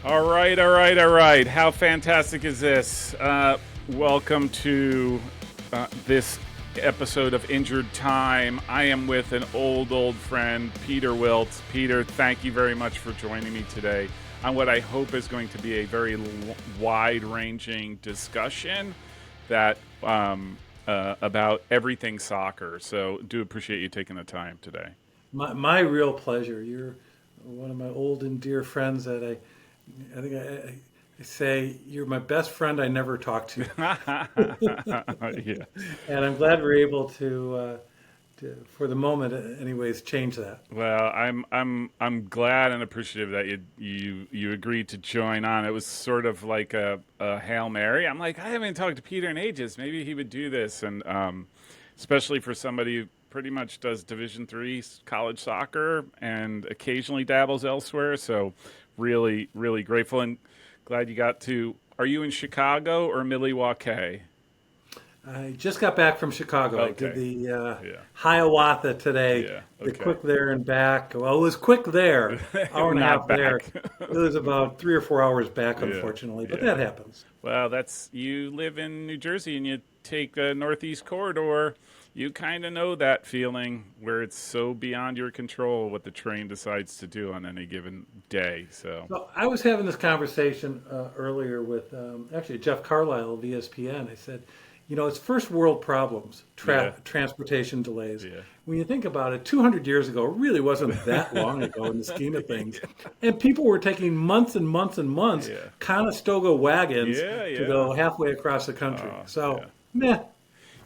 All right, all right, all right. How fantastic is this? Welcome to this episode of Injured Time. I am with an old friend, Peter Wilt. Peter, thank you very much for joining me today on what I hope is going to be a very wide-ranging discussion that about everything soccer. So, do appreciate you taking the time today. My real pleasure. You're one of my old and dear friends that I think I say you're my best friend I never talk to. Yeah. And I'm glad we're able for the moment, anyways, change that. Well, I'm glad and appreciative that you agreed to join on. It was sort of like a Hail Mary. I'm like, I haven't talked to Peter in ages. Maybe he would do this, and especially for somebody who pretty much does Division 3 college soccer and occasionally dabbles elsewhere. So, really grateful and glad you got to. Are you in Chicago or Milwaukee? I just got back from Chicago. I did Okay. the Yeah. Hiawatha today, Yeah. the Okay. quick there and back. Well, it was quick there, hour and a Not half there. back. It was about 3 or 4 hours back, Yeah. unfortunately, but Yeah. that happens. Well, that's you live in New Jersey and you take the Northeast Corridor. You kind of know that feeling where it's so beyond your control what the train decides to do on any given day. So, So I was having this conversation earlier with actually Jeff Carlisle of ESPN. I said, it's first world problems, yeah, transportation delays. yeah, When you think about it, 200 years ago really wasn't that long ago in the scheme of things. And people were taking months and months and months, yeah, Conestoga wagons yeah, to yeah. go halfway across the country. Yeah. So, meh,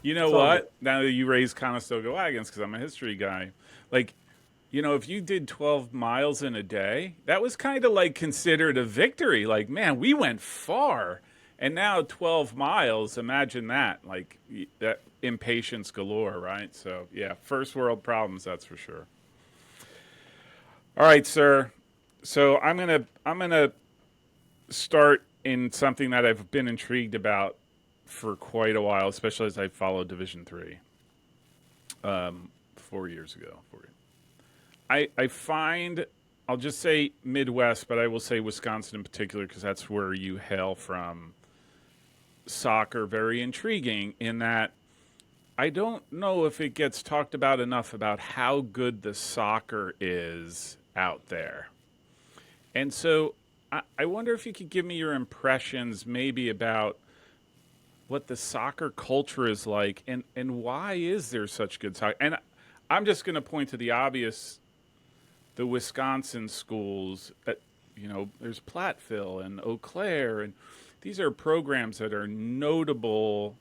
You know it's all good. what? Now that you raise Conestoga wagons, because I'm a history guy, like, if you did 12 miles in a day, that was kind of like considered a victory. Like, man, we went far. And now 12 miles, imagine that. Like, that impatience galore, right? So, yeah, first world problems, that's for sure. All right, sir. So, I'm going to start in something that I've been intrigued about for quite a while, especially as I followed Division 3 4 years ago. I find, I'll just say Midwest, but I will say Wisconsin in particular because that's where you hail from, soccer very intriguing in that I don't know if it gets talked about enough about how good the soccer is out there. And so I wonder if you could give me your impressions maybe about what the soccer culture is like and why is there such good soccer. And I'm just going to point to the obvious, the Wisconsin schools that, there's Platteville and Eau Claire, and these are programs that are notable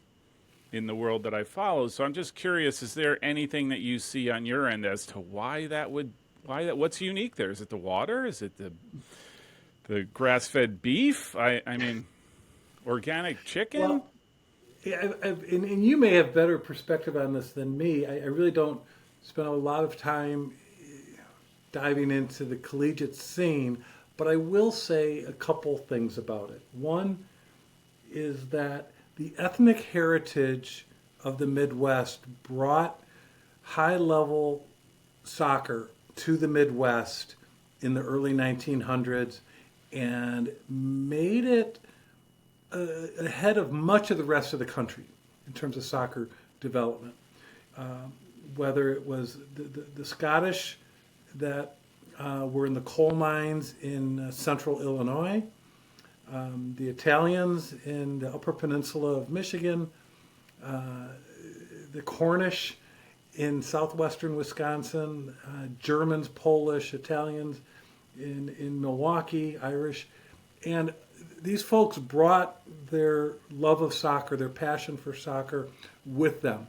in the world that I follow. So I'm just curious, is there anything that you see on your end as to what's unique there? Is it the water? Is it the grass-fed beef? I mean, organic chicken? Well, yeah, and you may have better perspective on this than me. I really don't spend a lot of time diving into the collegiate scene, but I will say a couple things about it. One is that the ethnic heritage of the Midwest brought high level soccer to the Midwest in the early 1900s and made it ahead of much of the rest of the country in terms of soccer development. Whether it was the Scottish that were in the coal mines in central Illinois, the Italians in the Upper Peninsula of Michigan, the Cornish in southwestern Wisconsin, Germans, Polish, Italians in Milwaukee, Irish. And these folks brought their love of soccer, their passion for soccer with them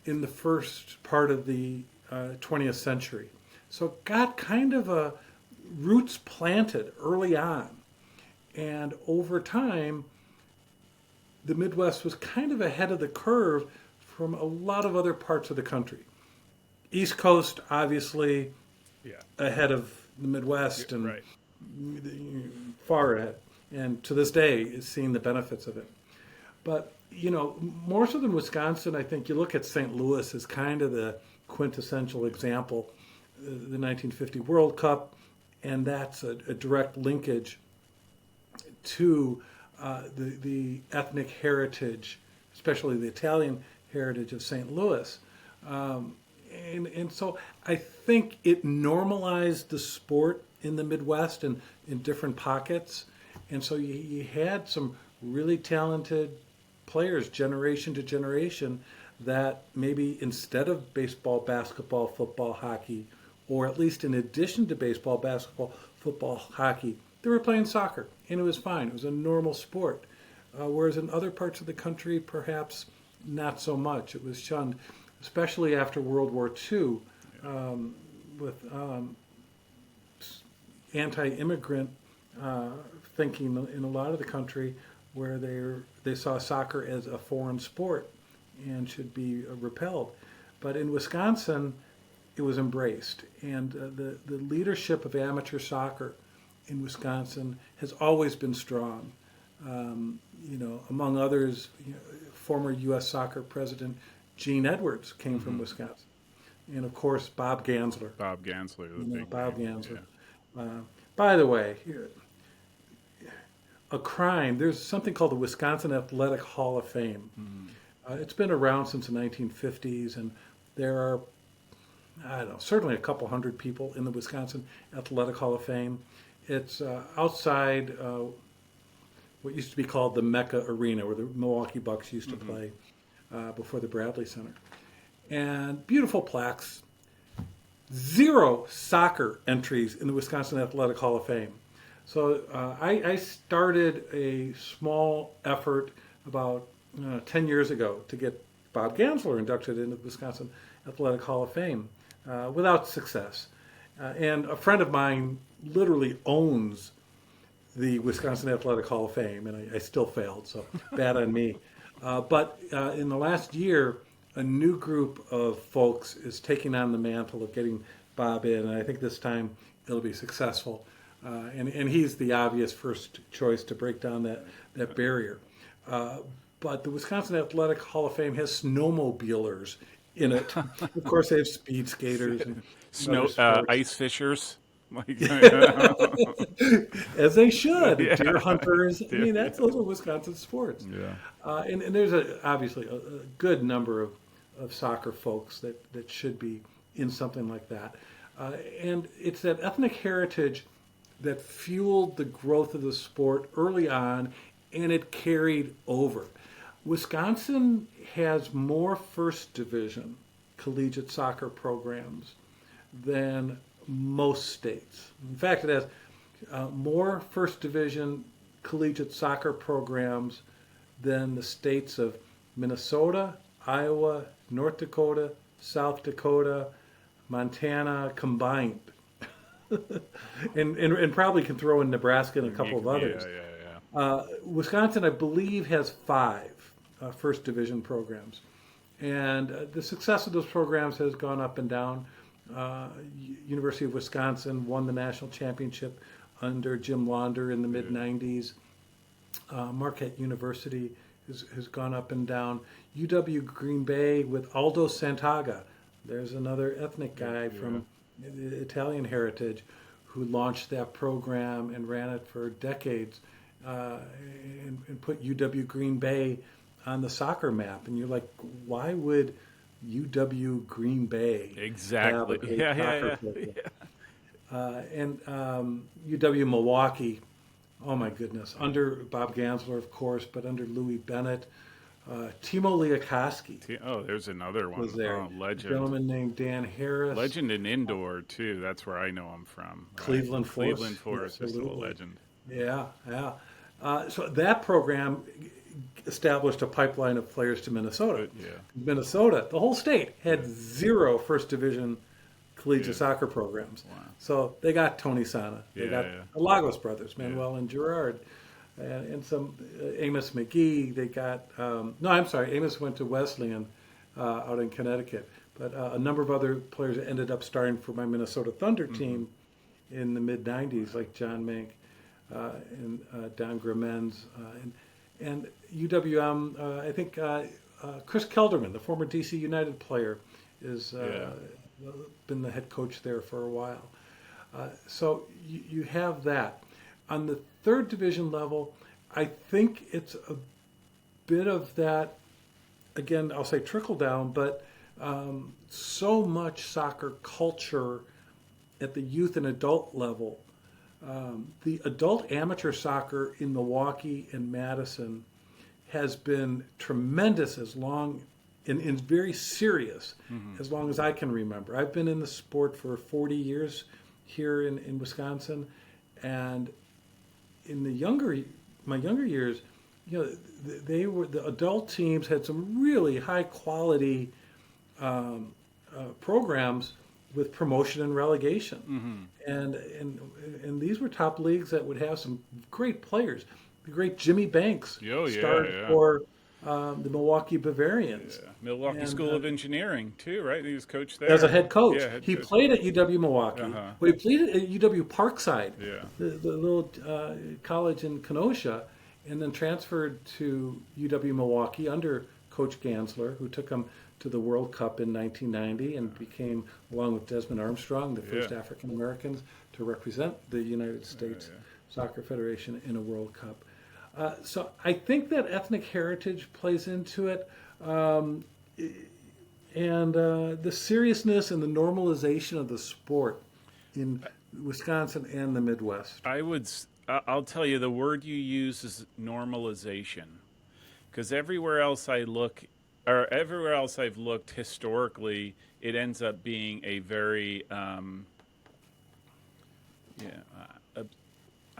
in the first part of the 20th century. So it got kind of a roots planted early on. And over time, the Midwest was kind of ahead of the curve from a lot of other parts of the country. East Coast, obviously, Yeah. ahead of the Yeah, Midwest and right. far ahead. And to this day, is seeing the benefits of it. But, more so than Wisconsin, I think you look at St. Louis as kind of the quintessential example, the 1950 World Cup, and that's a direct linkage to the ethnic heritage, especially the Italian heritage of St. Louis. And so I think it normalized the sport in the Midwest and in different pockets. And so you had some really talented players, generation to generation, that maybe instead of baseball, basketball, football, hockey, or at least in addition to baseball, basketball, football, hockey, they were playing soccer, and it was fine. It was a normal sport. Whereas in other parts of the country, perhaps not so much. It was shunned, especially after World War II, with anti-immigrant thinking in a lot of the country, where they saw soccer as a foreign sport and should be repelled. But in Wisconsin, it was embraced, and the leadership of amateur soccer in Wisconsin has always been strong. Among others, former U.S. Soccer President Gene Edwards came from Wisconsin, and of course Bob Gansler. Bob Gansler, the big Bob name. Gansler. Yeah. By the way, a crime. There's something called the Wisconsin Athletic Hall of Fame. It's been around since the 1950s, and there are, I don't know, certainly a couple hundred people in the Wisconsin Athletic Hall of Fame. It's outside what used to be called the Mecca Arena, where the Milwaukee Bucks used to play before the Bradley Center. And beautiful plaques. 0 soccer entries in the Wisconsin Athletic Hall of Fame. So I started a small effort about 10 years ago to get Bob Gansler inducted into the Wisconsin Athletic Hall of Fame without success. And a friend of mine literally owns the Wisconsin Athletic Hall of Fame, and I still failed, so bad on me. But in the last year, a new group of folks is taking on the mantle of getting Bob in, and I think this time it'll be successful. And he's the obvious first choice to break down that barrier. But the Wisconsin Athletic Hall of Fame has snowmobilers in it. Of course, they have speed skaters and Snow ice fishers. Like, as they should. Yeah. Deer hunters. I mean, those are Wisconsin sports. Yeah. And there's obviously a good number of soccer folks that should be in something like that. And it's that ethnic heritage that fueled the growth of the sport early on, and it carried over. Wisconsin has more first division collegiate soccer programs than most states. In fact, it has more first division collegiate soccer programs than the states of Minnesota, Iowa, North Dakota, South Dakota, Montana combined. and probably can throw in Nebraska and a couple of others. Yeah. Wisconsin, I believe, has 5 first division programs. And the success of those programs has gone up and down. University of Wisconsin won the national championship under Jim Launder in the mid-90s. Marquette University has gone up and down. UW Green Bay with Aldo Santaga. There's another ethnic guy from Italian heritage who launched that program and ran it for decades and put UW Green Bay on the soccer map. And you're like, why would UW Green Bay Exactly. have a soccer program? And UW Milwaukee, oh my goodness, under Bob Gansler, of course, but under Louis Bennett. Timo Liakoski Oh, there's another one. was there. Oh, A legend. gentleman named Dan Harris. Legend in indoor, too. That's where I know him from. Right? Cleveland Force. Cleveland Force is still a Absolutely. legend. Yeah. So that program established a pipeline of players to Minnesota. Yeah. Minnesota, the whole state, had 0 first division collegiate soccer programs. Wow. So they got Tony Sana. They got the Lagos brothers, Manuel and Gerard, and some Amos McGee. They got, Amos went to Wesleyan out in Connecticut. But a number of other players ended up starting for my Minnesota Thunder team in the mid-'90s, like John Mank and Don Gramens. And UWM, I think Chris Kelderman, the former DC United player, is been the head coach there for a while. So you have that. On the third division level, I think it's a bit of that, again, I'll say trickle down, but so much soccer culture at the youth and adult level. The adult amateur soccer in Milwaukee and Madison has been tremendous as long and very serious as long as I can remember. I've been in the sport for 40 years here in Wisconsin, and in my younger years, the adult teams had some really high quality programs with promotion and relegation, and these were top leagues that would have some great players. The great Jimmy Banks started for the Milwaukee Bavarians. Yeah. Milwaukee School of Engineering too, right? He was coached there As a head coach. Yeah, He played at UW Milwaukee. Well, he played at UW Parkside, the little college in Kenosha, and then transferred to UW Milwaukee under Coach Gansler, who took him to the World Cup in 1990 and became, along with Desmond Armstrong, the first African Americans to represent the United States Soccer Federation in a World Cup. So I think that ethnic heritage plays into it, and the seriousness and the normalization of the sport in Wisconsin and the Midwest. I'll tell you, the word you use is normalization, because everywhere else I've looked historically, it ends up being a very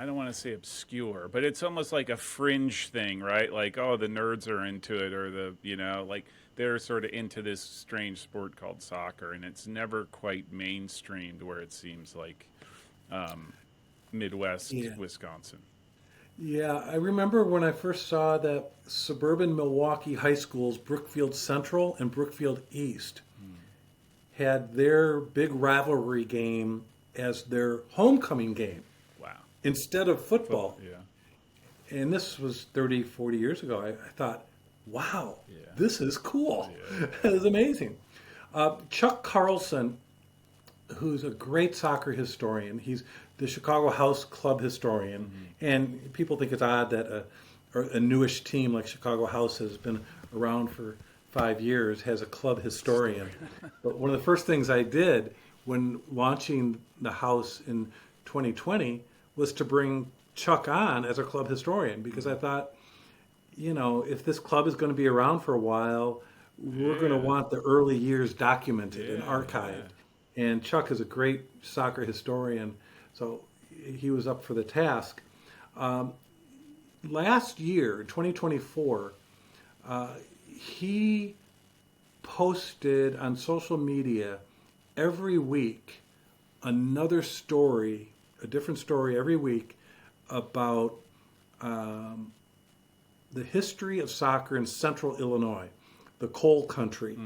I don't want to say obscure, but it's almost like a fringe thing, right? Like, oh, the nerds are into it, or like they're sort of into this strange sport called soccer, and it's never quite mainstreamed where it seems like Midwest Wisconsin. Yeah, I remember when I first saw that suburban Milwaukee high schools, Brookfield Central and Brookfield East, had their big rivalry game as their homecoming game. Instead of football. Yeah. And this was 30, 40 years ago. I thought, wow, this is cool. It was amazing. Chuck Carlson, who's a great soccer historian, he's the Chicago House Club historian. And people think it's odd that a newish team like Chicago House has been around for 5 years, has a club historian. But one of the first things I did when launching the House in 2020 was to bring Chuck on as a club historian, because I thought, if this club is going to be around for a while, we're going to want the early years documented and archived. And Chuck is a great soccer historian, so he was up for the task. Last year, 2024, he posted on social media every week another story, a different story every week about the history of soccer in central Illinois, the coal country.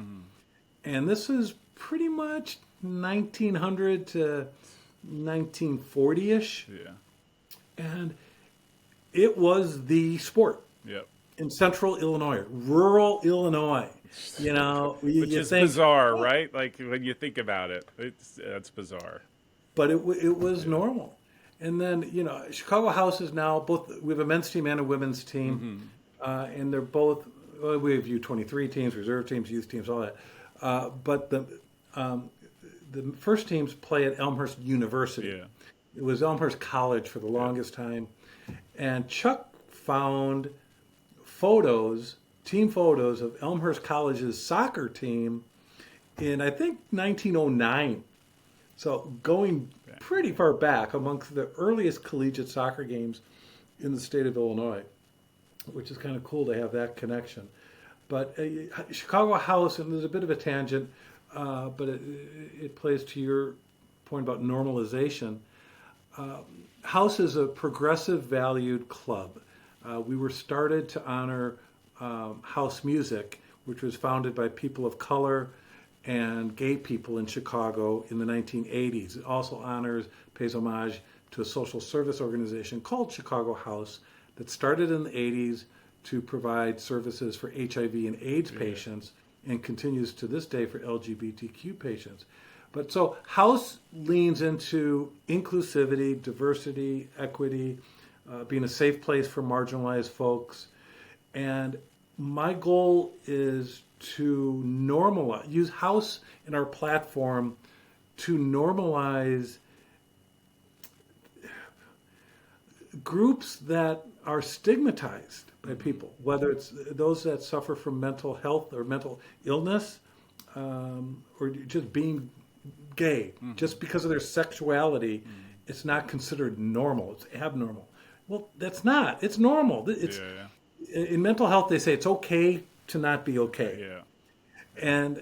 And this is pretty much 1900 to 1940-ish. And it was the sport in central Illinois, rural Illinois. Which is bizarre, right? Like when you think about it, that's bizarre. But it was normal. And then, Chicago House is now we have a men's team and a women's team. And they're both, we have U23 teams, reserve teams, youth teams, all that. But the first teams play at Elmhurst University. It was Elmhurst College for the longest time. And Chuck found team photos of Elmhurst College's soccer team in, I think, 1909. So going pretty far back, amongst the earliest collegiate soccer games in the state of Illinois, which is kind of cool to have that connection. But Chicago House, and there's a bit of a tangent, but it plays to your point about normalization. House is a progressive valued club. We were started to honor house music, which was founded by people of color and gay people in Chicago in the 1980s. It also pays homage to a social service organization called Chicago House that started in the 80s to provide services for HIV and AIDS patients and continues to this day for LGBTQ patients. But so House leans into inclusivity, diversity, equity, being a safe place for marginalized folks. And my goal is to normalize, use House in our platform to normalize groups that are stigmatized by people, whether it's those that suffer from mental health or mental illness, or just being gay. Just because of their sexuality, it's not considered normal. It's abnormal. Well, that's not. It's normal. It's Yeah. in mental health. They say it's okay to not be okay, Yeah. and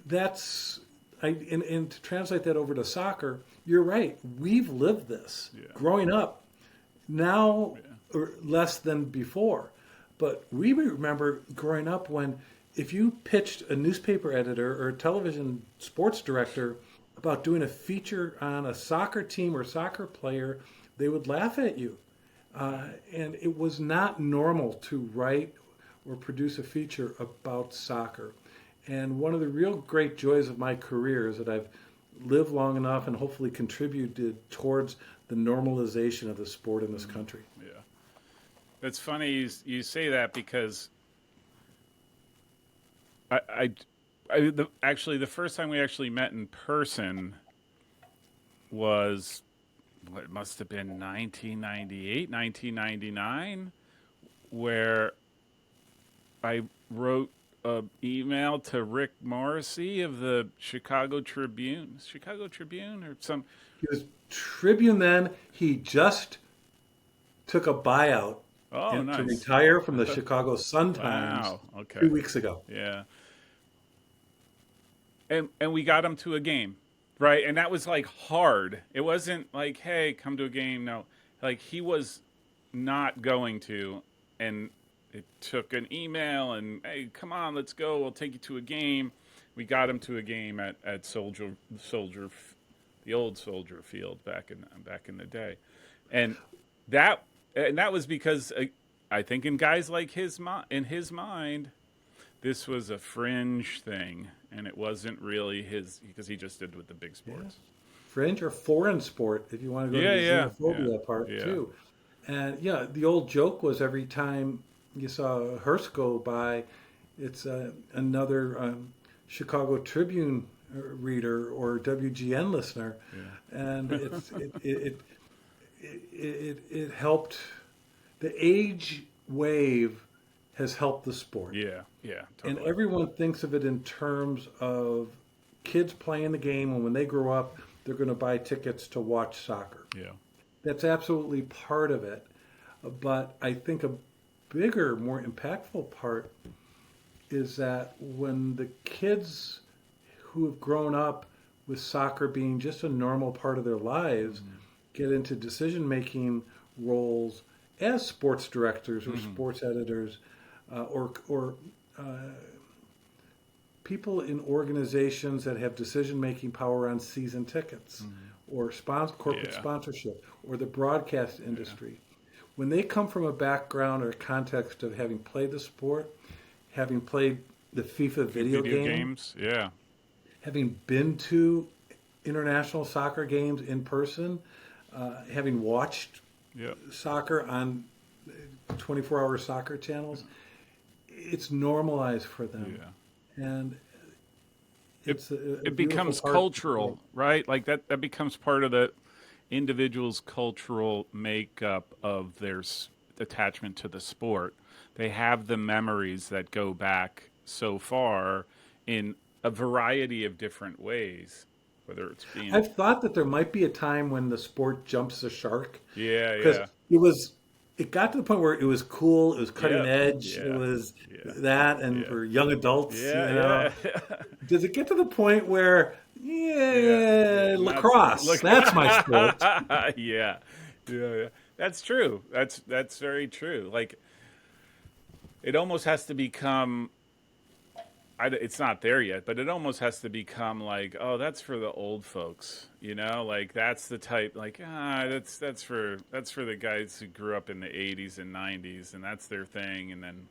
that's and to translate that over to soccer, you're right. We've lived this Yeah. growing up. Now, Yeah. or less than before, but we remember growing up when if you pitched a newspaper editor or a television sports director about doing a feature on a soccer team or soccer player, they would laugh at you. And it was not normal to write or produce a feature about soccer. And one of the real great joys of my career is that I've lived long enough and hopefully contributed towards the normalization of the sport in this country. Yeah. It's funny you say that because I, I, actually the first time we actually met in person was what must have been 1998, 1999, where I wrote an email to Rick Morrissey of the Chicago Tribune or some. He was Tribune then. He just took a buyout Oh, to nice. retire from the Chicago Sun-Times Wow. Okay. 2 weeks ago. Yeah. And we got him to a game, right? And that was like hard. It wasn't like, hey, come to a game. No, like he was not going to, and it took an email and hey, come on, let's go. We'll take you to a game. We got him to a game at Soldier, the old Soldier Field back in the day, and that was because I think in guys like in his mind, this was a fringe thing, and it wasn't really his because he just did with the big Yeah. sports. Fringe or foreign sport, if you want to go Yeah, to the yeah, xenophobia part yeah, too. And yeah, the old joke was every time you saw a hearse go by, it's another Chicago Tribune reader or WGN listener, yeah, and it helped. The age wave has helped the sport. yeah, yeah, And totally. everyone thinks of it in terms of kids playing the game, and when they grow up, they're going to buy tickets to watch soccer. Yeah, That's absolutely part of it. But I think a bigger, more impactful part is that when the kids who have grown up with soccer being just a normal part of their lives get into decision making roles as sports directors or sports editors, or people in organizations that have decision making power on season tickets or corporate yeah, sponsorship or the broadcast industry. When they come from a background or context of having played the sport, having played the FIFA video video game, games. Yeah, having been to international soccer games in person, having watched yeah. soccer on 24-hour soccer channels, it's normalized for them. Yeah. And It it's a it beautiful becomes part. cultural, right? Like that becomes part of the individual's cultural makeup of their attachment to the sport. They have the memories that go back so far in a variety of different ways, whether it's being I've thought that there might be a time when the sport jumps the shark yeah, because yeah, it got to the point where it was cool, it was cutting yep, edge, it yeah, was yeah, that, and yeah, for young adults, yeah, Does it get to the point where, yeah, yeah. yeah, Not lacrosse, look, that's my sport? yeah, yeah, yeah. That's true. That's very true. Like it almost has to become it's not there yet, but it almost has to become like, oh, that's for the old folks, like that's the type, like that's for the guys who grew up in the '80s and '90s, and that's their thing, and then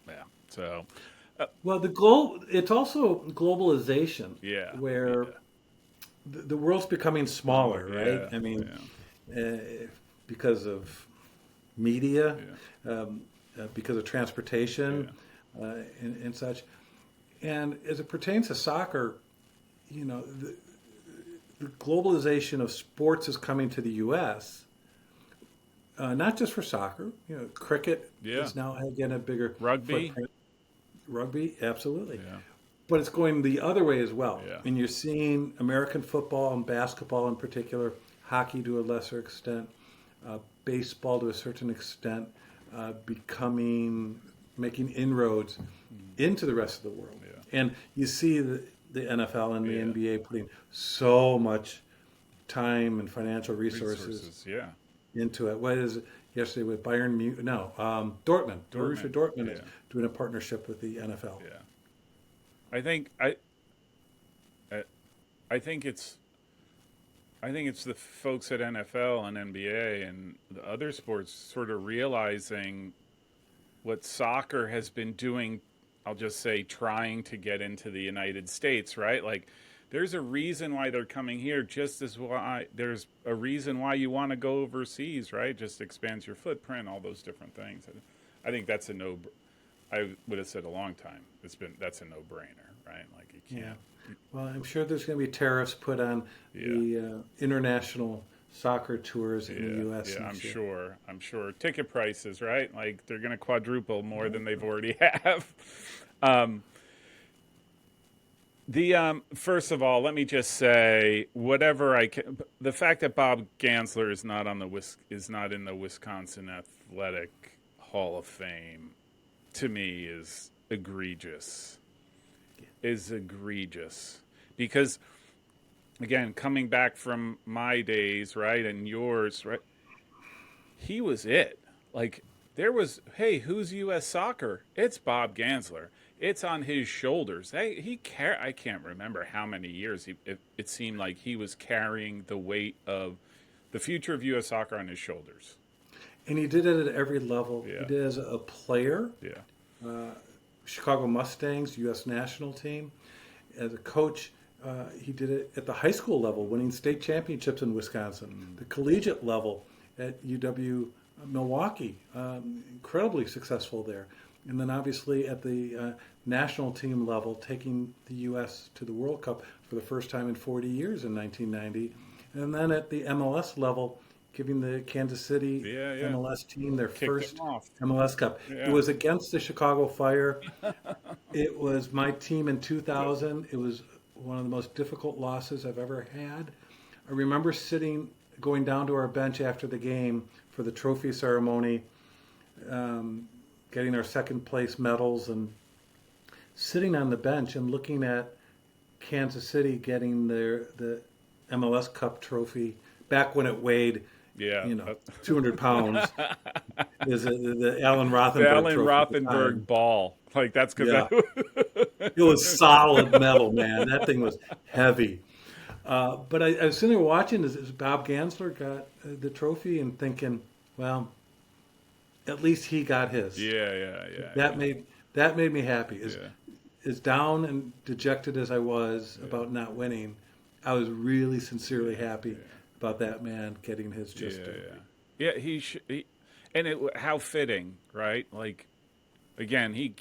yeah, so Well, it's also globalization yeah, where yeah, the world's becoming smaller, smaller, right? yeah, I mean, yeah, uh, because of media, Yeah. because of transportation, and such. And as it pertains to soccer, the globalization of sports is coming to the U.S. Not just for soccer. Cricket Yeah. is now again a bigger Rugby. footprint. Rugby, absolutely. Yeah. But it's going the other way as well. Yeah. And you're seeing American football and basketball in particular, hockey to a lesser extent, baseball to a certain extent, making inroads into the rest of the world. Yeah. And you see the NFL and the Yeah. NBA putting so much time and financial resources Yeah. into it. What is it yesterday with Bayern Munich? No, Dortmund. Borussia Dortmund is Yeah. doing a partnership with the NFL. Yeah. I think I think it's the folks at NFL and NBA and the other sports sort of realizing what soccer has been doing. I'll just say trying to get into the United States, right? Like there's a reason why they're coming here, just as why there's a reason why you want to go overseas, right? Just expands your footprint, all those different things. I think that's I would have said a long time. That's a no-brainer, right? Like you can't. Well, I'm sure there's going to be tariffs put on the international soccer tours in the U.S. Yeah, next year. I'm sure. Ticket prices, right? Like they're going to quadruple more than they've already have. First of all, let me just say, whatever I can. The fact that Bob Gansler is not in the Wisconsin Athletic Hall of Fame, to me, is egregious. Because, again, coming back from my days, right, and yours, right, he was it. Like there was, hey, who's U.S. Soccer? It's Bob Gansler. It's on his shoulders. I can't remember how many years it seemed like he was carrying the weight of the future of U.S. soccer on his shoulders. And he did it at every level. Yeah. He did it as a player. Yeah. Chicago Mustangs, U.S. national team. As a coach, he did it at the high school level, winning state championships in Wisconsin. The collegiate level at UW Milwaukee, incredibly successful there. And then obviously at the national team level, taking the U.S. to the World Cup for the first time in 40 years in 1990. And then at the MLS level, giving the Kansas City MLS team their first MLS Cup. Yeah. It was against the Chicago Fire. It was my team in 2000. It was one of the most difficult losses I've ever had. I remember going down to our bench after the game for the trophy ceremony, getting our second place medals, and sitting on the bench and looking at Kansas City getting the MLS Cup trophy back when it weighed 200 pounds. Is the Alan Rothenberg The Alan trophy Rothenberg ball. Like that's because it was solid metal, man. That thing was heavy. But I was sitting there watching as Bob Gansler got the trophy and thinking, well, at least he got his. Yeah. That made me happy. As down and dejected as I was about not winning, I was really sincerely happy about that man getting his just due. How fitting, right? Like, again, he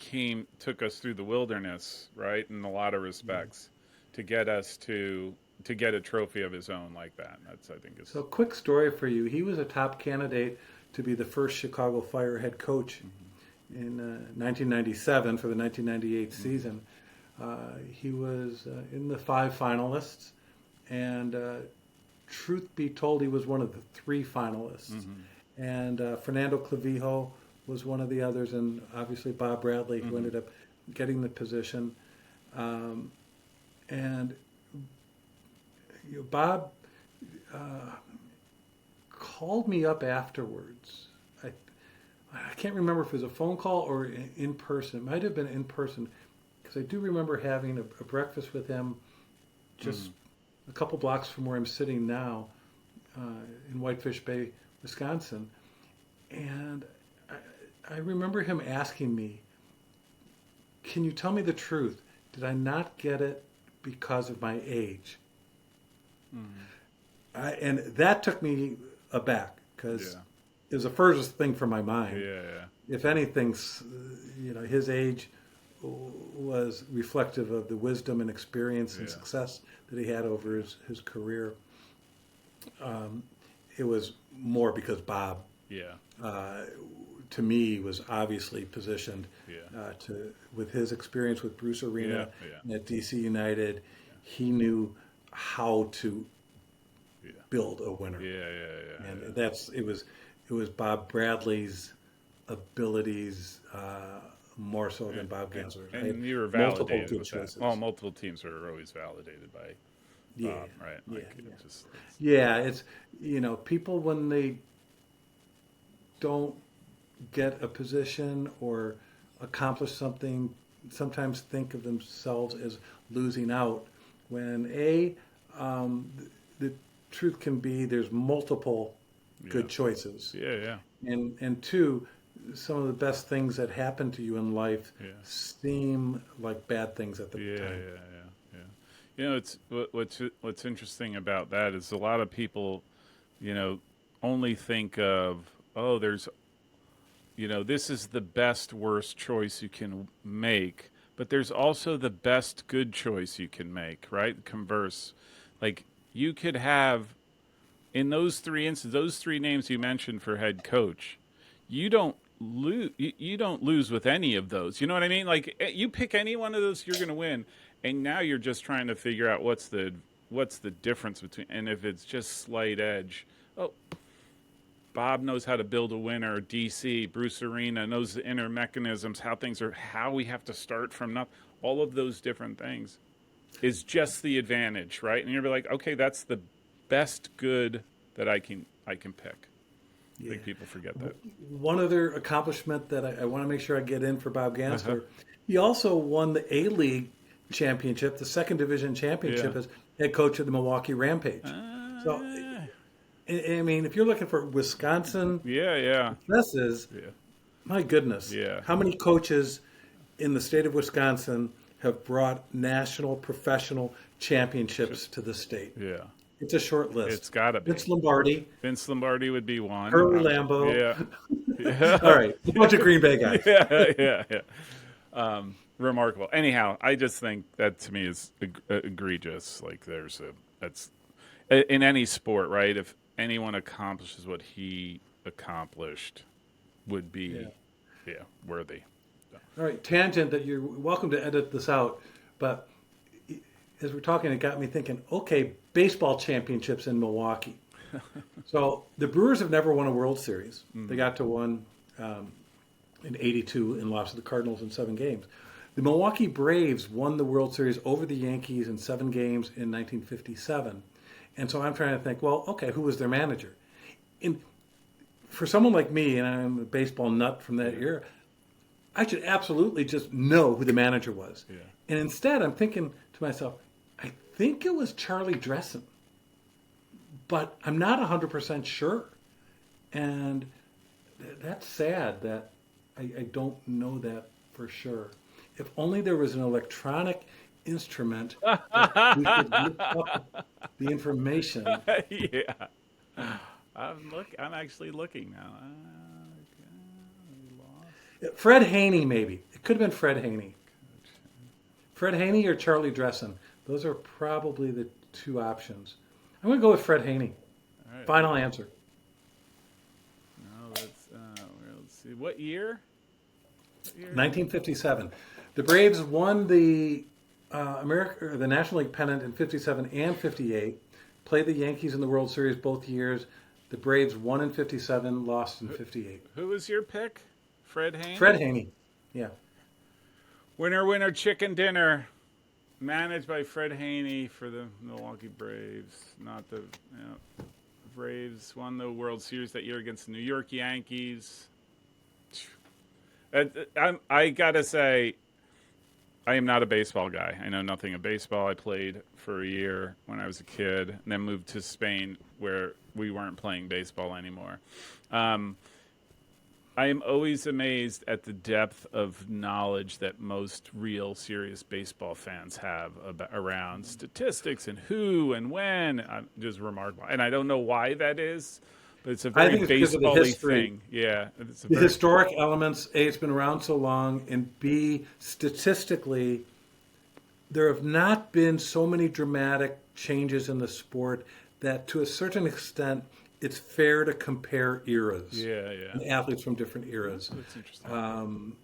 took us through the wilderness, right? In a lot of respects, to get us to get a trophy of his own like that. I think. So, quick story for you. He was a top candidate to be the first Chicago Fire head coach in 1997 for the 1998 season. He was in the 5 finalists, and truth be told, he was one of the 3 finalists. And Fernando Clavijo was one of the others, and obviously Bob Bradley, who ended up getting the position. And Bob called me up afterwards. I can't remember if it was a phone call or in person. It might have been in person, because I do remember having a breakfast with him just a couple blocks from where I'm sitting now in Whitefish Bay, Wisconsin. And I remember him asking me, can you tell me the truth? Did I not get it because of my age? And that took me aback, because Yeah. it was the furthest thing from my mind. Yeah. If anything, his age was reflective of the wisdom and experience and Yeah. success that he had over his career. It was more because Bob, Yeah. to me, was obviously positioned Yeah. with his experience with Bruce Yeah. Arena Yeah. at DC United. He knew how to Yeah. build a winner, Yeah. Yeah. and Yeah. it was Bob Bradley's abilities more so than Bob And, Gansler's. I had and you were multiple validated good with that. choices. Well, multiple teams are always validated by Yeah, Bob, right? yeah, Like yeah. it just it's, Yeah, it's people when they don't get a position or accomplish something sometimes think of themselves as losing out when the truth can be there's multiple yeah. good choices, Yeah. Yeah. and two, some of the best things that happen to you in life Yeah. seem like bad things at the Yeah, time. yeah. It's what's interesting about that is a lot of people, you know, only think of, oh, there's, this is the best worst choice you can make, but there's also the best good choice you can make, right? Converse, like you could have in those three instances, those three names you mentioned for head coach, you don't lose. You don't lose with any of those. You know what I mean? Like you pick any one of those, you're going to win. And now you're just trying to figure out what's the difference between. And if it's just slight edge, oh, Bob knows how to build a winner. DC, Bruce Arena knows the inner mechanisms, how things are, how we have to start from nothing. All of those different things is just the advantage, right? And you're like, okay, that's the best good that I can pick. I Yeah. think people forget that. One other accomplishment that I want to make sure I get in for Bob Uh-huh. Gansler, he also won the A League championship, the second division Yeah. championship as head coach of the Milwaukee Rampage. So, Uh, I mean, if you're looking for Wisconsin yeah, yeah, successes, yeah, my goodness, yeah, how many coaches in the state of Wisconsin have brought national professional championships to the state? yeah. It's a short list. It's got to Vince be. Lombardi, Vince Lombardi would be one. Curly Lambeau. Yeah, All yeah, right, a bunch of Green Bay guys. yeah. Remarkable. Anyhow, I just think that to me is egregious. Like that's in any sport, right? If anyone accomplishes what he accomplished, would Yeah. be, yeah, worthy. All right, tangent that you're welcome to edit this out, but as we're talking, it got me thinking, okay, baseball championships in Milwaukee. So the Brewers have never won a World Series. They got to one in '82 and lost to the Cardinals in 7 games. The Milwaukee Braves won the World Series over the Yankees in 7 games in 1957. And so I'm trying to think, well, okay, who was their manager? And for someone like me, and I'm a baseball nut from that era, I should absolutely just know who the manager was. Yeah. And instead, I'm thinking to myself, I think it was Charlie Dressen, but I'm not 100% sure. And that's sad that I don't know that for sure. If only there was an electronic instrument that we could look up the information. Yeah. I'm actually looking now. We lost. Fred Haney, maybe. It could have been Fred Haney. Fred Haney or Charlie Dressen. Those are probably the two options. I'm going to go with Fred Haney. All right. Final answer. No, let's see. What year? 1957. The Braves won the the National League pennant in '57 and '58. Played the Yankees in the World Series both years. The Braves won in '57, lost in '58. Who was your pick? Fred Haney? Fred Haney. Yeah. Winner, winner, chicken dinner. Managed by Fred Haney for the Milwaukee Braves. Not the Braves won the World Series that year against the New York Yankees. I gotta say, I am not a baseball guy. I know nothing of baseball. I played for a year when I was a kid, and then moved to Spain where we weren't playing baseball anymore. I am always amazed at the depth of knowledge that most real, serious baseball fans have around statistics and who and when. Just remarkable. And I don't know why that is, But it's a I very think it's because of the baseball-y history. thing. Yeah, it's a The very historic elements, A, it's been around so long, and B, statistically, there have not been so many dramatic changes in the sport that to a certain extent, it's fair to compare eras yeah, yeah. and athletes from different eras. That's interesting.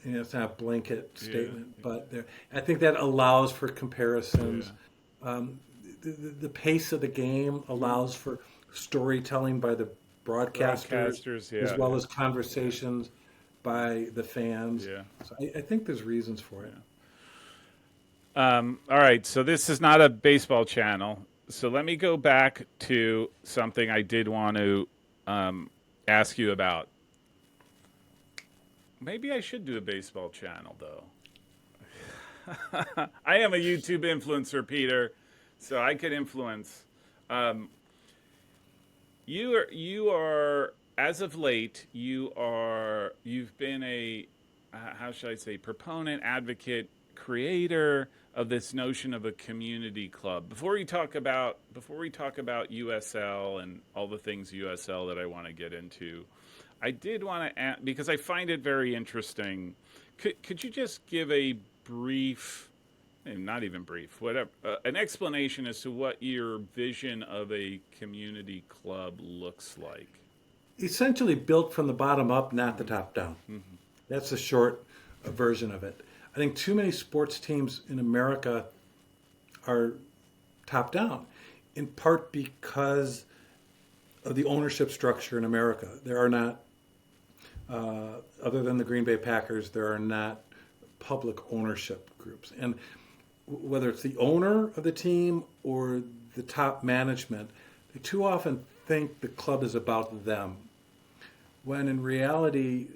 It's not a blanket Yeah, statement, but I think that allows for yeah. comparisons. The pace of the game allows for storytelling by the broadcasters Broadcasters, as yeah, well yeah, as conversations by the fans. yeah. So I think there's reasons for it. All right, so this is not a baseball channel. So let me go back to something I did want to ask you about. Maybe I should do a baseball channel, though. I am a YouTube influencer, Peter, so I could influence. Um, you are as of late you've been a how should I say proponent, advocate, creator of this notion of a community club. Before we talk about USL and all the things USL that I want to get into, I did want to add, because I find it very interesting. Could you just give a brief, not even brief, whatever, an explanation as to what your vision of a community club looks like? Essentially built from the bottom up, not the top down. That's a short version of it. I think too many sports teams in America are top down, in part because of the ownership structure in America. There are not, other than the Green Bay Packers, there are not public ownership groups. And whether it's the owner of the team or the top management, they too often think the club is about them. When in reality,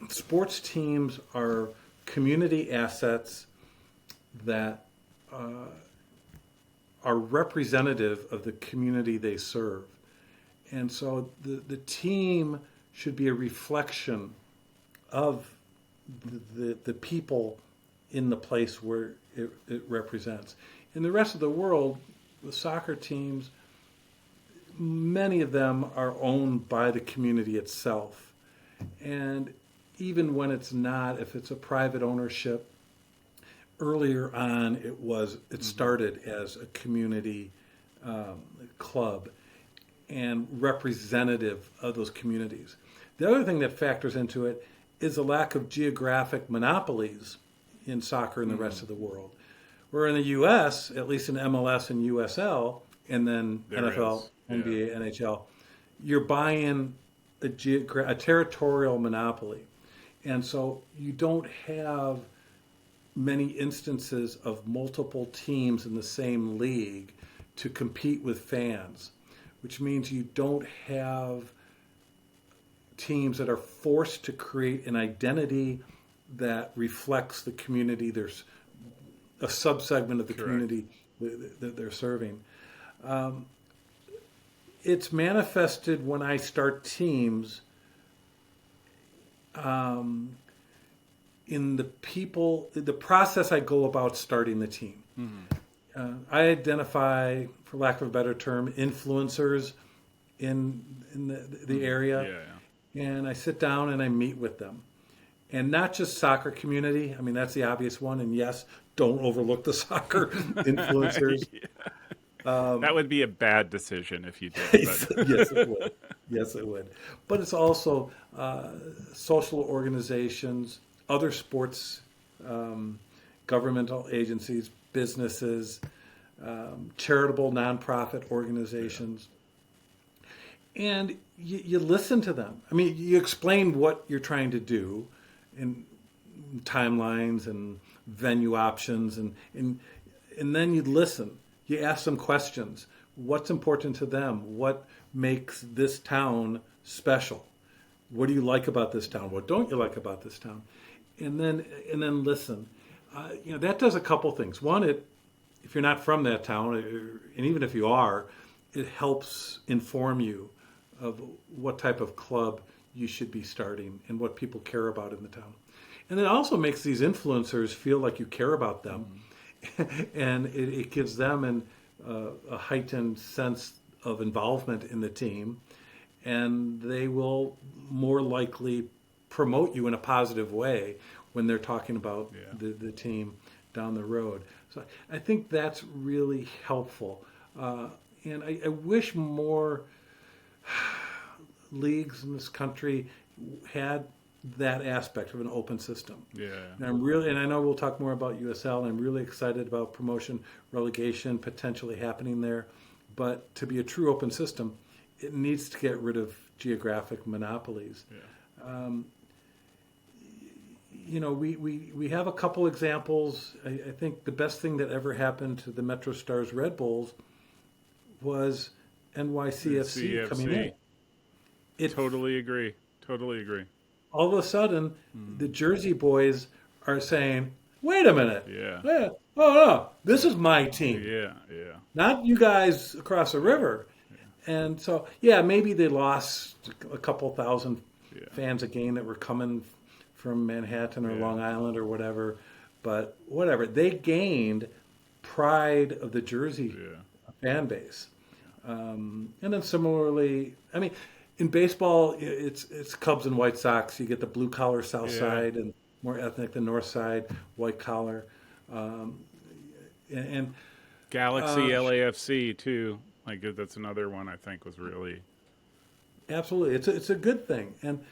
sports teams are community assets that are representative of the community they serve. And so the team should be a reflection of the people in the place where it represents. In the rest of the world, the soccer teams, many of them are owned by the community itself. And even when it's not, if it's a private ownership, earlier on it started as a community club and representative of those communities. The other thing that factors into it is the lack of geographic monopolies in soccer in the rest of the world. Where in the U.S., at least in MLS and USL, and then There NFL, is, yeah. NBA, NHL, you're buying a territorial monopoly. And so you don't have many instances of multiple teams in the same league to compete with fans, which means you don't have teams that are forced to create an identity that reflects the community. There's a subsegment of the Correct. community that they're serving. It's manifested when I start teams in the process I go about starting the team. I identify, for lack of a better term, influencers in the area, Yeah. and I sit down and I meet with them. And not just soccer community. I mean, that's the obvious one. And yes, don't overlook the soccer influencers. That would be a bad decision if you did. But. Yes, it would. Yes, it would. But it's also social organizations, other sports, governmental agencies, businesses, charitable nonprofit organizations. And you listen to them. I mean, you explain what you're trying to do in timelines and venue options, and then you listen. You ask them questions. What's important to them? What makes this town special? What do you like about this town? What don't you like about this town? And then listen. That does a couple things. One, if you're not from that town, and even if you are, it helps inform you of what type of club you should be starting and what people care about in the town. And it also makes these influencers feel like you care about them. And it gives them a heightened sense of involvement in the team, and they will more likely promote you in a positive way when they're talking about Yeah. the team down the road. So I think that's really helpful. And I wish more leagues in this country had that aspect of an open system. Yeah. And I know we'll talk more about USL, and I'm really excited about promotion, relegation potentially happening there. But to be a true open system, it needs to get rid of geographic monopolies. Yeah. We have a couple examples. I think the best thing that ever happened to the Metro Stars Red Bulls was NYCFC coming in. It Totally agree. Totally agree. all of a sudden the Jersey boys are saying, "Wait a minute, Yeah. oh no, this is my team, Yeah. Yeah. not you guys across the river." And so, yeah, maybe they lost a couple thousand Yeah. fans again that were coming from Manhattan or Yeah. Long Island or whatever, but whatever. They gained pride of the Jersey Yeah. fan base. And then similarly, I mean, in baseball, it's Cubs and White Sox. You get the blue collar South Yeah. Side and more ethnic the North Side, white collar, um, and Galaxy LAFC too. Like that's another one I think was really. absolutely, it's a good thing. And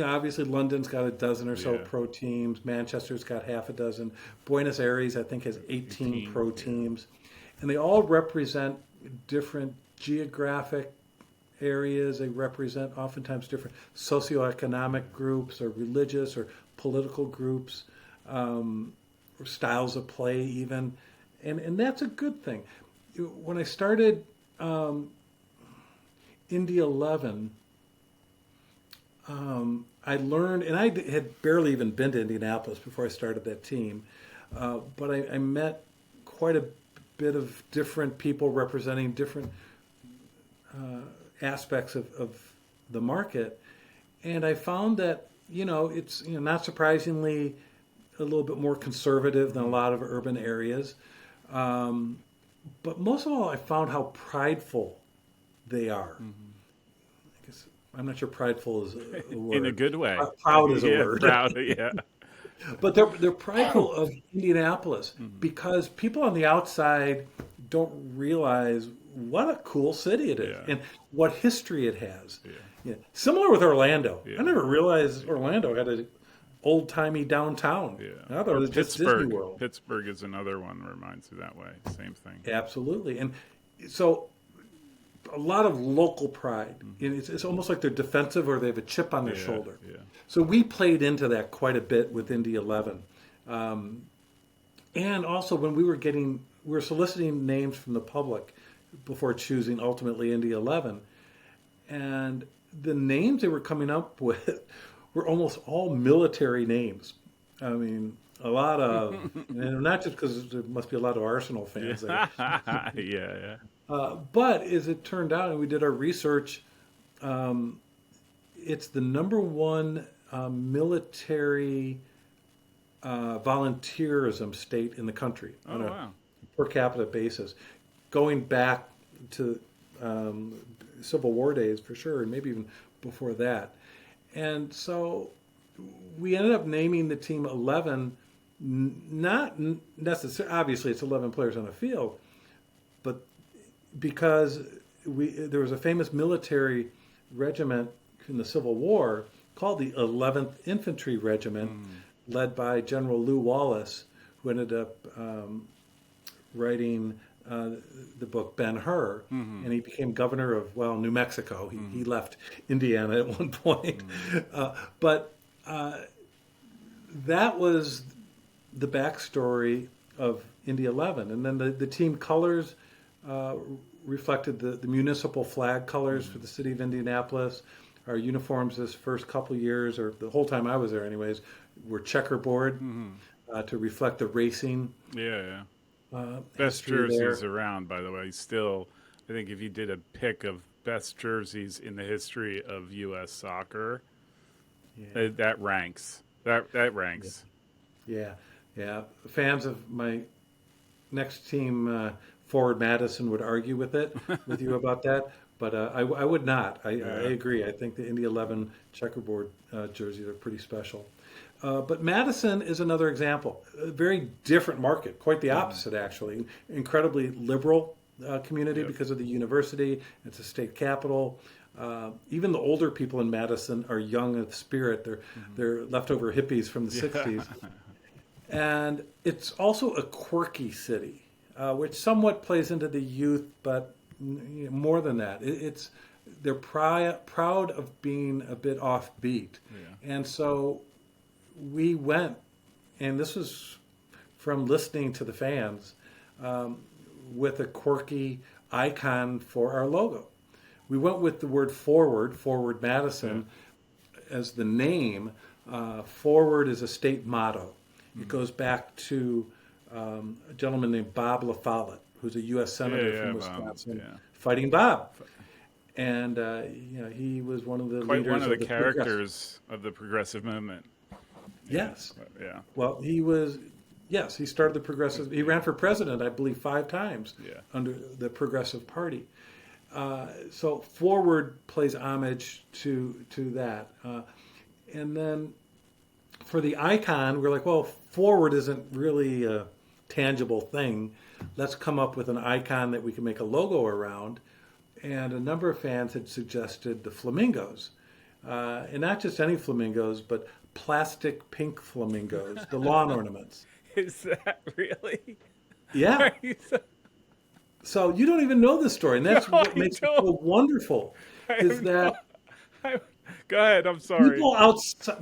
obviously London's got a dozen or so Yeah. pro teams. Manchester's got half a dozen. Buenos Aires, I think, has 18 pro yeah. teams, and they all represent different geographic areas. They represent oftentimes different socioeconomic groups or religious or political groups, or styles of play even, and that's a good thing. When I started Indy 11, I learned, and I had barely even been to Indianapolis before I started that team, but I met quite a bit of different people representing different aspects of the market, and I found that it's not surprisingly a little bit more conservative than a lot of urban areas, but most of all, I found how prideful they are. I guess I'm not sure prideful is a word. In a good way. Proud is a Yeah, word. proud. Yeah. But they're prideful of Indianapolis because people on the outside don't realize what a cool city it is Yeah. and what history it has. Yeah. Yeah. Similar with Orlando. Yeah. I never realized Orlando had an old timey downtown. Yeah. I thought it was just Disney Pittsburgh. World. Pittsburgh is another one that reminds you that way. Same thing. Absolutely. And so a lot of local pride. And it's almost like they're defensive or they have a chip on their Yeah, shoulder. yeah. So we played into that quite a bit with Indy 11. And also when we were soliciting names from the public before choosing ultimately Indy 11. And the names they were coming up with were almost all military names. I mean, a lot of, and not just because there must be a lot of Arsenal fans there. Yeah. Yeah. But as it turned out, and we did our research, it's the number one military volunteerism state in the country Oh on a wow. per capita basis, going back to Civil War days for sure, and maybe even before that. And so we ended up naming the team 11, not necessarily, obviously it's 11 players on the field, but because there was a famous military regiment in the Civil War called the 11th Infantry Regiment, led by General Lew Wallace, who ended up writing the book Ben-Hur, and he became governor of, New Mexico. He left Indiana at one point. But that was the backstory of Indy 11. And then the team colors reflected the municipal flag colors for the city of Indianapolis. Our uniforms this first couple years, or the whole time I was there anyways, were checkerboard to reflect the racing. Yeah. Best history jerseys there. around, by the way. Still, I think if you did a pick of best jerseys in the history of U.S. soccer, that ranks. That ranks. Yeah. Fans of my next team, Forward Madison would argue with you about that, but I would not. I Yeah. agree. I think the Indy 11 checkerboard jerseys are pretty special. But Madison is another example. A very different market, quite the opposite, actually. Incredibly liberal community Yep. because of the university. It's a state capital. Even the older people in Madison are young of spirit. They're leftover hippies from the '60s. And it's also a quirky city, which somewhat plays into the youth, but more than that. They're proud of being a bit offbeat. Yeah. And so we went, and this was from listening to the fans, with a quirky icon for our logo. We went with the word forward Madison, as the name. Forward is a state motto. It goes back to a gentleman named Bob LaFollette, who's a U.S. Senator from Wisconsin, Fighting Bob. And he was one of the Quite leaders one of the progressive. characters of the progressive movement. Yes. Yeah. Well, he started the progressive. He ran for president, I believe, 5 times under the Progressive Party. So forward plays homage to that. And then for the icon, we're like, well, forward isn't really a tangible thing. Let's come up with an icon that we can make a logo around. And a number of fans had suggested the flamingos. And not just any flamingos, but plastic pink flamingos, the lawn ornaments. Is that really? Yeah. Are you so- So you don't even know this story. And that's No, what I makes it don't. so wonderful, is that Go ahead. I'm sorry.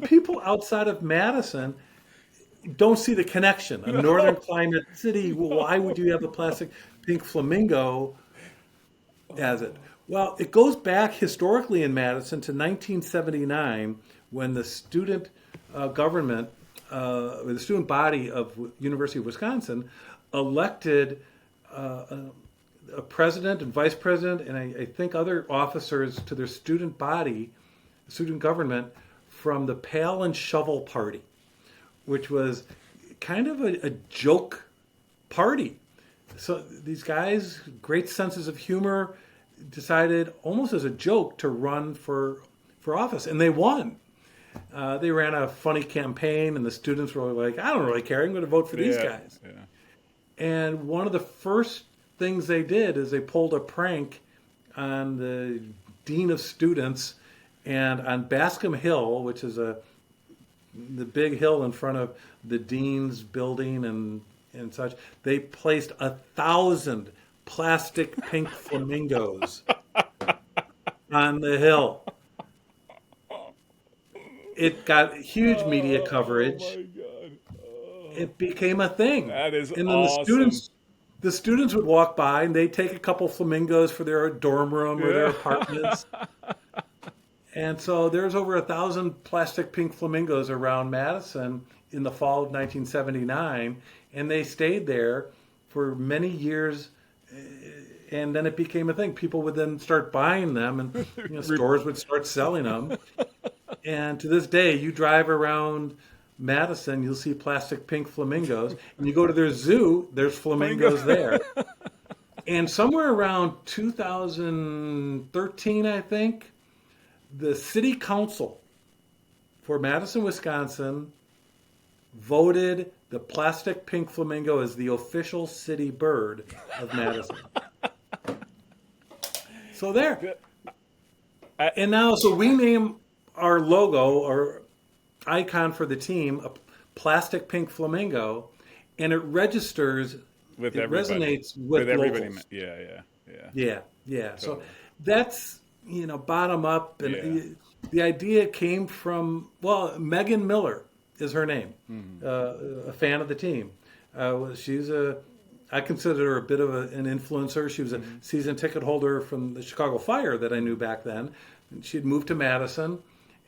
people outside of Madison don't see the connection. A northern climate city, why would you have a plastic pink flamingo as it? Well, it goes back historically in Madison to 1979 when the student government, or the student body of University of Wisconsin, elected a president and vice president, and I think other officers to their student body, student government, from the Pail and Shovel Party, which was kind of a joke party. So these guys, great senses of humor, decided almost as a joke to run for office, and they won. They ran a funny campaign, and the students were like, I don't really care, I'm going to vote for these guys. Yeah. And one of the first things they did is they pulled a prank on the dean of students, and on Bascom Hill, which is the big hill in front of the dean's building and such, they placed 1,000 plastic pink flamingos on the hill. It got huge media coverage. Oh my God. It became a thing. That is and then awesome. the students would walk by and they'd take a couple flamingos for their dorm room or their apartments. And so there's over 1,000 plastic pink flamingos around Madison in the fall of 1979, and they stayed there for many years. And then it became a thing. People would then start buying them, and stores would start selling them. And to this day, you drive around Madison, you'll see plastic pink flamingos. And you go to their zoo, there's flamingos there. And somewhere around 2013, I think, the city council for Madison, Wisconsin, voted the plastic pink flamingo as the official city bird of Madison. So there. And now, so we name our logo or icon for the team a plastic pink flamingo, and it registers, With it everybody. resonates with everybody. locals. Yeah. Yeah. So Totally. that's, bottom up. And Yeah. the idea came from, Megan Miller is her name, a fan of the team. I consider her a bit of an influencer. She was a season ticket holder from the Chicago Fire that I knew back then. And she'd moved to Madison,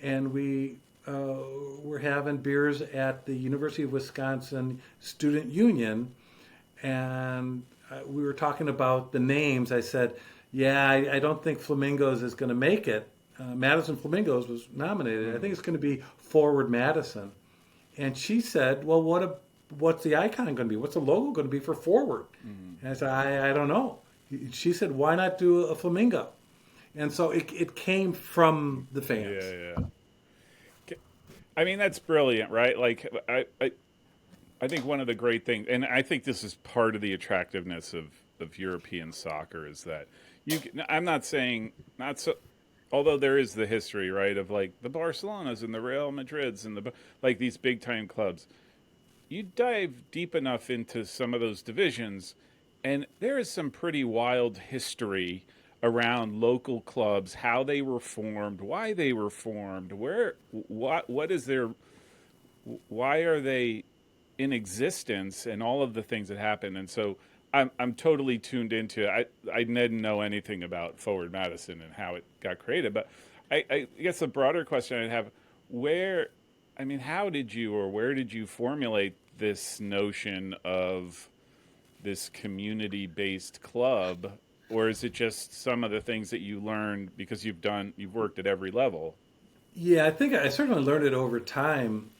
and we were having beers at the University of Wisconsin Student Union, and we were talking about the names. I said, I don't think Flamingos is going to make it. Madison Flamingos was nominated. I think it's going to be Forward Madison. And she said, well, what what's the icon going to be? What's the logo going to be for forward? Mm-hmm. And I said, I don't know. She said, why not do a flamingo? And so it came from the Yeah, fans. yeah. I mean, that's brilliant, right? Like, I think one of the great things, and I think this is part of the attractiveness of European soccer, is that I'm not saying not so. Although there is the history, right, of like the Barcelonas and the Real Madrids and like these big time clubs. You dive deep enough into some of those divisions, and there is some pretty wild history around local clubs, how they were formed, why they were formed, what is their, why are they in existence, and all of the things that happen. And so I'm totally tuned into it. I didn't know anything about Forward Madison and how it got created, but I guess the broader question I'd have, where, I mean, how did you, or where did you formulate this notion of this community based club? Or is it just some of the things that you learned because you've worked at every level? Yeah, I think I certainly learned it over time,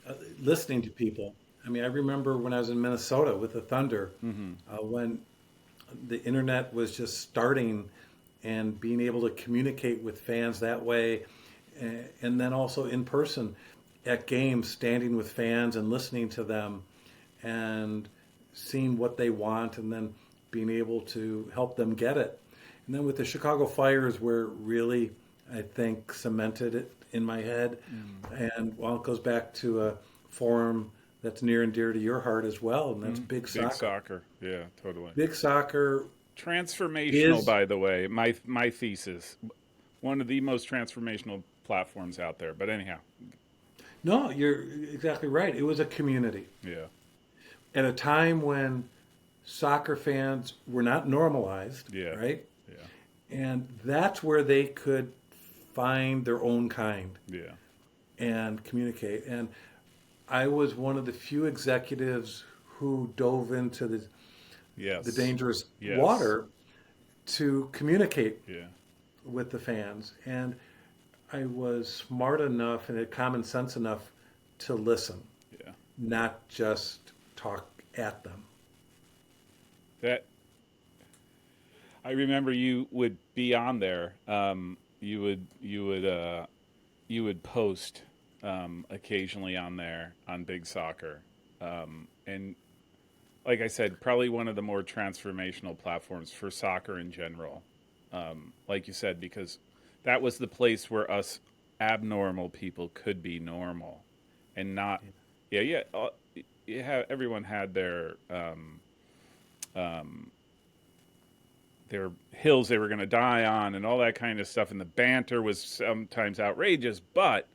listening to people. I mean, I remember when I was in Minnesota with the Thunder, Mm-hmm. when the internet was just starting and being able to communicate with fans that way, and then also in person at games, standing with fans and listening to them and seeing what they want and then being able to help them get it. And then with the Chicago Fires, where it really, I think, cemented it in my head. And well, it goes back to a forum that's near and dear to your heart as well, and that's Mm-hmm. big Big soccer. soccer, yeah, totally. Big soccer Transformational, is by the way. My thesis, one of the most transformational platforms out there. But anyhow, no, you're exactly right. It was a community yeah, at a time when soccer fans were not normalized, yeah, right? yeah, And that's where they could find their own kind yeah. and communicate. And I was one of the few executives who dove into the Yes, dangerous yes, water to communicate yeah, with the fans. And I was smart enough and had common sense enough to listen, yeah. not just talk at them. That I remember you would be on there. You would post occasionally on there on Big Soccer, and like I said, probably one of the more transformational platforms for soccer in general. Like you said, because that was the place where us abnormal people could be normal, and not, yeah, yeah. Everyone had their hills they were going to die on and all that kind of stuff, and the banter was sometimes outrageous. But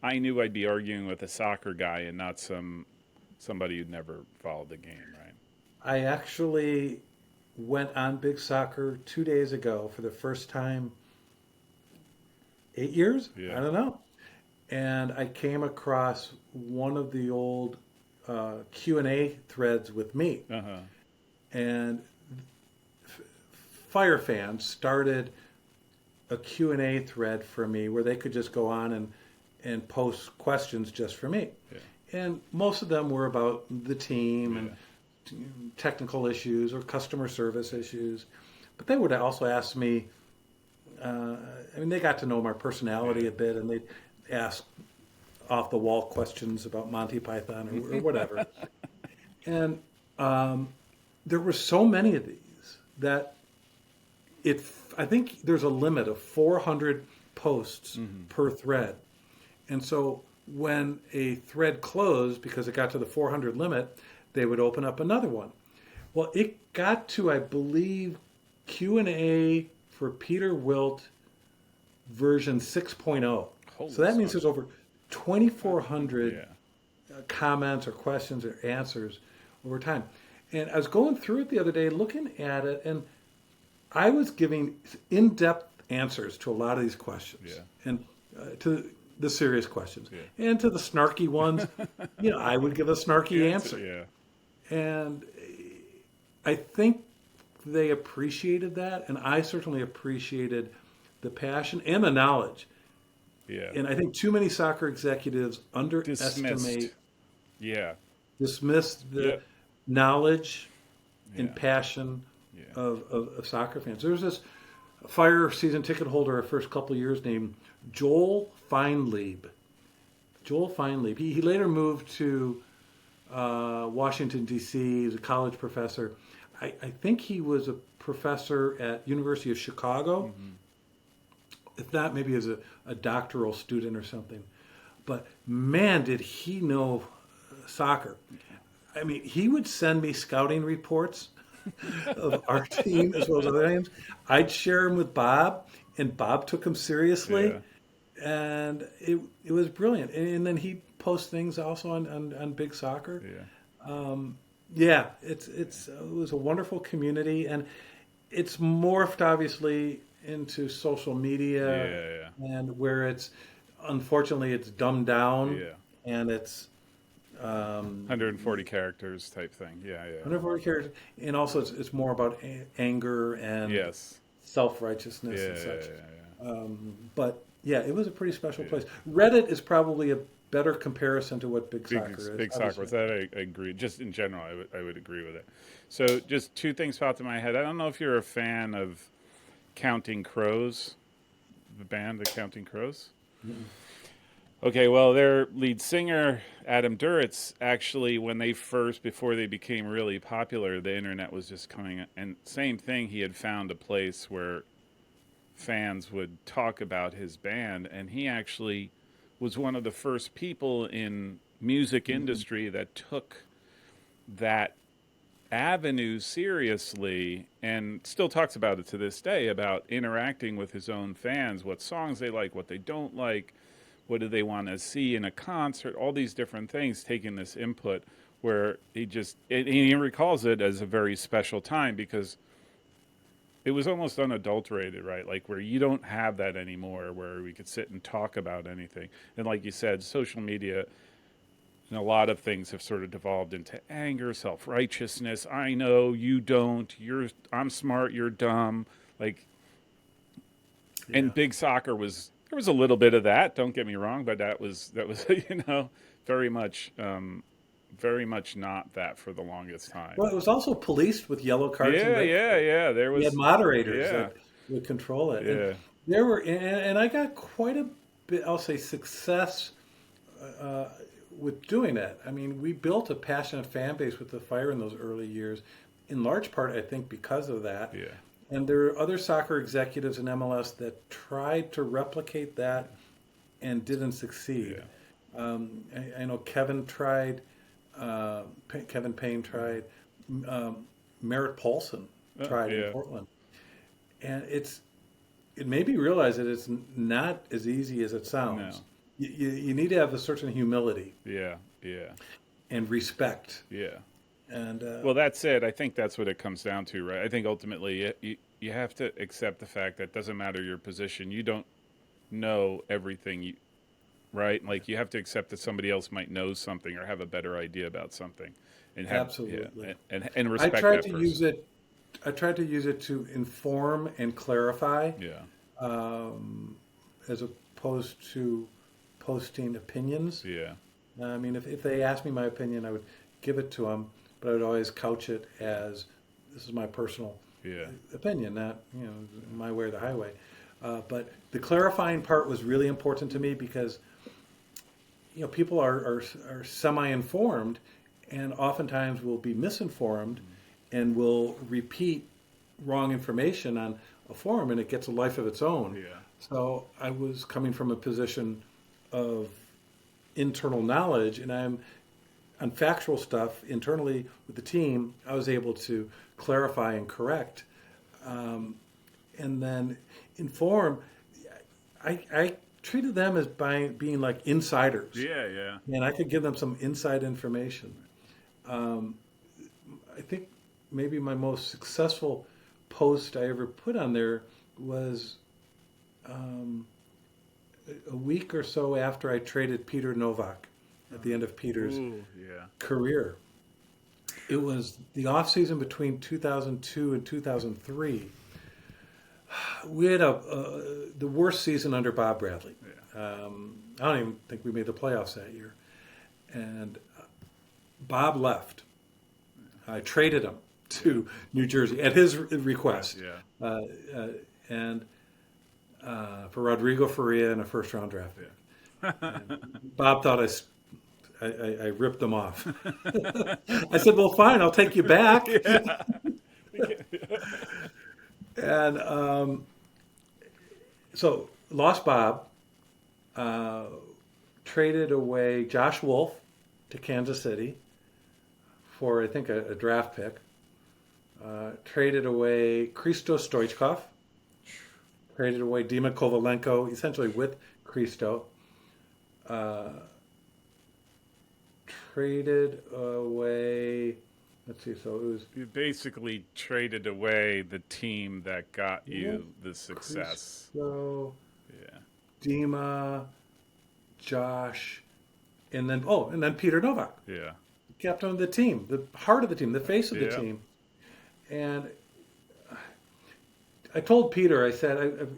I knew I'd be arguing with a soccer guy and not somebody who'd never followed the game, right? I actually went on Big Soccer 2 days ago for the first time 8 years. I Yeah. don't know. And I came across one of the old Q&A threads with me. Uh huh. And Fire fans started a Q&A thread for me where they could just go on and post questions just for me. Yeah. And most of them were about the team Yeah. and technical issues or customer service issues. But they would also ask me, I mean, they got to know my personality Yeah. a bit and they'd ask off the wall questions about Monty Python or whatever. And there were so many of these that I think there's a limit of 400 posts Mm-hmm. per thread. And so when a thread closed because it got to the 400 limit, they would open up another one. Well, it got to, I believe, Q&A for Peter Wilt version 6.0. Holy So that means smokes. there's over 2,400 Yeah. comments or questions or answers over time. And I was going through it the other day, looking at it, and I was giving in-depth answers to a lot of these questions, Yeah. and to the serious questions, Yeah. and to the snarky ones. I would give a snarky answer, Yeah. and I think they appreciated that, and I certainly appreciated the passion and the knowledge. Yeah. And I think too many soccer executives underestimate Dismissed. Yeah. dismiss the Yep. knowledge and Yeah. passion Yeah. of soccer fans. There was this Fire season ticket holder our first couple of years named Joel Feinlieb. Joel Feinlieb. He later moved to Washington, D.C. He's a college professor. I think he was a professor at University of Chicago. Mm-hmm. If not, maybe as a doctoral student or something. But man, did he know soccer. I mean, he would send me scouting reports of our team as well as other teams. I'd share them with Bob, and Bob took them seriously, Yeah. and it was brilliant. And then he'd post things also on Big Soccer. Yeah. Yeah, it was a wonderful community, and it's morphed obviously into social media, Yeah. and where it's unfortunately it's dumbed down, Yeah. and it's 140 characters type thing. Yeah. Yeah. 140 characters, and also it's more about anger and Yes. self righteousness Yeah. and Yeah. such. Yeah. But yeah, it was a pretty special Yeah. place. Reddit is probably a better comparison to what Big Soccer is. Big soccer. With obviously. that, I agree. Just in general, I would agree with it. So, just two things popped in my head. I don't know if you're a fan of Counting Crows, the band, the Counting Crows. Okay, well, their lead singer, Adam Duritz, actually, when they first, before they became really popular, the internet was just coming, and same thing, he had found a place where fans would talk about his band, and he actually was one of the first people in music industry that took that avenue seriously and still talks about it to this day about interacting with his own fans, what songs they like, what they don't like, what do they want to see in a concert, all these different things, taking this input where he recalls it as a very special time because it was almost unadulterated, right? Like where you don't have that anymore, where we could sit and talk about anything. And like you said, social media and a lot of things have sort of devolved into anger, self-righteousness. I know, you don't. I'm smart, you're dumb. Like, Yeah. and big soccer there was a little bit of that. Don't get me wrong, but that was very much not that for the longest time. Well, it was also policed with yellow cards and Yeah, red yeah, cards. yeah. There We had was, moderators yeah, that would control it, and yeah, there were, and I got quite a bit, I'll say, success uh, with doing that. I mean, we built a passionate fan base with the Fire in those early years, in large part, I think, because of that. yeah, And there are other soccer executives in MLS that tried to replicate that and didn't succeed. yeah. I know Kevin tried, Kevin Payne tried, Merritt Paulson tried Yeah. in Portland, and it made me realize that it's not as easy as it sounds. No. You need to have a certain humility Yeah, yeah, and respect, yeah. and Well, that's it. I think that's what it comes down to, right? I think ultimately you have to accept the fact that it doesn't matter your position. You don't know everything, right? Like you have to accept that somebody else might know something or have a better idea about something, and have absolutely. yeah, and I respect tried that to person. use it. I tried to use it to inform and clarify, Yeah, as opposed to posting opinions. yeah, I mean, if they asked me my opinion, I would give it to them, but I would always couch it as this is my personal yeah, opinion, not my way or the highway. But the clarifying part was really important to me because people are semi-informed, and oftentimes will be misinformed, and will repeat wrong information on a forum, and it gets a life of its own. yeah, So I was coming from a position of internal knowledge, and on factual stuff internally with the team, I was able to clarify and correct, and then inform. I treated them as being like insiders, yeah, yeah. and I could give them some inside information. I think maybe my most successful post I ever put on there was a week or so after I traded Peter Novak at the end of Peter's Ooh, yeah, career. It was the off season between 2002 and 2003. We had the worst season under Bob Bradley. yeah, I don't even think we made the playoffs that year. And Bob left. I traded him to New Jersey at his request, Yeah. and for Rodrigo Faria and a first round draft pick. And Bob thought I ripped them off. I said, "Well, fine, I'll take you back." Yeah. And so lost Bob, traded away Josh Wolf to Kansas City for I think a draft pick. Traded away Christo Stoichkov. Traded away Dima Kovalenko, essentially with Christo. Traded away. Let's see. So it was You basically traded away the team that got you the success. Christo, Yeah. Dima, Josh, and then Peter Novak, Yeah. captain of the team, the heart of the team, the face of the Yeah. team. And I told Peter, I said,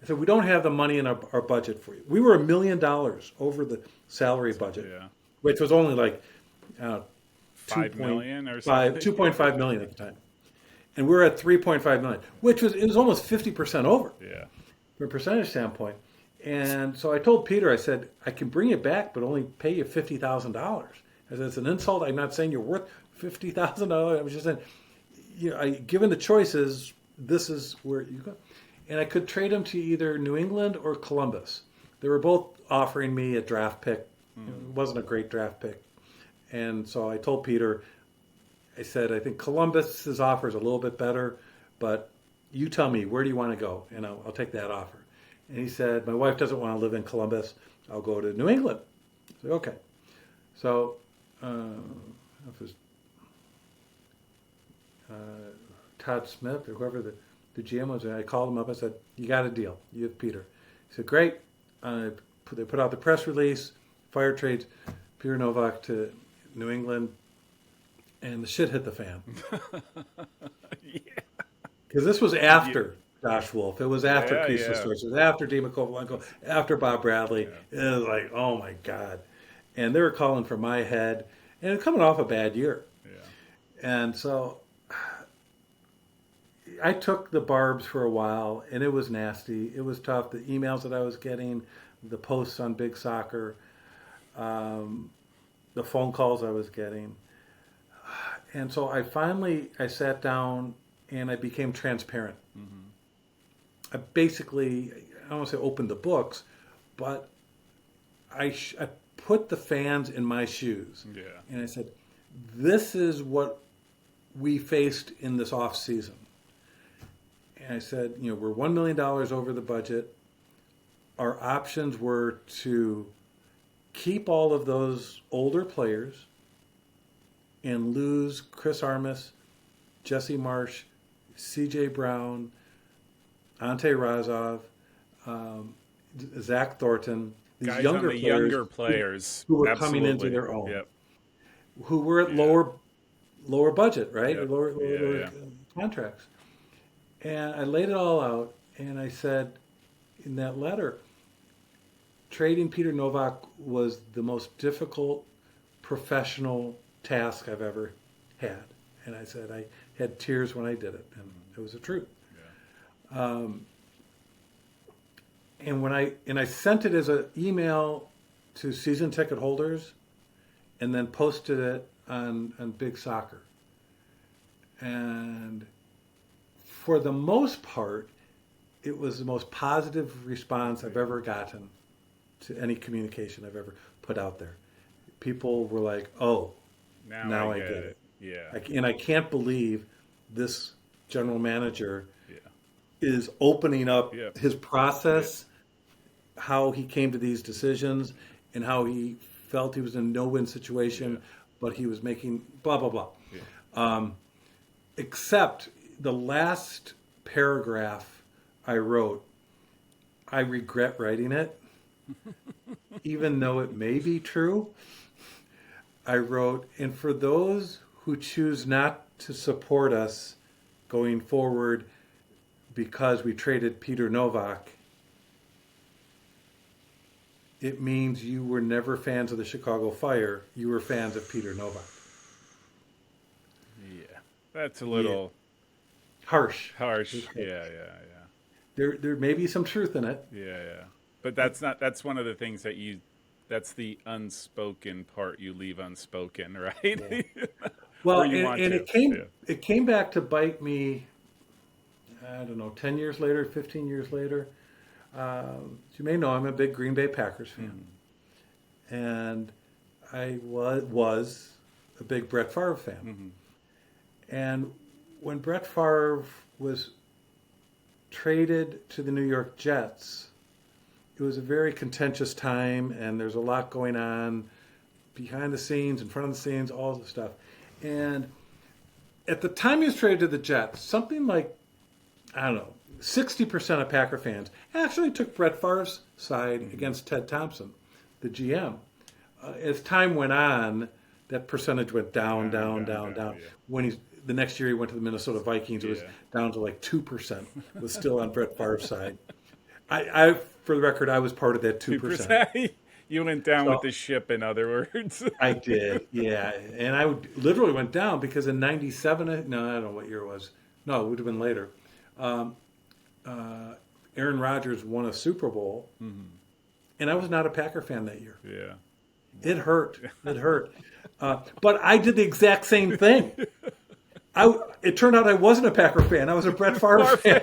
we don't have the money in our budget for you. We were $1 million over the salary budget, Yeah. which was only like uh, 5 million or something. 2.5 million at the time, and we were at 3.5 million, which was almost 50% over Yeah. from a percentage standpoint. And so I told Peter, I said, I can bring you back, but only pay you $50,000. I said, it's an insult. I'm not saying you're worth $50,000. I was just saying, given the choices, this is where you go. And I could trade him to either New England or Columbus. They were both offering me a draft pick. It wasn't a great draft pick. And so I told Peter, I said, I think Columbus's offer is a little bit better, but you tell me, where do you want to go? And I'll take that offer. And he said, my wife doesn't want to live in Columbus. I'll go to New England. I said, okay. So it was Todd Smith or whoever the GM was. And I called him up. I said, you got a deal. You have Peter. He said, great. They put out the press release, fire trades Peter Novak to New England, and the shit hit the fan. Yeah. Because this was after Josh Wolf. It was after Yeah, Christo yeah. Stoichkov. It was after Dima Kovalenko, after Bob Bradley. It was like, oh my God. And they were calling for my head. And it was coming off a bad year. Yeah. And so I took the barbs for a while, and it was nasty. It was tough. The emails that I was getting, the posts on Big Soccer, the phone calls I was getting. And so I sat down and I became transparent. Mm-hmm. I basically, I don't want to say opened the books, but I put the fans in my shoes. Yeah. And I said, this is what we faced in this off season. And I said, we're $1 million over the budget. Our options were to keep all of those older players and lose Chris Armas, Jesse Marsh, C.J. Brown, Ante Razov, Zach Thornton, these Guys younger on the players, younger players who were absolutely. coming into their own, Yep. who were at Yeah. lower budget, right? Yep. Lower Yeah. contracts. And I laid it all out, and I said in that letter, trading Peter Novak was the most difficult professional task I've ever had. And I said I had tears when I did it, and it was the truth. Yeah. And I sent it as an email to season ticket holders, and then posted it on Big Soccer. And for the most part, it was the most positive response I've ever gotten to any communication I've ever put out there. People were like, "Oh, now I get it." Yeah. And I can't believe this general manager Yeah. is opening up Yep. his process, how he came to these decisions, and how he felt he was in a no-win situation, Yeah. but he was making blah, blah, blah. Yeah. Except the last paragraph I wrote, I regret writing it, even though it may be true. I wrote, and for those who choose not to support us going forward because we traded Peter Novak, it means you were never fans of the Chicago Fire. You were fans of Peter Novak. Yeah, that's a Yeah, little harsh. It was harsh. harsh. Yeah. There may be some truth in it. Yeah. But But that's not. That's one of the things that you. That's the unspoken part you leave unspoken, yeah. right? Or Well, you want and to. Yeah. it came back to bite me. I don't know, 10 years later, 15 years later. As you may know, I'm a big Green Bay Packers fan, Mm-hmm. and I was a big Brett Favre fan. Mm-hmm. And when Brett Favre was traded to the New York Jets, it was a very contentious time, and there's a lot going on behind the scenes, in front of the scenes, all the stuff. And at the time he was traded to the Jets, something like, I don't know, 60% of Packer fans actually took Brett Favre's side Mm-hmm. against Ted Thompson, the GM. As time went on, that percentage went down, down, down, Down. down. Yeah. When the next year he went to the Minnesota Vikings, it was Yeah. down to like 2%. Was still on Brett Favre's side. I, for the record, I was part of that 2%. 2%. You went down with So the ship, in other words. I did, yeah, and literally went down because in '97, no, I don't know what year it was. No, it would have been later. Um, Aaron Rodgers won a Super Bowl, Mm-hmm. and I was not a Packer fan that year. Yeah. It hurt. It hurt. But I did the exact same thing. It turned out I wasn't a Packer fan. I was a Brett Favre fan.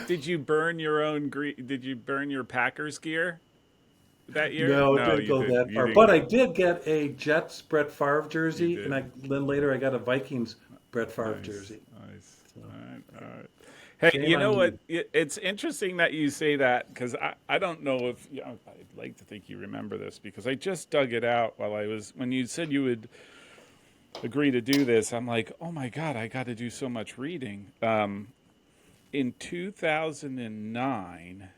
Did you burn your own? Did you burn your Packers gear that year? No, it didn't you go didn't. that You far. didn't But go. I did get a Jets Brett Favre You jersey, and did. then later I got a Vikings Brett Favre Nice. jersey. Nice. So, All right. Hey, shame you know on what? you. It's interesting that you say that because I don't know if I'd like to think you remember this because I just dug it out when you said you would agree to do this. I'm like, oh my God, I got to do so much reading. In 2009,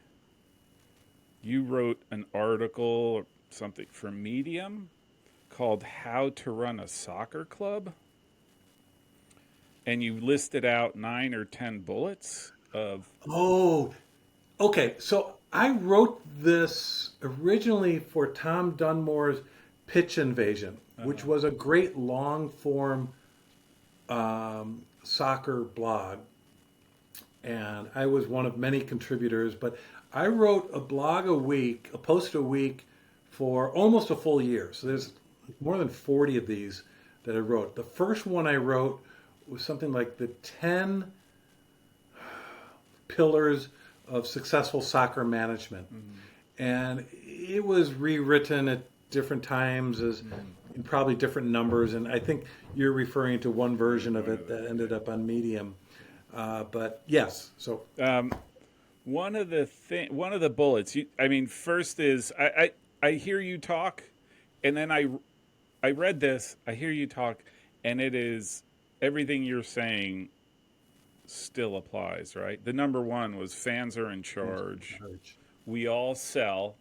you wrote an article or something for Medium called "How to Run a Soccer Club." And you listed out 9 or 10 bullets of. Oh, okay. So I wrote this originally for Tom Dunmore's Pitch Invasion, which was a great long form soccer blog. And I was one of many contributors, but I wrote a post a week for almost a full year. So there's more than 40 of these that I wrote. The first one I wrote was something like the 10 pillars of successful soccer management. And it was rewritten at different times as in probably different numbers. And I think you're referring to one version of it that ended up on Medium. But yes, so One of the bullets. First is I hear you talk, and then I read this. I hear you talk, and it is everything you're saying still applies, right? The number one was fans are in charge. We all sell,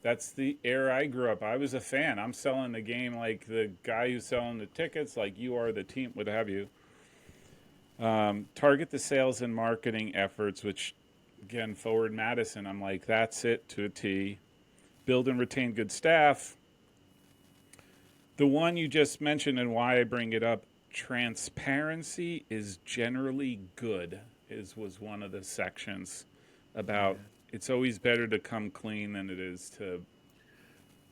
that's the era I grew up. I was a fan. I'm selling the game like the guy who's selling the tickets, like you are the team, what have you. Target the sales and marketing efforts, which, again, Forward Madison, I'm like, that's it to a T. Build and retain good staff. The one you just mentioned and why I bring it up, transparency is generally good, was one of the sections about it's always better to come clean than it is to.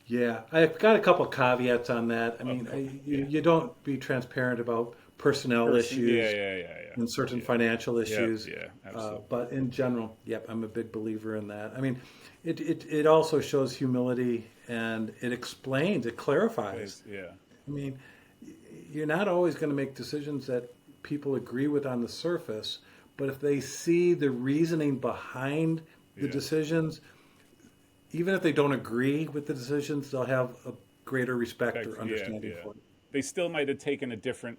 yeah, I've got a couple caveats on that. I mean, Yeah. you don't be transparent about personnel Yeah, issues yeah. and certain financial issues. Yeah, absolutely. But in general, yep, I'm a big believer in that. I mean, it also shows humility and it clarifies. Yeah. I mean, you're not always going to make decisions that people agree with on the surface, but if they see the reasoning behind the Yeah. decisions, even if they don't agree with the decisions, they'll have a greater respect or understanding Yeah. for it. They still might have taken a different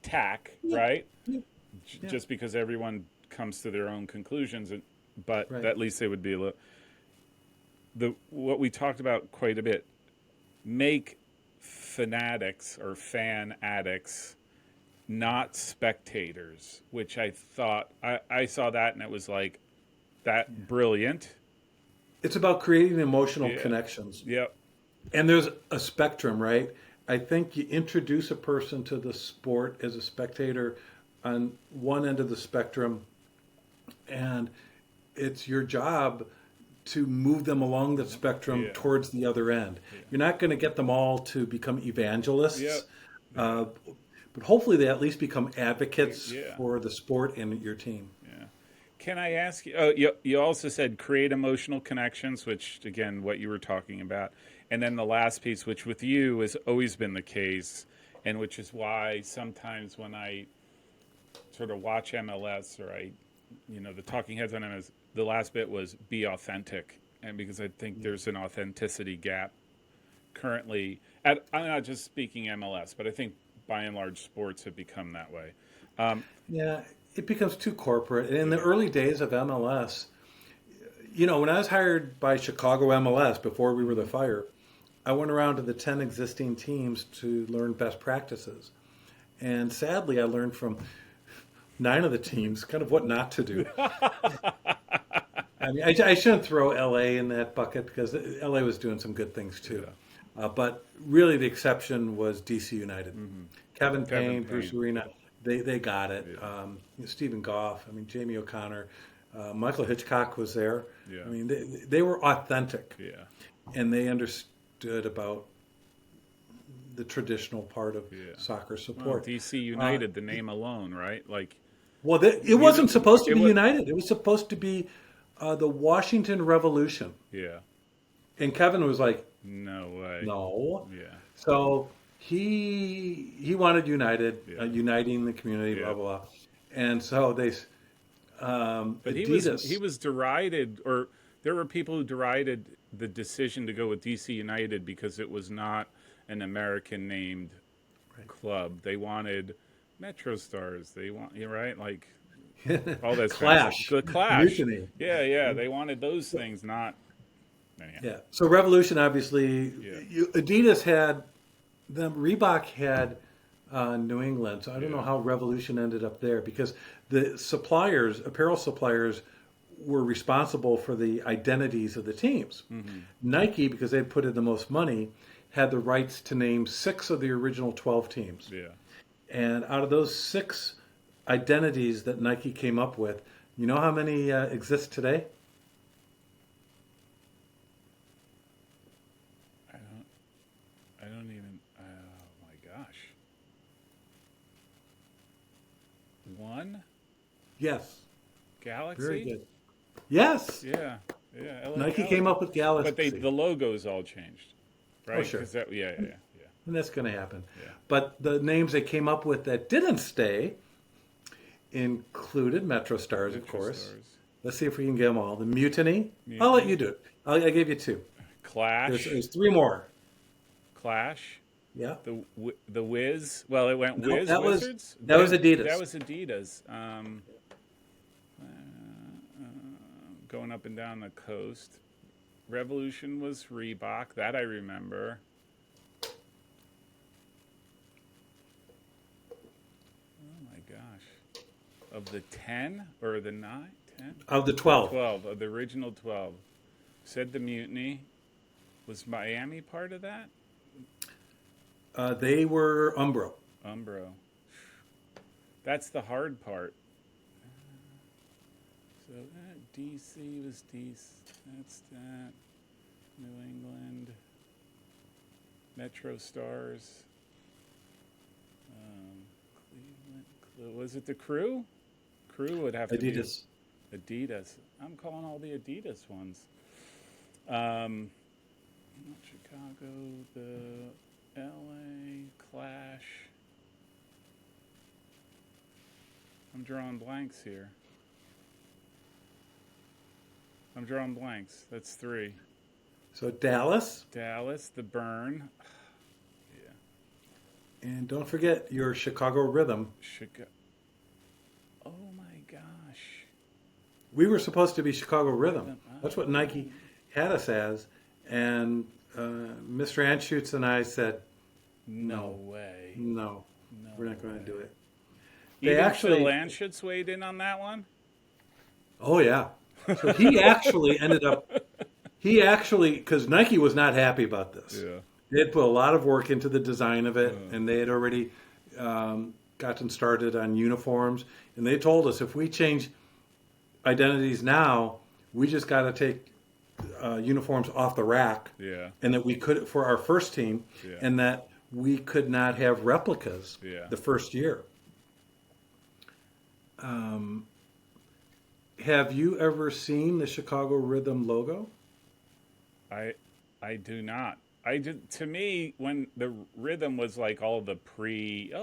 tack, Yeah. right? Yeah. Yeah. Just because everyone comes to their own conclusions, but Right. at least they would be a little. What we talked about quite a bit, make fanatics or fan addicts not spectators, which I thought I saw that and it was like That brilliant. It's about creating emotional Yeah. connections. Yep. And there's a spectrum, right? I think you introduce a person to the sport as a spectator on one end of the spectrum, and it's your job to move them along the spectrum Yeah. towards the other end. Yeah. You're not going to get them all to become evangelists, Yep. Yeah. uh, but hopefully they at least become advocates Yeah. for the sport and your team. Yeah. Can I ask you? Oh, you also said create emotional connections, which again, what you were talking about, and then the last piece, which with you has always been the case, and which is why sometimes when I sort of watch MLS or the talking heads on MLS, the last bit was be authentic, and because I think there's an authenticity gap currently. I'm not just speaking MLS, but I think by and large sports have become that way. Yeah, it becomes too corporate. And in the Yeah. early days of MLS, when I was hired by Chicago MLS before we were the Fire, I went around to the 10 existing teams to learn best practices. And sadly, I learned from 9 of the teams kind of what not to do. I mean, I shouldn't throw LA in that bucket because LA was doing some good things too. Yeah. But really, the exception was DC United. Kevin Kevin Payne, Bruce Payne. Arena, they got it. Yeah. Stephen Goff, I mean, Jamie O'Connor, Michael Hitchcock was there. Yeah. I mean, they were authentic Yeah. and they understood about the traditional part of Yeah. soccer Well, support. DC United, the name alone, right? Like, Well, it wasn't supposed to it be was, United. It was supposed to be the Washington Revolution. yeah, And Kevin was like, no way. no. Yeah, So he wanted United, yeah, uniting the community, blah, yeah. blah, blah. And so they, But Adidas. he was derided, or there were people who derided the decision to go with DC United because it was not an American named club. They wanted Metro Stars. They want, you're right, like all that Clash. the Clash. Mutiny. Yeah. They wanted those things, not. Anyhow. Yeah. So Revolution, obviously, Yeah. Adidas had them. Reebok had New England. So I don't know Yeah. how Revolution ended up there because the suppliers, apparel suppliers, were responsible for the identities of the teams. Mm-hmm. Nike, because they put in the most money, had the rights to name 6 of the original 12 teams. Yeah. And out of those 6 identities that Nike came up with, you know how many exist today? I don't even. Oh my gosh. One Yes. Galaxy. Very good. Yes. Yeah. LA Nike Galaxy. came up with Galaxy. But the logos all changed, right? Oh, sure. 'Cause yeah. And that's going to happen. Yeah. But the names they came up with that didn't stay included Metro Stars, of Metro course. Stars. Let's see if we can get them all. The Mutiny. I'll let you do it. I gave you 2. Clash. There's 3 more. Clash. Yeah. The Wiz. Well, it went No, Wiz that was- Wizards. that was Adidas. That was Adidas. Going up and down the coast. Revolution was Reebok. That I remember. Oh my gosh. Of the 10 or the 9? 10? Of the 12. 12. Of the original 12. Said the Mutiny. Was Miami part of that? They were Umbro. Umbro. That's the hard part. So DC was DC. That's that. New England. Metro Stars. Cleveland. Was it the Crew? Crew would have to Adidas. be Adidas. I'm calling all the Adidas ones. Chicago, the LA Clash. I'm drawing blanks here. I'm drawing blanks. That's 3. So Dallas. Dallas, the Burn. Yeah. And don't forget your Chicago Rhythm. Chicago. Oh my gosh. We were supposed to be Chicago Rhythm. Oh. That's what Nike had us as. And Mr. Anschutz and I said, No way. no, No we're not going way. to do it. Even actually- Phil Anschutz weighed in on that one? Oh, yeah. So he actually ended up, because Nike was not happy about this. Yeah. They had put a lot of work into the design of it, Uh, and they had already gotten started on uniforms. And they told us if we change identities now, we just got to take uniforms off the rack, yeah. and that we could for our first team, Yeah. and that we could not have replicas Yeah. the first year. Um, have you ever seen the Chicago Rhythm logo? I I do not. I did to me when the rhythm was like all the pre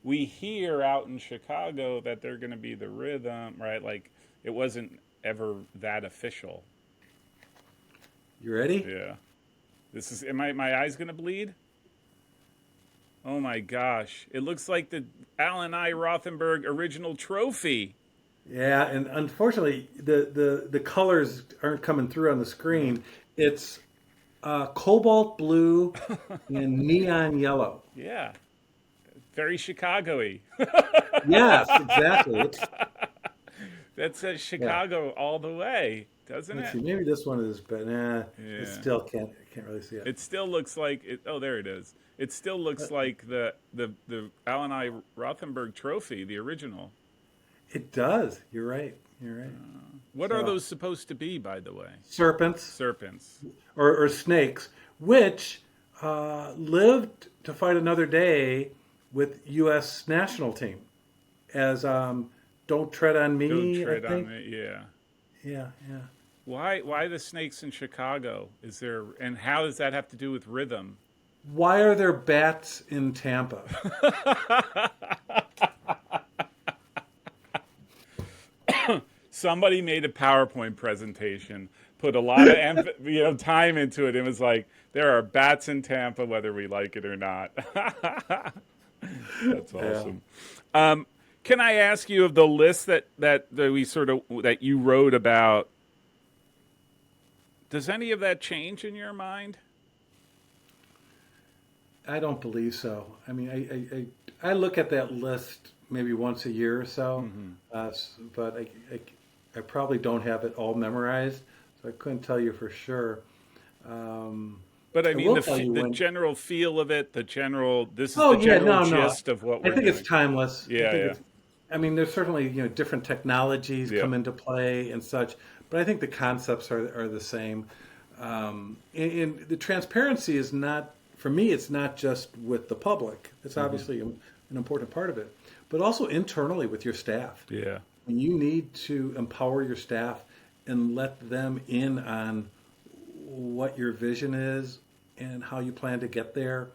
we hear out in Chicago that they're going to be the rhythm, right? Like it wasn't ever that official. You ready? Yeah. This is am I my eyes going to bleed? Oh my gosh. It looks like the Allen I. Rothenberg original trophy. Yeah, and unfortunately, the colors aren't coming through on the screen. It's cobalt blue and neon yellow. Yeah. Very Chicago-y. Yes, exactly. That says Yeah. Chicago all the way, doesn't Let's it? see. Maybe this one is, but nah, it Yeah. still can't really see it. It still looks like it. Oh, there it is. It still looks like the Allen I. Rothenberg trophy, the original. It does. You're right. You're right. What are So those supposed to be, by the way? serpents Serpents. or snakes, which lived to fight another day with U.S. national team as "Don't Tread on Don't Me." I tread on think. me. Yeah. Yeah, yeah. Why the snakes in Chicago? Is there and how does that have to do with rhythm? Why are there bats in Tampa? Somebody made a PowerPoint presentation, put a lot of time into it, and was like, "There are bats in Tampa, whether we like it or not." That's Yeah. awesome. Can I ask you of the list that we sort of that you wrote about? Does any of that change in your mind? I don't believe so. I mean, I look at that list maybe once a year or so, but I probably don't have it all memorized, so I couldn't tell you for sure. Um, But I I mean will tell you the when. general feel of it, the general. This is Oh the yeah, general no, no. gist of what I we're think it's doing. timeless. I Yeah, think yeah, it's. I mean, there's certainly different technologies yeah, come into play and such, but I think the concepts are the same. And the transparency is not for me. It's not just with the public. It's obviously an important part of it, but also internally with your staff. yeah, When you need to empower your staff and let them in on what your vision is and how you plan to get there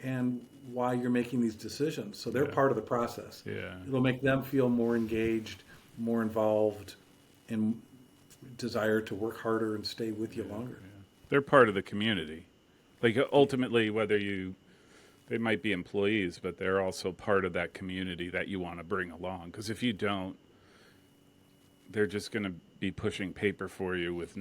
and why you're making these decisions. So they're yeah, part of the process. yeah. It'll make them feel more engaged, more involved, and desire to work harder and stay with you longer. They're part of the community. Like ultimately, whether you they might be employees, but they're also part of that community that you want to bring along. Because if you don't, they're just going to be pushing paper for you with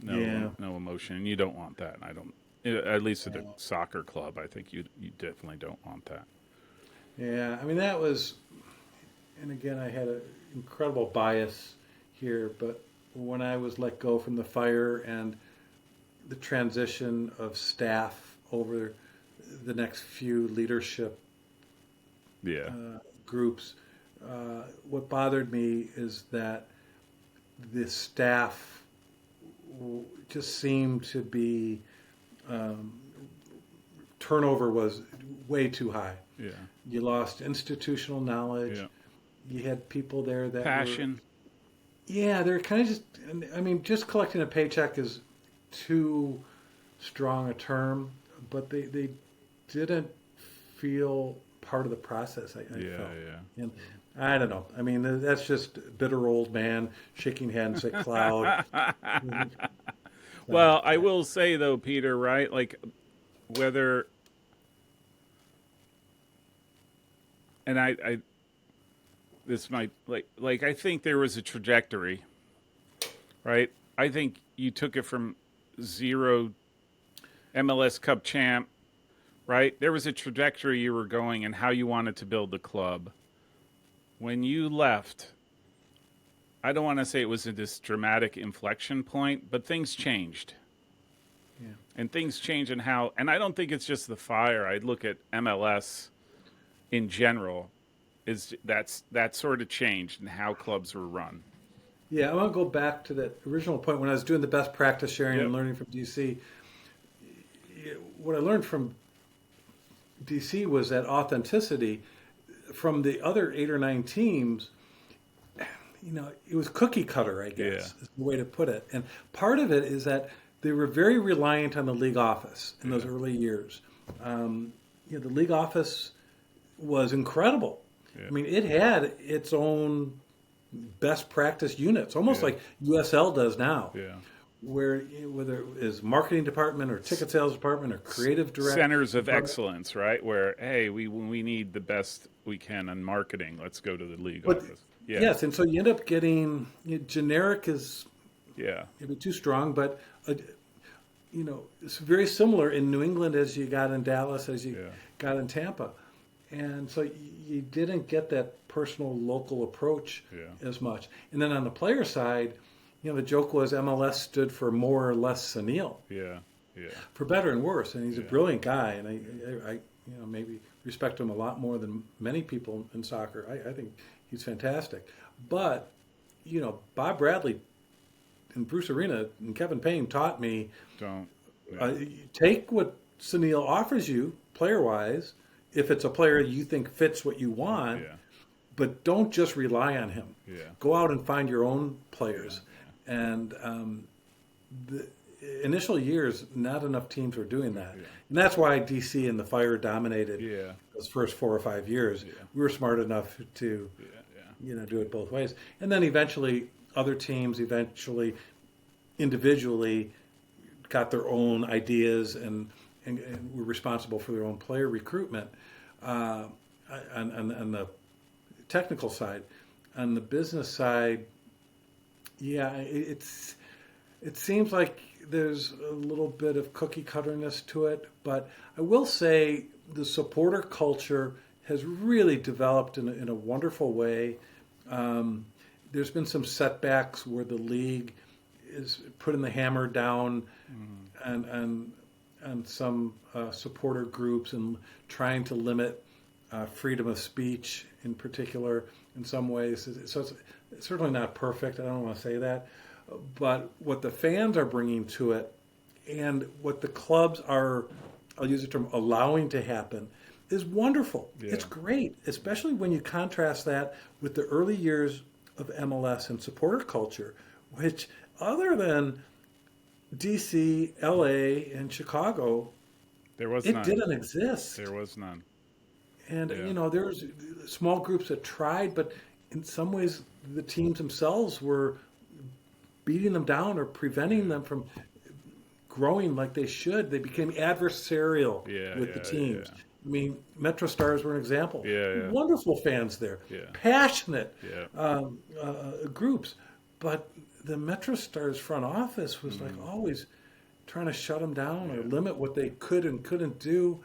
Yeah. no emotion, and you don't want that. I don't. At least at a soccer club, I think you definitely don't want that. Yeah. I mean, that was, and again, I had an incredible bias here, but when I was let go from the fire and the transition of staff over the next few leadership Yeah, groups, what bothered me is that the staff just seemed to be turnover was way too high. yeah, You lost institutional knowledge. yeah. You had people there that were, Passion. yeah, they're kind of just, I mean, just collecting a paycheck is too strong a term, but they didn't feel part of the process, I Yeah, felt. yeah. And I don't know. I mean, that's just bitter old man shaking hands at cloud. So, Well, I will say though, Peter, right? Like whether and I this might like I think there was a trajectory, right? I think you took it from zero MLS Cup champ, right? There was a trajectory you were going and how you wanted to build the club. When you left, I don't want to say it was this dramatic inflection point, but things changed. Yeah. And things change in how, and I don't think it's just the fire. I look at MLS in general, is that sort of changed in how clubs were run. Yeah, I want to go back to that original point when I was doing the best practice sharing and Yep. learning from DC. What I learned from DC was that authenticity from the other 8 or 9 teams. It was cookie cutter, I Yeah. guess, is the way to put it. And part of it is that they were very reliant on the league office in those Yeah. early years. The league office was incredible. Yeah. I mean, it had its own best practice units, almost Yeah. like USL does now, Yeah. where whether it is marketing department or ticket sales department or creative direct Centers of department. excellence, right? Where hey, we need the best we can on marketing. Let's go to the league But office. Yeah. yes, and so you end up getting generic is Yeah. maybe too strong, but it's very similar in New England as you got in Dallas, as you Yeah. got in Tampa, and so you didn't get that personal local approach Yeah. as much. And then on the player side, the joke was MLS stood for more or less Sunil, Yeah. Yeah. for better and worse, and he's a Yeah. brilliant guy, and I maybe respect him a lot more than many people in soccer. I think he's fantastic, but Bob Bradley and Bruce Arena and Kevin Payne taught me Don't. uh, Yeah. take what Sunil offers you player wise, if it's a player you think fits what you want, Yeah. but don't just rely on him. Yeah. Go out and find your own players. And the initial years, not enough teams were doing that. Yeah. And that's why DC and the Fire dominated Yeah. those first 4 or 5 years. Yeah. We were smart enough to Yeah. do it both ways. And then eventually, other teams individually got their own ideas and were responsible for their own player recruitment on the technical side. On the business side, yeah, it seems like there's a little bit of cookie cutterness to it, but I will say the supporter culture has really developed in a wonderful way. There's been some setbacks where the league is putting the hammer down and some supporter groups and trying to limit freedom of speech in particular in some ways. So it's certainly not perfect. I don't want to say that. But what the fans are bringing to it and what the clubs are, I'll use the term, allowing to happen is wonderful. Yeah. It's great, especially when you contrast that with the early years of MLS and supporter culture, which other than DC, LA, and Chicago, There was it none. didn't exist. There was none. And Yeah. there was small groups that tried, but in some ways the teams themselves were beating them down or preventing them from growing like they should. They became adversarial Yeah, with the yeah, teams. yeah. I mean, Metro Stars were an example. Yeah, yeah. Wonderful fans there, Yeah. passionate Yeah. groups, but the Metro Stars front office was like always trying to shut them down or Yeah. limit what they could and couldn't do.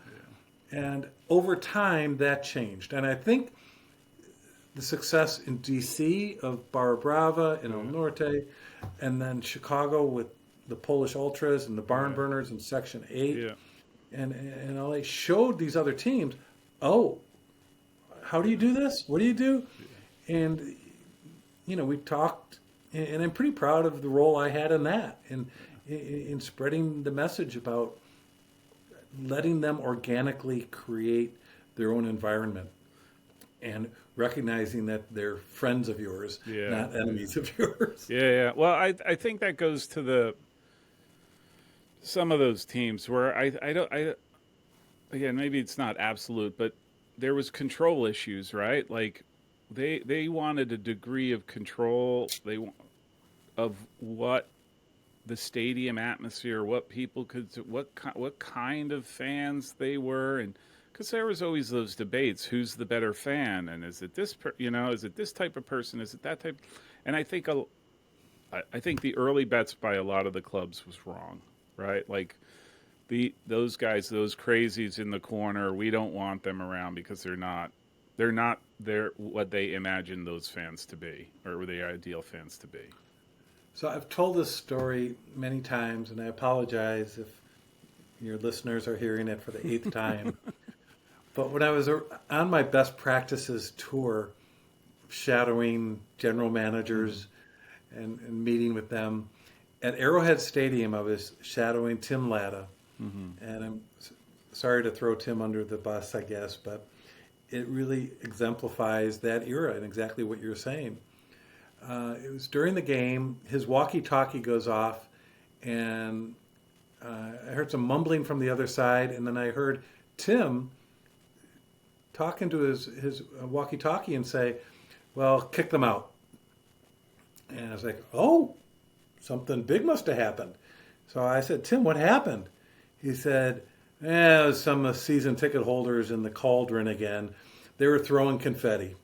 And over time, that changed. And I think the success in DC of Barra Brava and El Norte, and then Chicago with the Polish Ultras and the Barn Yeah. Burners in Section 8, Yeah. and LA showed these other teams, oh, how do you do this? What do you do? And, we talked, and I'm pretty proud of the role I had in that, in spreading the message about letting them organically create their own environment and recognizing that they're friends of yours, Yeah. not enemies of yours. Yeah, yeah. Well, I think that goes to some of those teams where I don't again, maybe it's not absolute, but there was control issues, right? Like they wanted a degree of control of what the stadium atmosphere, what people could, what kind of fans they were, and because there was always those debates: who's the better fan, and is it this, is it this type of person, is it that type? And I think I think the early bets by a lot of the clubs was wrong, right? Like those guys, those crazies in the corner, we don't want them around because they're not They're not they're what they imagine those fans to be, or the ideal fans to be. So I've told this story many times, and I apologize if your listeners are hearing it for the eighth time. But when I was on my best practices tour, shadowing general managers and meeting with them at Arrowhead Stadium, I was shadowing Tim Latta, and I'm sorry to throw Tim under the bus, I guess, but it really exemplifies that era and exactly what you're saying. It was during the game. His walkie-talkie goes off, and I heard some mumbling from the other side, and then I heard Tim talking to his walkie-talkie and say, "Well, kick them out." And I was like, "Oh, something big must have happened." So I said, "Tim, what happened?" He said, some season ticket holders in the cauldron again. They were throwing confetti."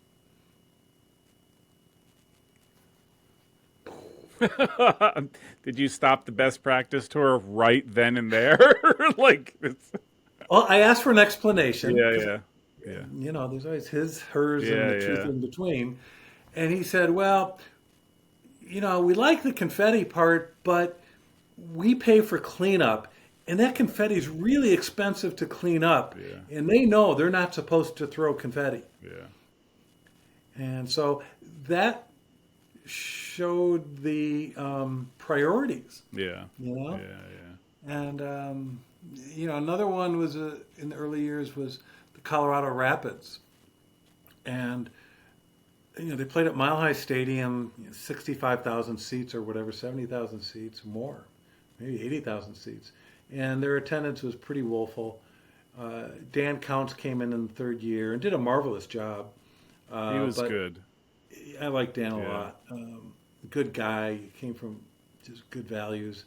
Did you stop the best practice tour right then and there? like, it's, Well, I asked for an explanation. yeah. There's always his, hers, and Yeah, the truth yeah. in between. And he said, "Well, we like the confetti part, but we pay for cleanup, and that confetti is really expensive to clean up, Yeah. and they know they're not supposed to throw confetti." Yeah. And so that showed the priorities, Yeah. you know. Yeah. And another one was in the early years was the Colorado Rapids, and they played at Mile High Stadium, 65,000 seats or whatever, 70,000 seats more, maybe 80,000 seats, and their attendance was pretty woeful. Dan Counts came in the third year and did a marvelous job. He was But good. I like Dan a Yeah. lot. Good guy, came from just good values.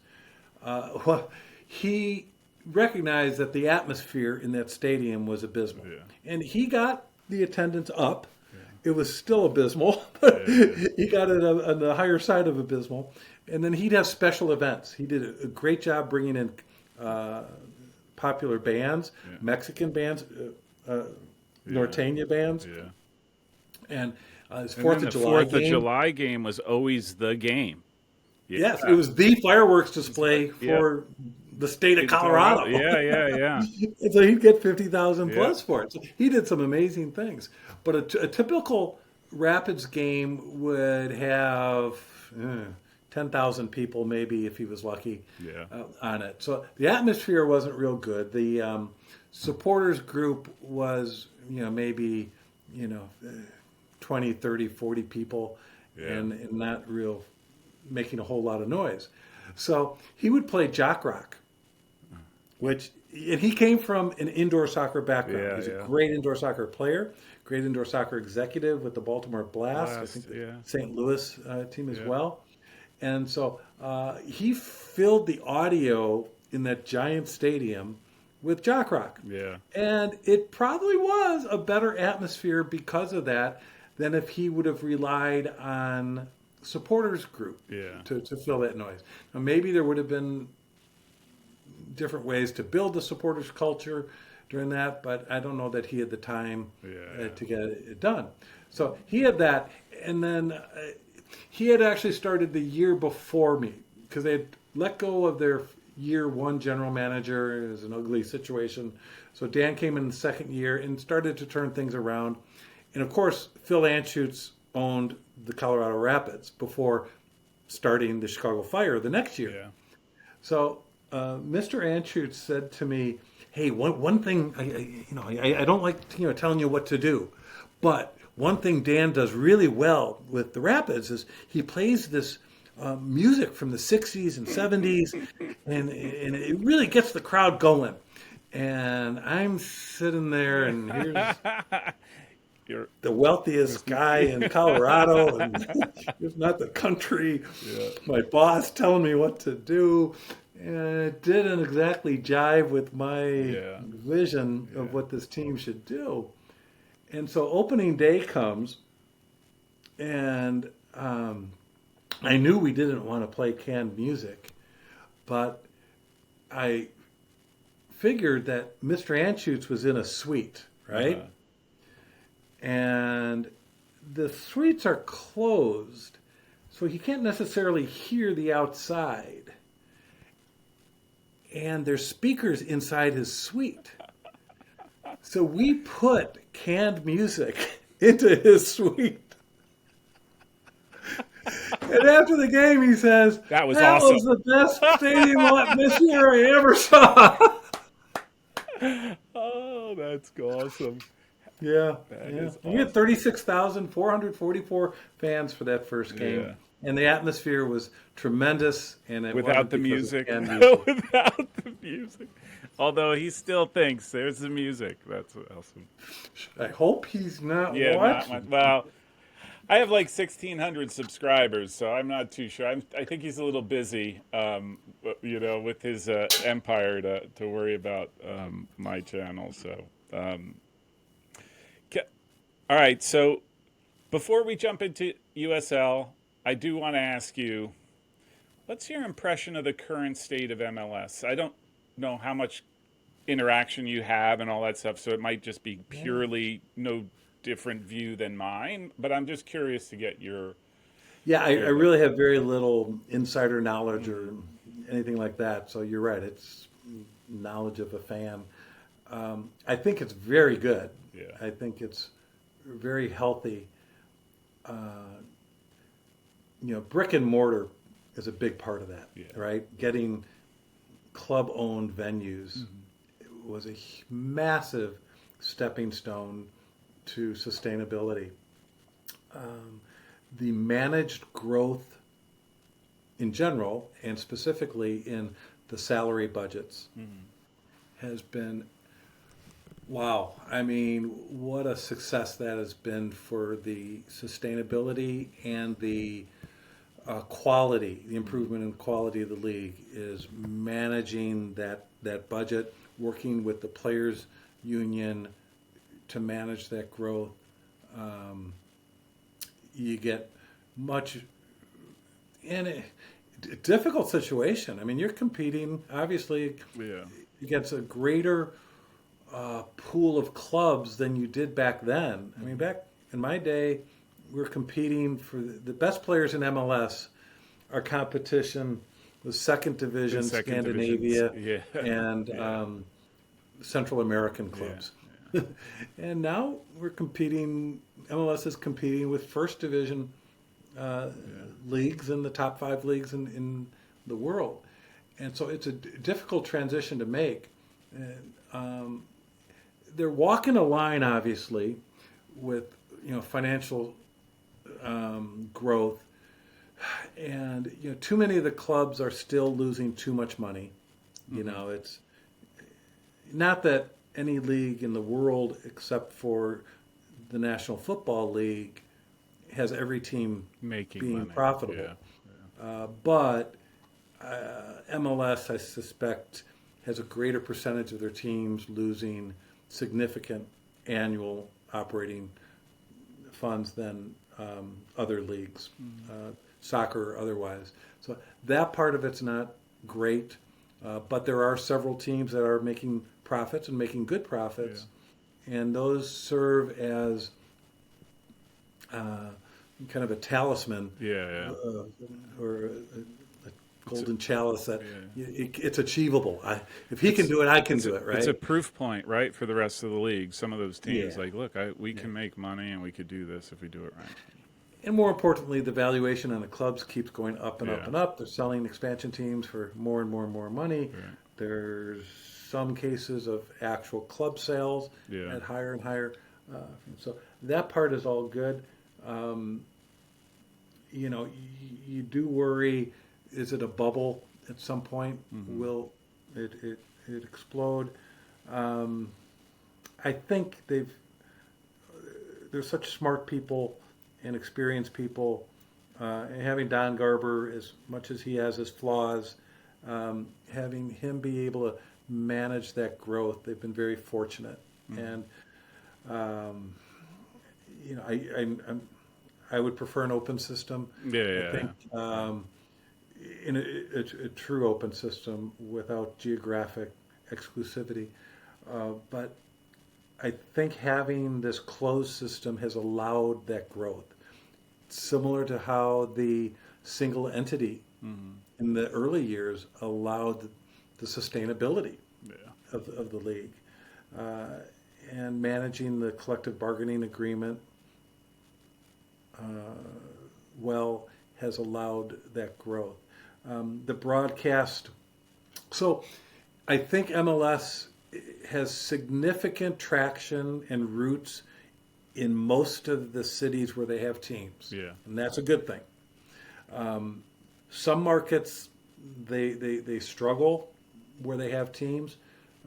Well, he recognized that the atmosphere in that stadium was abysmal, Yeah. and he got the attendance up. Yeah. It was still abysmal, but Yeah. he got it on the higher side of abysmal. And then he'd have special events. He did a great job bringing in popular bands, Yeah. Mexican bands, Yeah. Norteña bands, Yeah. and his And Fourth then of the July Fourth of game. July game was always the game. Yeah. Yes, it was the fireworks display Yeah. for the state of Colorado. Yeah. And so he'd get 50,000 Yeah. plus for it. So he did some amazing things. But a typical Rapids game would have 10,000 people, maybe, if he was lucky, Yeah. on it. So the atmosphere wasn't real good. The supporters group was, maybe, 20, 30, 40 people, Yeah. and not real making a whole lot of noise. So he would play jock rock, and he came from an indoor soccer background. Yeah, He's yeah. a great indoor soccer player, great indoor soccer executive with the Baltimore Blast, I think the Yeah. St. Louis team as Yeah. well. And so he filled the audio in that giant stadium with jock rock. Yeah. And it probably was a better atmosphere because of that than if he would have relied on supporters group Yeah. to fill that noise. Now, maybe there would have been different ways to build the supporters culture during that, but I don't know that he had the time Yeah. to get it done. So he had that, and then he had actually started the year before me because they had let go of their year one general manager. It was an ugly situation. So Dan came in the second year and started to turn things around. And of course, Phil Anschutz owned the Colorado Rapids before starting the Chicago Fire the next year. Yeah. So Mr. Anschutz said to me, "Hey, one thing, I don't like telling you what to do, but one thing Dan does really well with the Rapids is he plays this music from the 60s and 70s, and it really gets the crowd going." And I'm sitting there, and here's You're, the wealthiest guy in Colorado, and if not the country, yeah. my boss telling me what to do. And it didn't exactly jive with my Yeah. vision Yeah. of what this team should do. And so opening day comes, and I knew we didn't want to play canned music, but I figured that Mr. Anschutz was in a suite, right? Uh-huh. and the suites are closed, so he can't necessarily hear the outside. And there's speakers inside his suite. So we put canned music into his suite. And after the game, he says, That was "That awesome." was the best stadium atmosphere I ever saw." Oh, that's awesome. Yeah, That yeah. is We had awesome. 36,444 fans for that first game. Yeah. And the atmosphere was tremendous, and it Without wasn't the because of music. canned music. Without the music. Although he still thinks there's the music. That's awesome. I hope he's not Yeah, not much. watching. Well, I have like 1,600 subscribers, so I'm not too sure. I think he's a little busy, with his empire to worry about my channel. So, all right. So, before we jump into USL, I do want to ask you, what's your impression of the current state of MLS? I don't know how much interaction you have and all that stuff, so it might just be purely no different view than mine. But I'm just curious to get your Yeah, I your really have very little insider knowledge or anything like that. So you're right. It's knowledge of a fan. I think it's very good. yeah I think it's very healthy. Brick and mortar is a big part of that, yeah right? Getting club-owned venues was a massive stepping stone to sustainability. The managed growth in general, and specifically in the salary budgets, has been wow. I mean, what a success that has been for the sustainability and the quality, the improvement in quality of the league is managing that budget, working with the players' union to manage that growth. You get much in a difficult situation. I mean, you're competing obviously yeah against a greater pool of clubs than you did back then. I mean, back in my day, we were competing for the best players in MLS. Our competition was second division, The second Scandinavia, divisions. Yeah. and Yeah. Central American Yeah. clubs. And now we're competing. MLS is competing with first division leagues in the top 5 leagues in the world, and so it's a difficult transition to make. And, they're walking a line, obviously, with financial growth, and too many of the clubs are still losing too much money. It's not that any league in the world except for the National Football League has every team Making being money. profitable. But MLS, I suspect, has a greater percentage of their teams losing significant annual operating funds than other leagues, soccer or otherwise. So that part of it's not great, but there are several teams that are making profits and making good profits, and those serve as kind of a talisman Yeah. or a golden chalice that Yeah. it's achievable. If he can do it, I can do it, right? It's a proof point, right, for the rest of the league. Some of those teams, Yeah. like, look, we can make money and we could do this if we do it right. And more importantly, the valuation on the clubs keeps going up and up Yeah. and up. They're selling expansion teams for more and more and more money. Right. There's some cases of actual club sales Yeah. at higher and higher. So that part is all good. You do worry, is it a bubble at some point? Will it explode? I think they're such smart people and experienced people. And having Don Garber, as much as he has his flaws, having him be able to manage that growth, they've been very fortunate. And I would prefer an open system. Yeah. I think in a true open system without geographic exclusivity. But I think having this closed system has allowed that growth, similar to how the single entity Hmm. in the early years allowed the sustainability Yeah. of the league. Uh, and managing the collective bargaining agreement well has allowed that growth. The broadcast, so I think MLS has significant traction and roots in most of the cities where they have teams, Yeah. and that's a good thing. Some markets they struggle where they have teams.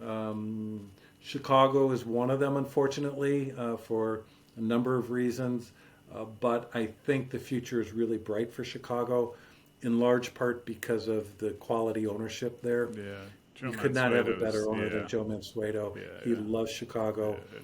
Um, Chicago is one of them, unfortunately, for a number of reasons. But I think the future is really bright for Chicago, in large part because of the quality ownership there. Yeah. Joe You could not have a better Mansueto's. owner than Yeah. Joe Mansueto. Yeah. He Yeah. loves Chicago. Yeah.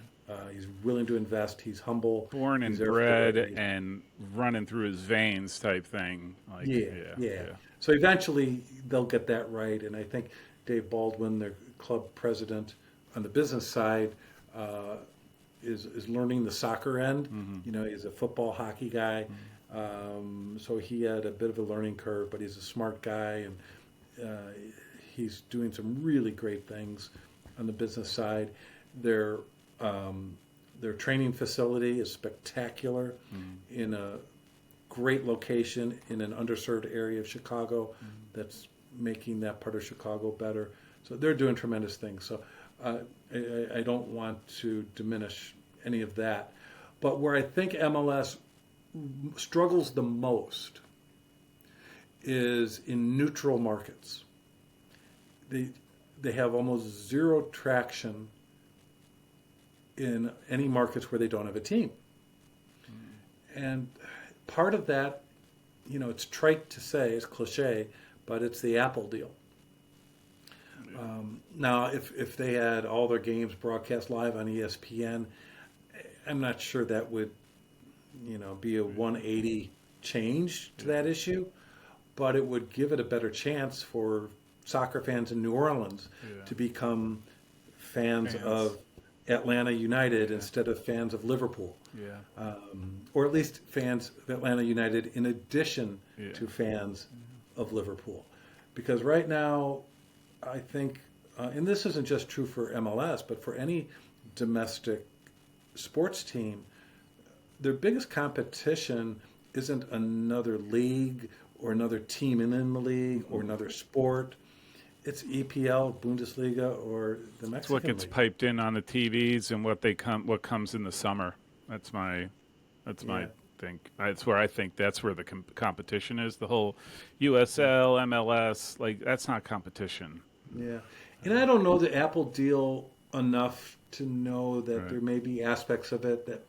He's willing to invest. He's humble. Born He's and there for the right bred reason. and running through his veins type thing. Like, Yeah, yeah. yeah. Yeah. So eventually they'll get that right, and I think Dave Baldwin, their club president on the business side, uh, is learning the soccer end. Hmm. You know, he's a football, hockey guy, so he had a bit of a learning curve, but he's a smart guy, and uh, he's doing some really great things on the business side. Their um, their training facility is spectacular in a great location in an underserved area of Chicago that's making that part of Chicago better. So they're doing tremendous things. So I don't want to diminish any of that. But where I think MLS struggles the most is in neutral markets. They, they have almost zero traction in any markets where they don't have a team. And part of that, you know, it's trite to say, it's cliche, but it's the Apple deal. Now, if they had all their games broadcast live on ESPN, I'm not sure that would, you know, be a 180 change to that issue, but it would give it a better chance for soccer fans in New Orleans Yeah. to become fans Fans. of Atlanta United instead of fans of Liverpool, Yeah. or at least fans of Atlanta United in addition Yeah. to fans of Liverpool. Because right now, I think, and this isn't just true for MLS, but for any domestic sports team, their biggest competition isn't another league or another team in the league or another sport. It's EPL, Bundesliga, or the It's what Mexican gets league. piped in on the TVs and what comes in the summer. That's my Yeah, think. That's where I think that's where the competition is. The whole USL, MLS, like that's not competition. yeah. And I don't know the Apple deal enough to know that Right. there may be aspects of it that,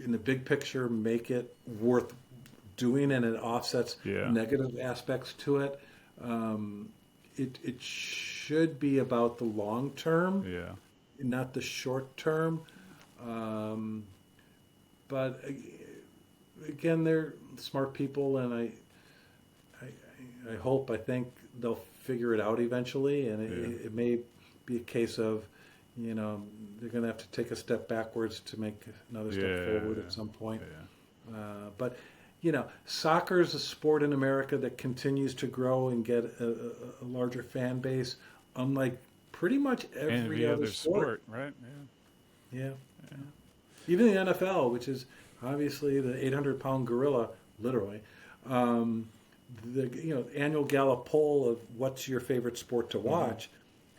in the big picture, make it worth doing, and it offsets Yeah. negative aspects to it. Um, it should be about the long term, Yeah. not the short term. Um, but again, they're smart people, and I hope, I think they'll figure it out eventually, and Yeah. it may be a case of, you know, they're going to have to take a step backwards to make another step Yeah. forward at some point. Yeah. But you know, soccer is a sport in America that continues to grow and get a larger fan base, unlike pretty much every other sport. right? Yeah. Yeah. Even the NFL, which is obviously the 800-pound gorilla, literally. Um, the annual Gallup poll of what's your favorite sport to watch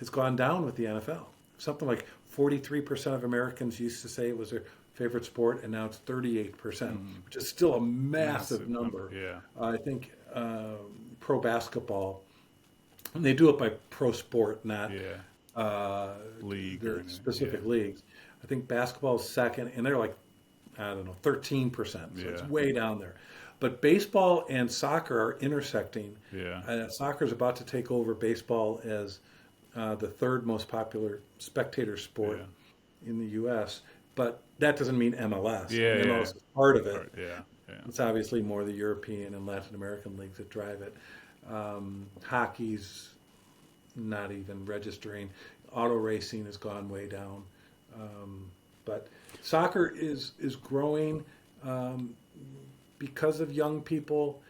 has gone down with the NFL. Something like 43% of Americans used to say it was their favorite sport, and now it's 38%, which is still a massive number. Yeah. I think pro basketball, and they do it by pro sport, not Yeah. League or the anything. specific Yeah. leagues. I think basketball is second, and they're like, I don't know, 13%. So it's Yeah. way down there. But baseball and soccer are intersecting. Yeah. Soccer is about to take over baseball as the third most popular spectator sport Yeah. in the U.S. But that doesn't mean MLS. Yeah, MLS yeah. is part of Or- it. yeah. Yeah. It's obviously more the European and Latin American leagues that drive it. Hockey's not even registering. Auto racing has gone way down. But soccer is growing because of young people.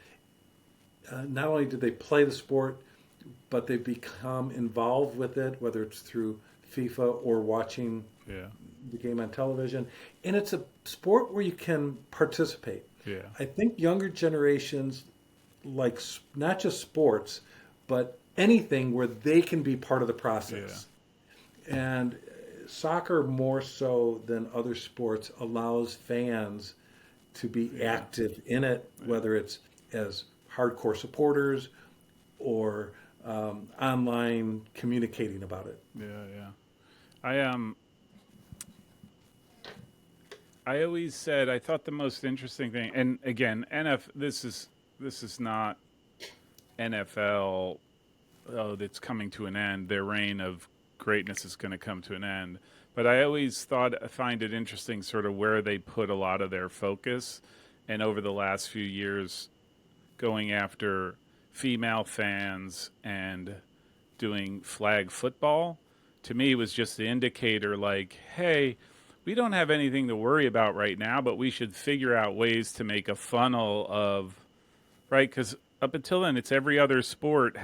Not only do they play the sport, but they become involved with it, whether it's through FIFA or watching Yeah. the game on television. And it's a sport where you can participate. Yeah. I think younger generations like not just sports, but anything where they can be part of the process. And soccer, more so than other sports, allows fans to be active in it, whether it's as hardcore supporters or online communicating about it. Yeah. Yeah. I always said I thought the most interesting thing, and again, this is not NFL. Oh, that's coming to an end. Their reign of greatness is going to come to an end. But I always find it interesting, sort of where they put a lot of their focus, and over the last few years, going after female fans and doing flag football. To me, was just the indicator, like, hey, we don't have anything to worry about right now, but we should figure out ways to make a funnel of, right? Because up until then, it's every other sport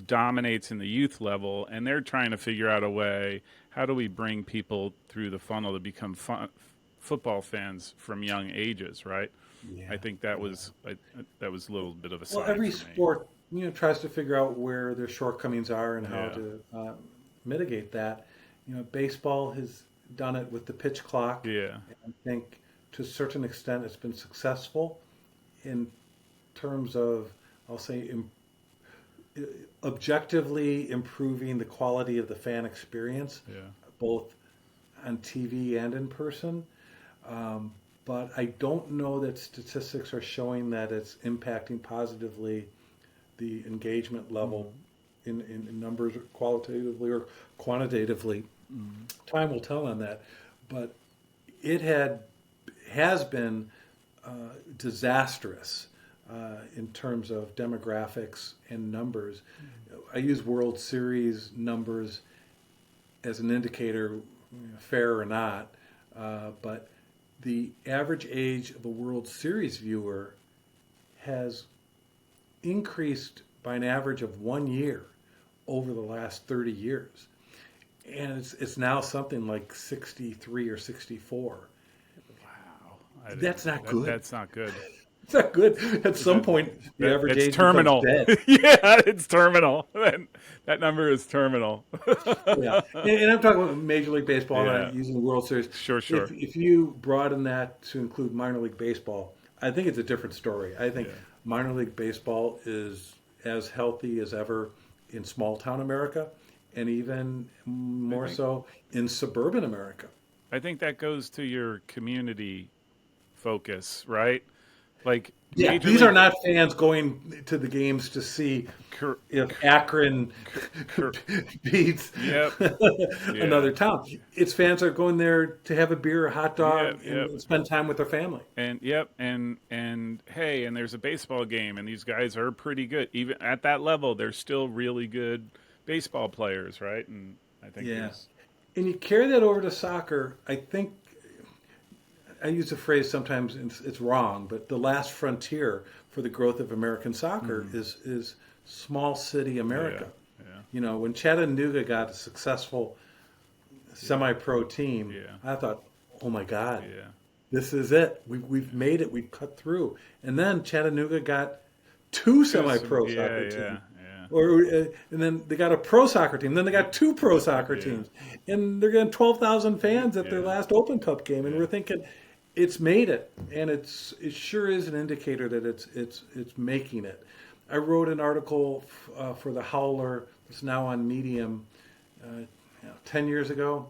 dominates in the youth level, and they're trying to figure out a way. How do we bring people through the funnel to become football fans from young ages, right? Yeah. I think that was that was a little bit of a sign. Well, every for me. sport, tries to figure out where their shortcomings are and how Yeah. to mitigate that. Baseball has done it with the pitch clock. Yeah. I think to a certain extent it's been successful in terms of, I'll say, objectively improving the quality of the fan experience, Yeah. both on TV and in person. But I don't know that statistics are showing that it's impacting positively the engagement level in numbers, qualitatively or quantitatively. Time will tell on that. But it has been disastrous in terms of demographics and numbers. I use World Series numbers as an indicator, fair or not, but the average age of a World Series viewer has increased by an average of 1 year over the last 30 years. And it's now something like 63 or 64. Wow. That's not good. That's not good. It's not good. At some point, the average It's age terminal. becomes dead. Yeah, it's terminal. That number is terminal. Yeah, and I'm talking about Major League Baseball, Yeah. not using the World Series. Sure. If you broaden that to include minor league baseball, I think it's a different story. I think minor league baseball is as healthy as ever in small town America, and even more so in suburban America. I think that goes to your community focus, right? Like, Yeah, Major these League- are not fans going to the games to see if Akron beats Yep. another town. It's fans that are going there to have a beer, a hot dog, Yep. and spend time with their family. And and hey, and there's a baseball game, and these guys are pretty good. Even at that level, they're still really good baseball players, right? And I think And you carry that over to soccer. I think I use a phrase sometimes, it's wrong, but the last frontier for the growth of American soccer is small city America. Yeah. When Chattanooga got a successful semi-pro team, I thought, oh my God, this is it. We've made it. We've cut through. And then Chattanooga got two semi-pro soccer teams. And then they got a pro soccer team. Then they got two pro soccer teams. And they're getting 12,000 fans at their last Open Cup game. And we're thinking, it's made it. And it sure is an indicator that it's making it. I wrote an article for the Howler, it's now on Medium, 10 years ago,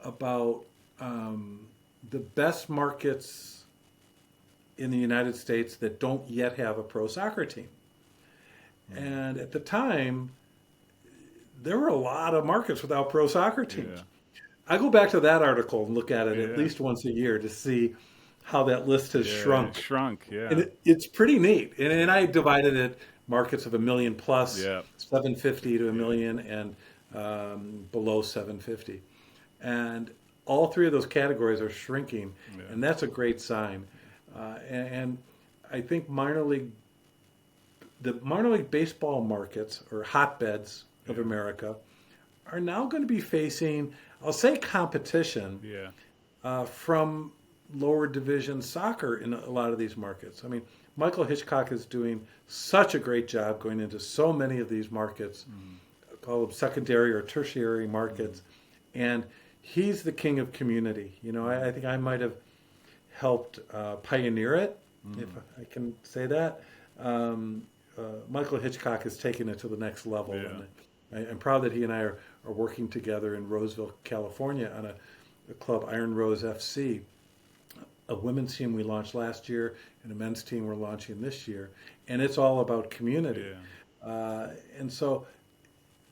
about the best markets in the United States that don't yet have a pro soccer team. And at the time, there were a lot of markets without pro soccer teams. I go back to that article and look at it at least once a year to see how that list has shrunk. And it's pretty neat. And I divided it markets of 1 million plus, 750 to 1 million, and below 750. and all three of those categories are shrinking, Yeah. and that's a great sign. And I think the minor league baseball markets or hotbeds of Yeah. America are now going to be facing, I'll say, competition Yeah. from lower division soccer in a lot of these markets. I mean, Michael Hitchcock is doing such a great job going into so many of these markets, Mm. call them secondary or tertiary Mm. markets, and he's the king of community. I think I might have helped pioneer it, if Mm. I can say that. Um, Michael Hitchcock has taken it to the next level, Yeah. and I'm proud that he and I are working together in Roseville, California, on a club, Iron Rose FC, a women's team we launched last year, and a men's team we're launching this year, and it's all about community. Yeah. And so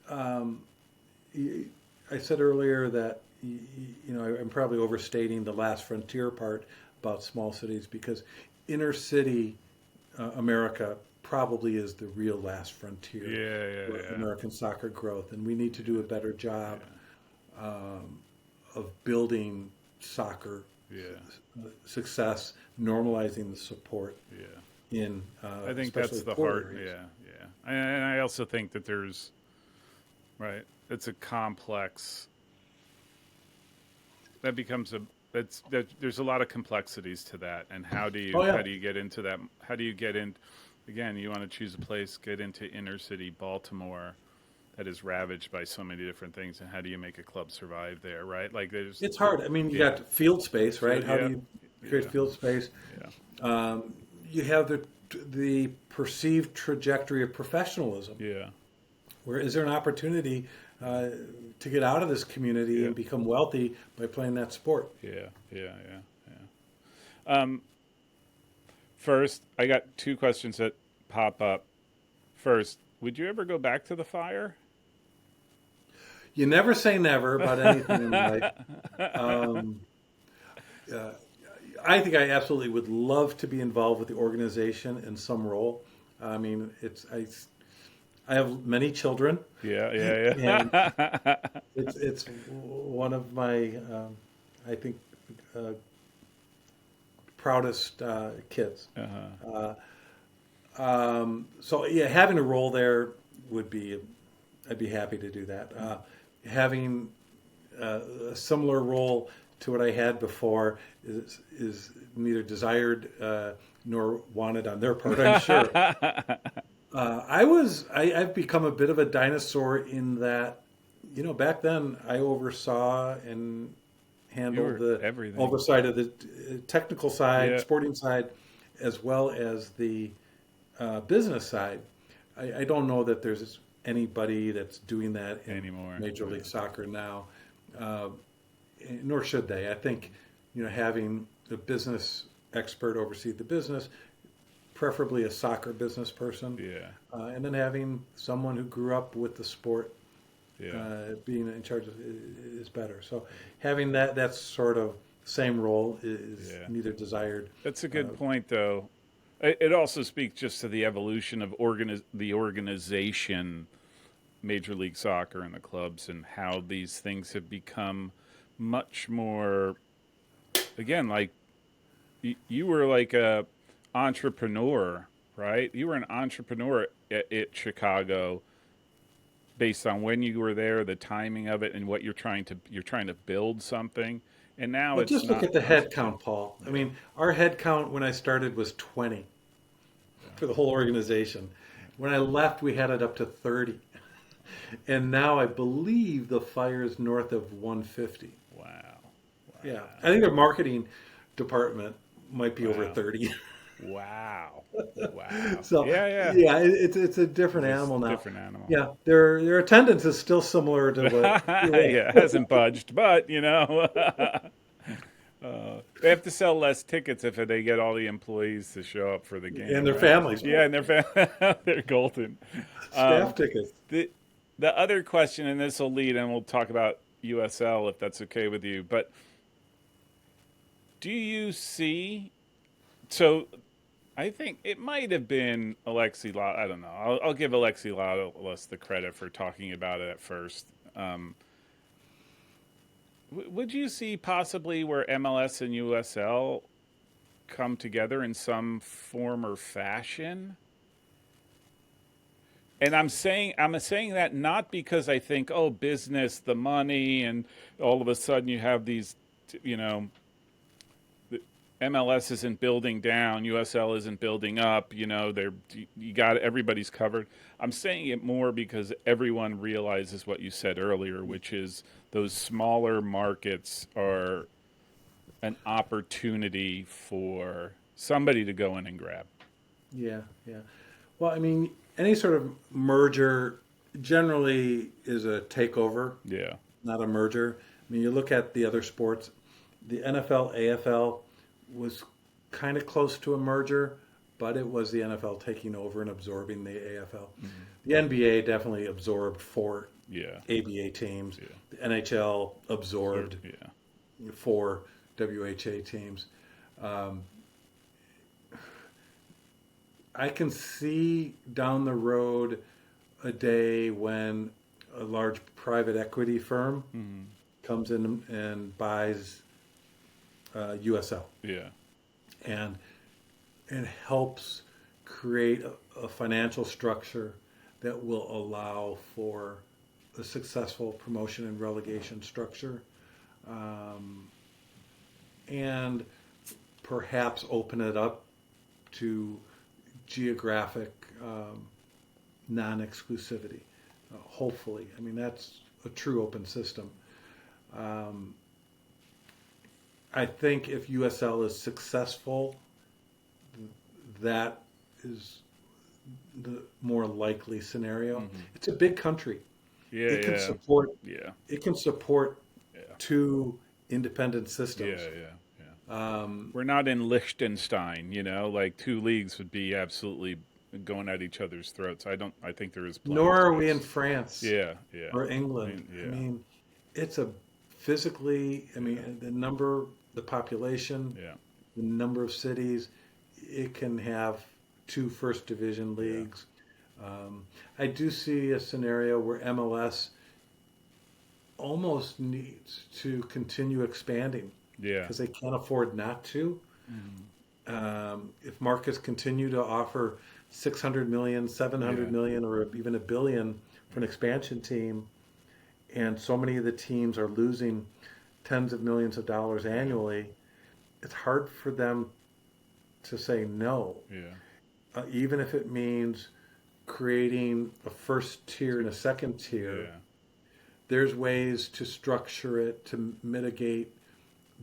um, I said earlier that I'm probably overstating the last frontier part about small cities because inner city America probably is the real last frontier Yeah. for Yeah. American soccer growth, and we need to do a better job Yeah. of building soccer Yeah. success, normalizing the support Yeah. in I think especially that's the poor heart. areas. Yeah. Yeah. And I also think that there's right. It's a complex that becomes a that there's a lot of complexities to that, and Oh how yeah, do you get into that? How do you get in? Again, you want to choose a place, get into inner city Baltimore that is ravaged by so many different things, and how do you make a club survive there? Right? Like there's it's hard. I mean, you yeah, got field space, right? How do yeah, you create yeah, field space? yeah, You have the perceived trajectory of professionalism. yeah, Where is there an opportunity to get out of this community yeah, and become wealthy by playing that sport? yeah, yeah, yeah, yeah. First, I got two questions that pop up. First, would you ever go back to the fire? You never say never about anything in life. Um, uh, I think I absolutely would love to be involved with the organization in some role. I mean, I have many children, Yeah, yeah, and yeah. it's one of my I think uh, proudest kids. Uh-huh. So yeah, having a role there would be I'd be happy to do that. Having a similar role to what I had before is neither desired nor wanted on their part, I'm sure. I've become a bit of a dinosaur in that, back then I oversaw and You handled were the everything. oversight of the technical side, Yeah, sporting side, as well as the business side. I don't know that there's anybody that's doing that in anymore. Major Yeah. League Soccer now, uh, nor should they. I think, having a business expert oversee the business, preferably a soccer business person, Yeah, and then having someone who grew up with the sport yeah, being in charge of is better. So having that's sort of same role is yeah. neither desired. That's a Uh, good point, though. It also speaks just to the evolution of the organization, Major League Soccer, and the clubs, and how these things have become much more. Again, like you were like a entrepreneur, right? You were an entrepreneur at Chicago based on when you were there, the timing of it, and what you're trying to build something. And now well, it's just look not. at the It's head yeah, count, Paul. I yeah, mean, our head count when I started was 20 yeah, for the whole organization. When I left, we had it up to 30. And now I believe the fire is north of 150. wow, Yeah. wow, I think our marketing department might be over wow, 30. wow, wow. So, Yeah, yeah. yeah, it's a different It's animal a now. different animal. Yeah, their attendance is still similar to what it Yeah, it was. hasn't budged, but they have to sell less tickets if they get all the employees to show up for the And game, their right? families. Yeah, and they're golden. Staff Um, tickets. the the other question, and this will lead, and we'll talk about USL if that's okay with you. But do you see? So I think it might have been Alexi Law. I don't know. I'll give Alexi Lalas the credit for talking about it at first. Um, Would you see possibly where MLS and USL come together in some form or fashion? And I'm saying that not because I think, oh, business, the money, and all of a sudden you have these, you know, MLS isn't building down, USL isn't building up. You got everybody's covered. I'm saying it more because everyone realizes what you said earlier, which is those smaller markets are an opportunity for somebody to go in and grab. Yeah, yeah. Well, I mean, any sort of merger generally is a takeover, Yeah, not a merger. I mean, you look at the other sports, the NFL, AFL was kind of close to a merger, but it was the NFL taking over and absorbing the AFL. The NBA definitely absorbed four yeah, ABA teams. yeah. The NHL So absorbed yeah, four WHA teams. Um, I can see down the road a day when a large private equity firm comes in and buys USL yeah, and helps create a financial structure that will allow for a successful promotion and relegation structure, um, and perhaps open it up to geographic non-exclusivity. Hopefully, I mean that's a true open system. Um, I think if USL is successful, that is the more likely scenario. It's a big country. yeah, It can yeah, support yeah, it can support yeah, two independent yeah, systems. yeah, yeah. Um, We're not in Liechtenstein, like two leagues would be absolutely going at each other's throats. I don't. I think there is plenty Nor of are we in space. France Yeah, yeah, or England. I yeah, mean, it's a physically. I yeah, mean, the population, yeah, the number of cities. It can have two first division yeah, leagues. I do see a scenario where MLS almost needs to continue expanding yeah, because they can't afford not to. mm, If markets continue to offer 600 million, seven hundred yeah, million, or even a billion for an expansion team, and so many of the teams are losing tens of millions of dollars yeah, annually, it's hard for them to say no, yeah, even if it means creating a first tier and a second tier. yeah, There's ways to structure it to mitigate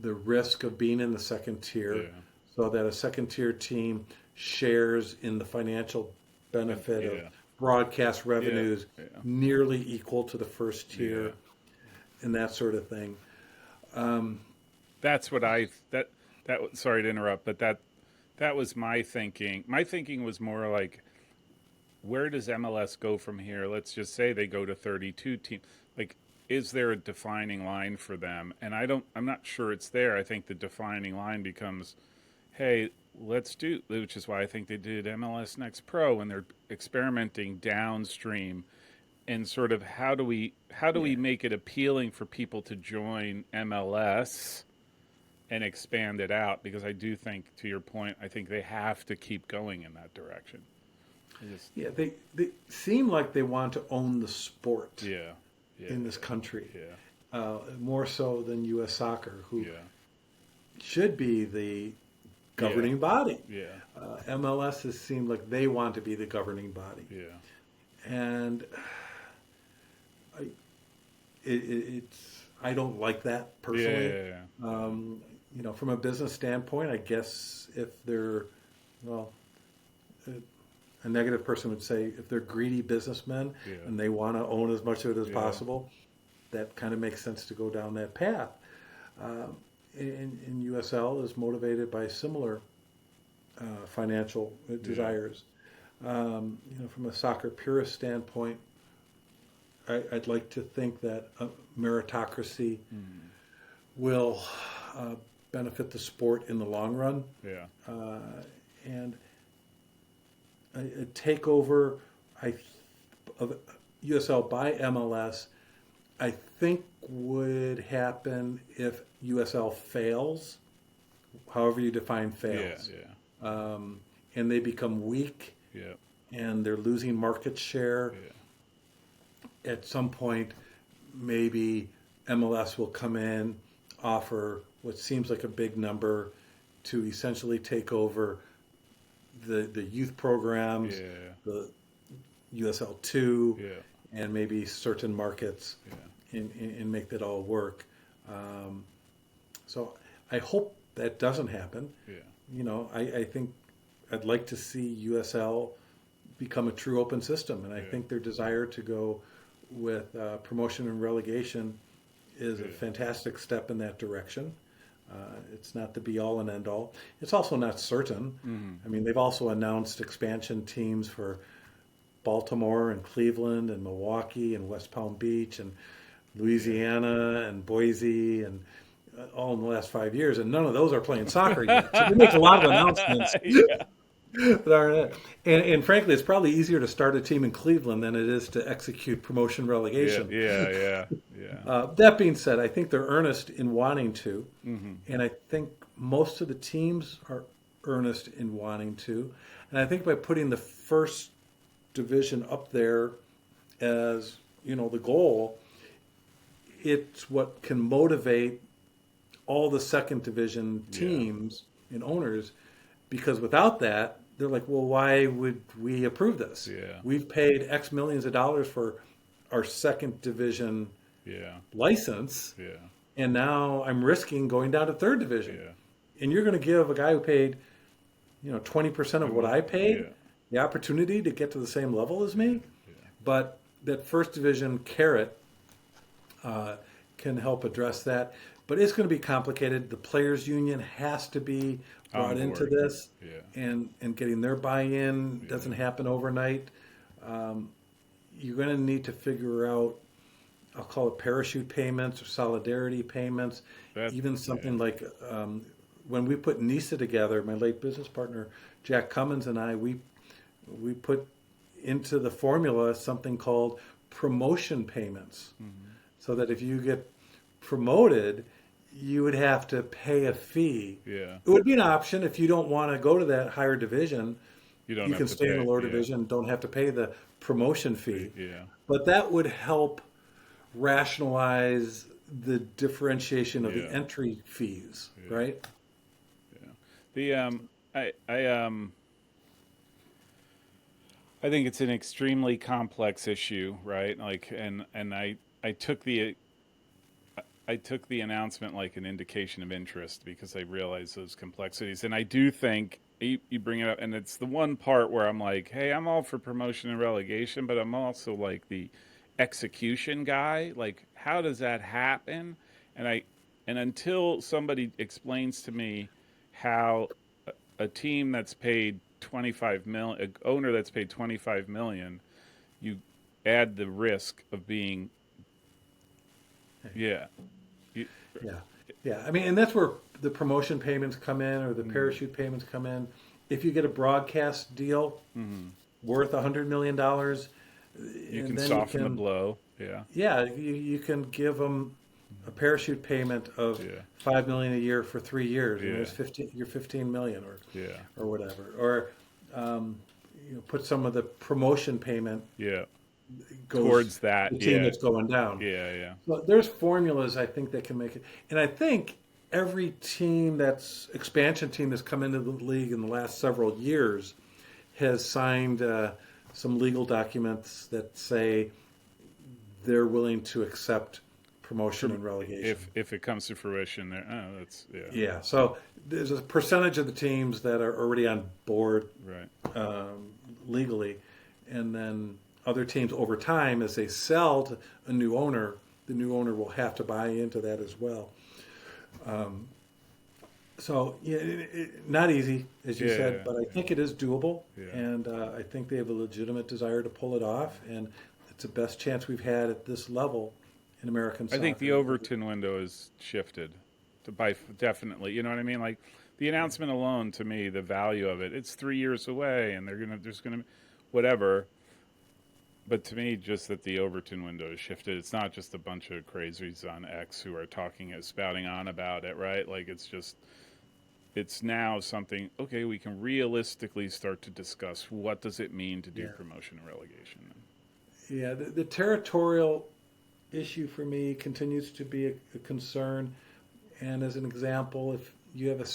the risk of being in the second tier yeah, so that a second tier team shares in the financial benefit of yeah, broadcast yeah, revenues yeah, nearly equal to the first yeah. tier and that sort of thing. Um, That's what I that. Sorry to interrupt, but that was my thinking. My thinking was more like, where does MLS go from here? Let's just say they go to 32 teams. Like, is there a defining line for them? And I'm not sure it's there. I think the defining line becomes, hey, let's do, which is why I think they did MLS Next Pro, and they're experimenting downstream. And sort of, how do we yeah, make it appealing for people to join MLS and expand it out? Because I do think, to your point, I think they have to keep going in that direction. I just, yeah, they seem like they want to own the sport yeah, yeah, in this country yeah, more so than U.S. Soccer, who yeah, should be the yeah, governing body. yeah, MLS has seemed like they want to be the governing body, yeah, and I, it's I don't like that yeah, personally. yeah, Um, from a business standpoint, I guess if they're, well, a negative person would say if they're greedy businessmen yeah, and they want to own as much of it as yeah, possible, that kind of makes sense to go down that path. Um, and USL is motivated by similar financial yeah, desires. From a soccer purist standpoint, I'd like to think that meritocracy mm, will uh, benefit the sport in the long run. yeah, Uh, and a takeover of USL by MLS, I think would happen if USL fails, however you define Yeah, fails, yeah, and they become weak yeah, and they're losing market share. yeah, At some point, maybe MLS will come in, offer what seems like a big number to essentially take over the youth programs, yeah, the USL 2, yeah, and maybe certain markets, yeah, and make that all work. Um, so I hope that doesn't happen. yeah, I think I'd like to see USL become a true open system, and I yeah, think their desire to go with promotion and relegation is a yeah, fantastic step in that direction. It's not the be all and end all. It's also not certain. mm-hmm. I mean, they've also announced expansion teams for Baltimore and Cleveland and Milwaukee and West Palm Beach and Yeah. Louisiana and Boise and all in the last 5 years, and none of those are playing soccer yet. So they make a lot of announcements Yeah, that aren't it. And frankly, it's probably easier to start a team in Cleveland than it is to execute promotion yeah, relegation. yeah, yeah, yeah. That being said, I think they're earnest in wanting to, Mm-hmm. and I think most of the teams are earnest in wanting to. And I think by putting the first division up there as the goal, it's what can motivate all the second division Yeah, teams and owners, because without that, they're like, well, why would we approve this? yeah, We've paid X millions of dollars for our second division yeah, license, yeah, and now I'm risking going down to third division. yeah. And you're going to give a guy who paid 20% of what I paid Yeah, the opportunity to get to the same level as me. yeah, But that first division carrot uh, can help address that. But it's going to be complicated. The players' union has to be brought on into board. this, Yeah, and getting their buy-in yeah, doesn't happen overnight. You're going to need to figure out, I'll call it parachute payments or solidarity payments, that, even yeah, something like when we put NISA together, my late business partner Jack Cummins and I, we put into the formula something called promotion payments, mm-hmm. so that if you get promoted, you would have to pay a fee. Yeah. It would be an option if you don't want to go to that higher division. You don't You have can to stay in the pay. lower Yeah, division, don't have to pay the promotion fee. yeah, But that would help rationalize the differentiation of the yeah, entry fees, yeah, right? yeah. The I think it's an extremely complex issue, right? Like, and I took the announcement like an indication of interest because I realize those complexities. And I do think you bring it up, and it's the one part where I'm like, hey, I'm all for promotion and relegation, but I'm also like the execution guy. Like, how does that happen? And and until somebody explains to me how a team that's paid 25 million, an owner that's paid 25 million, you add the risk of being, yeah, you, Yeah. Yeah. I mean, and that's where the promotion payments come in or the mm-hmm, parachute payments come in. If you get a broadcast deal mm-hmm. worth $100 million, You and can then you soften the can, blow. Yeah, yeah, you can give them a parachute payment of yeah, 5 million a year for 3 years, and yeah, there's 15, you're 15 million, yeah, or whatever, or put some of the promotion payment yeah. goes Towards to that, the team yeah, that's going down. yeah, yeah, So there's formulas I think that can make it, and I think every team that's expansion team that's come into the league in the last several years has signed some legal documents that say they're willing to accept promotion and relegation. if it comes to fruition, there. Oh, that's yeah, Yeah, so there's a percentage of the teams that are already on board right. legally, and then other teams over time, as they sell to a new owner, the new owner will have to buy into that as well. So yeah, not easy, as you Yeah, said, but I think it is doable, yeah. and I think they have a legitimate desire to pull it off, and it's the best chance we've had at this level in American I soccer. think the Overton window has shifted to by definitely. You know what I mean? Like the announcement alone, to me, the value of it. It's 3 years away, and there's gonna whatever. But to me, just that the Overton window has shifted. It's not just a bunch of crazies on X who are spouting on about it, right? Like it's now something. Okay, we can realistically start to discuss what does it mean to do Yeah. promotion and relegation. Yeah. The territorial issue for me continues to be a concern. And as an example, if you have a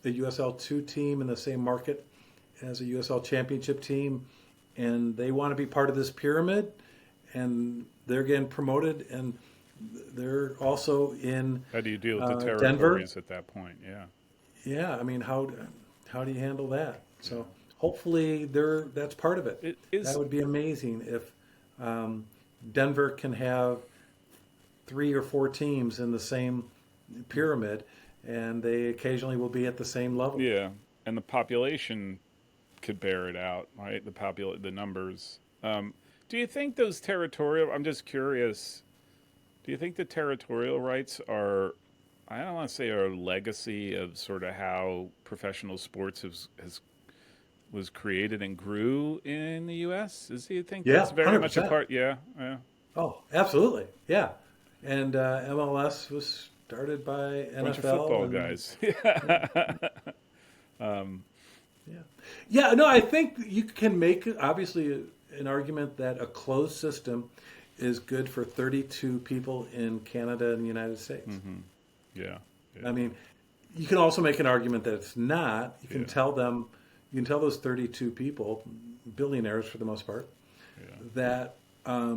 USL 2 team in the same market as a USL championship team, and they want to be part of this pyramid, and they're getting promoted, and they're also in How do you deal with the Denver. territories at that point? Yeah, Yeah, I mean, how do you handle that? So hopefully, that's part of it. it That is. would be amazing if Denver can have 3 or 4 teams in the same pyramid, and they occasionally will be at the same level. Yeah, and the population could bear it out, right? The numbers. Do you think those territorial? I'm just curious. Do you think the territorial rights are? I don't want to say are a legacy of sort of how professional sports has was created and grew in the U.S. Do you think Yeah, that's very much a 100%. part? Yeah, yeah. Oh, absolutely. Yeah. And MLS was started by Bunch of NFL, football and guys. yeah, yeah, yeah. No, I think you can make obviously an argument that a closed system is good for 32 people in Canada and the United States. Yeah, I yeah, mean, you can also make an argument that it's not. yeah, You can tell those 32 people, billionaires for the most part, yeah, that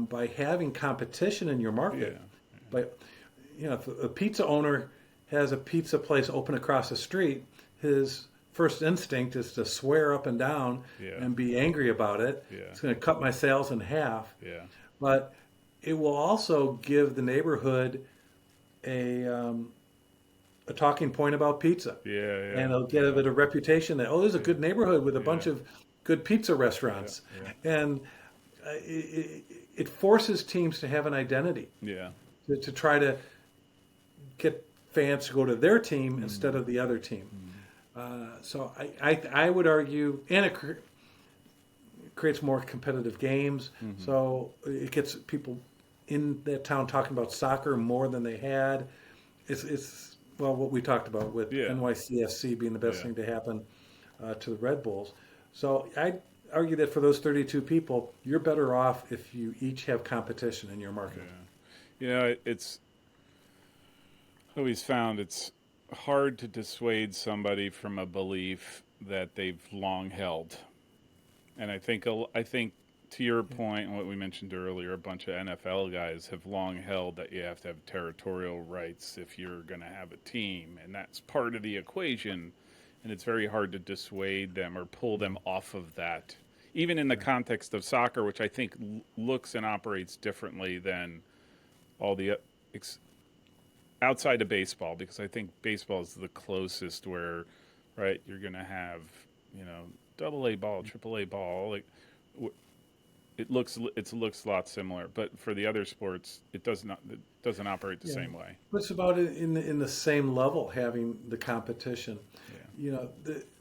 by having competition in your yeah, market, by if a pizza owner has a pizza place open across the street, his first instinct is to swear up and down yeah, and be angry about it. yeah, It's going to cut my sales in half, yeah, but it will also give the neighborhood a talking point about pizza, yeah, and yeah, it'll give yeah, it a reputation that, oh, there's a yeah, good neighborhood with a yeah, bunch of good pizza yeah, restaurants, yeah, and it forces teams to have an identity, yeah. to try to get fans to go to their team instead Mm, of the other team. mm, So I would argue, and it creates more competitive games. mm-hmm. So it gets people in that town talking about soccer more than they had. It's well, what we talked about with Yeah, NYCFC being the best yeah, thing to happen to the Red Bulls. So I'd argue that for those 32 people, you're better off if you each have competition in your yeah. market. It's always found it's hard to dissuade somebody from a belief that they've long held. And I think to your point and what we mentioned earlier, a bunch of NFL guys have long held that you have to have territorial rights if you're going to have a team, and that's part of the equation. And it's very hard to dissuade them or pull them off of that, even in the context of soccer, which I think looks and operates differently than all the ex- outside of baseball, because I think baseball is the closest where, right, you're going to have, you know, double A ball, triple A ball, like it looks a lot similar, but for the other sports, it doesn't operate the Yeah, same way. but it's about in the same level having the competition. Yeah,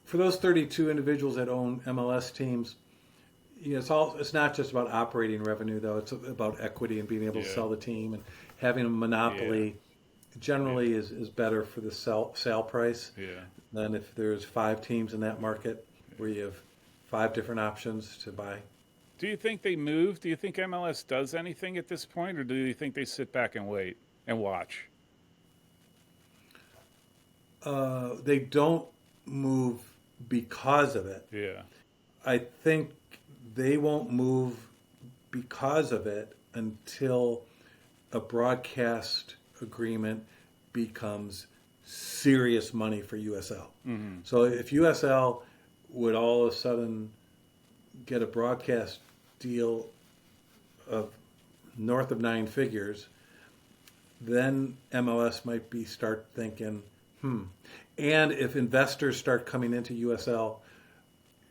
For those 32 individuals that own MLS teams, it's not just about operating revenue though. It's about equity and being able to yeah, sell the team, and having a yeah, monopoly yeah, generally is better for the sale price yeah. than if there's 5 teams in that market where you have 5 different options to buy. Do you think they move? Do you think MLS does anything at this point, or do you think they sit back and wait and watch? They don't move because of it. Yeah, I think they won't move because of it until a broadcast agreement becomes serious money for USL. mm-hmm. So if USL would all of a sudden get a broadcast deal of north of 9 figures, then MLS might be start thinking, And if investors start coming into USL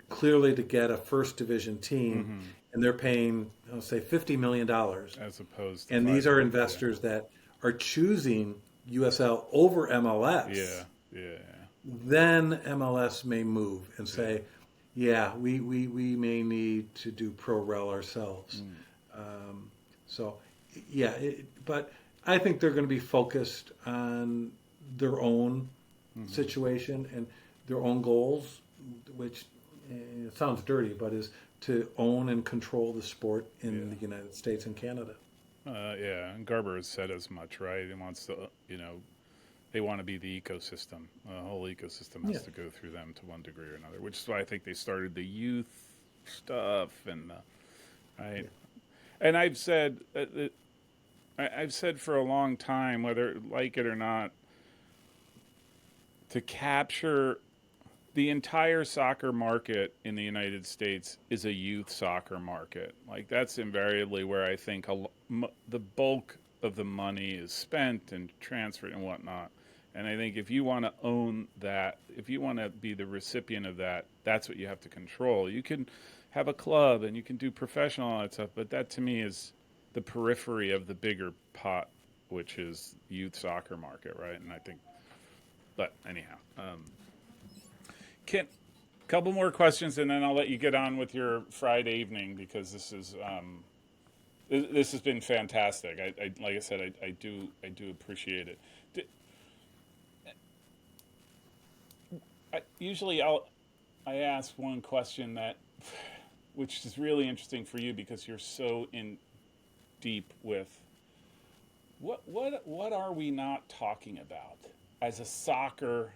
clearly to get a first division team, Mm-hmm. and they're paying, say, $50 million, As opposed to and these are 500. investors that are choosing USL over Yeah, MLS, yeah, yeah, then MLS may move and yeah, say, yeah, we may need to do pro rel ourselves. Mm. So, yeah, but I think they're going to be focused on their own Mm-hmm. situation and their own goals, which it sounds dirty, but is to own and control the sport in Yeah. the United States and Canada. Yeah, and Garber has said as much, right? He wants to, they want to be the ecosystem. The whole ecosystem Yeah, has to go through them to one degree or another, which is why I think they started the youth stuff and right. yeah, And I've said for a long time, whether like it or not, to capture the entire soccer market in the United States is a youth soccer market. Like that's invariably where I think the bulk of the money is spent and transferred and whatnot. And I think if you want to own that, if you want to be the recipient of that, that's what you have to control. You can have a club and you can do professional and all that stuff, but that to me is the periphery of the bigger pot, which is youth soccer market, right? And I think, but anyhow, Kent, couple more questions, and then I'll let you get on with your Friday evening because this has been fantastic. I like I said, I do appreciate it. Usually, I ask one question that, which is really interesting for you because you're so in deep with what are we not talking about as a soccer,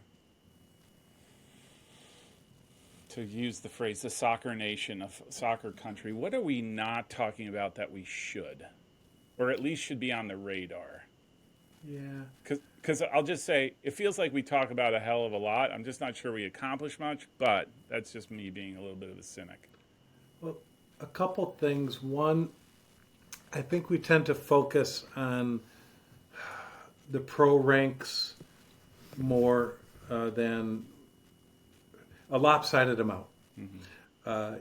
to use the phrase, the soccer nation, a soccer country, what are we not talking about that we should, or at least should be on the radar? yeah. Because I'll just say, it feels like we talk about a hell of a lot. I'm just not sure we accomplish much, but that's just me being a little bit of a cynic. Well, a couple things. One, I think we tend to focus on the pro ranks more than a lopsided amount. Mm-hmm. Uh,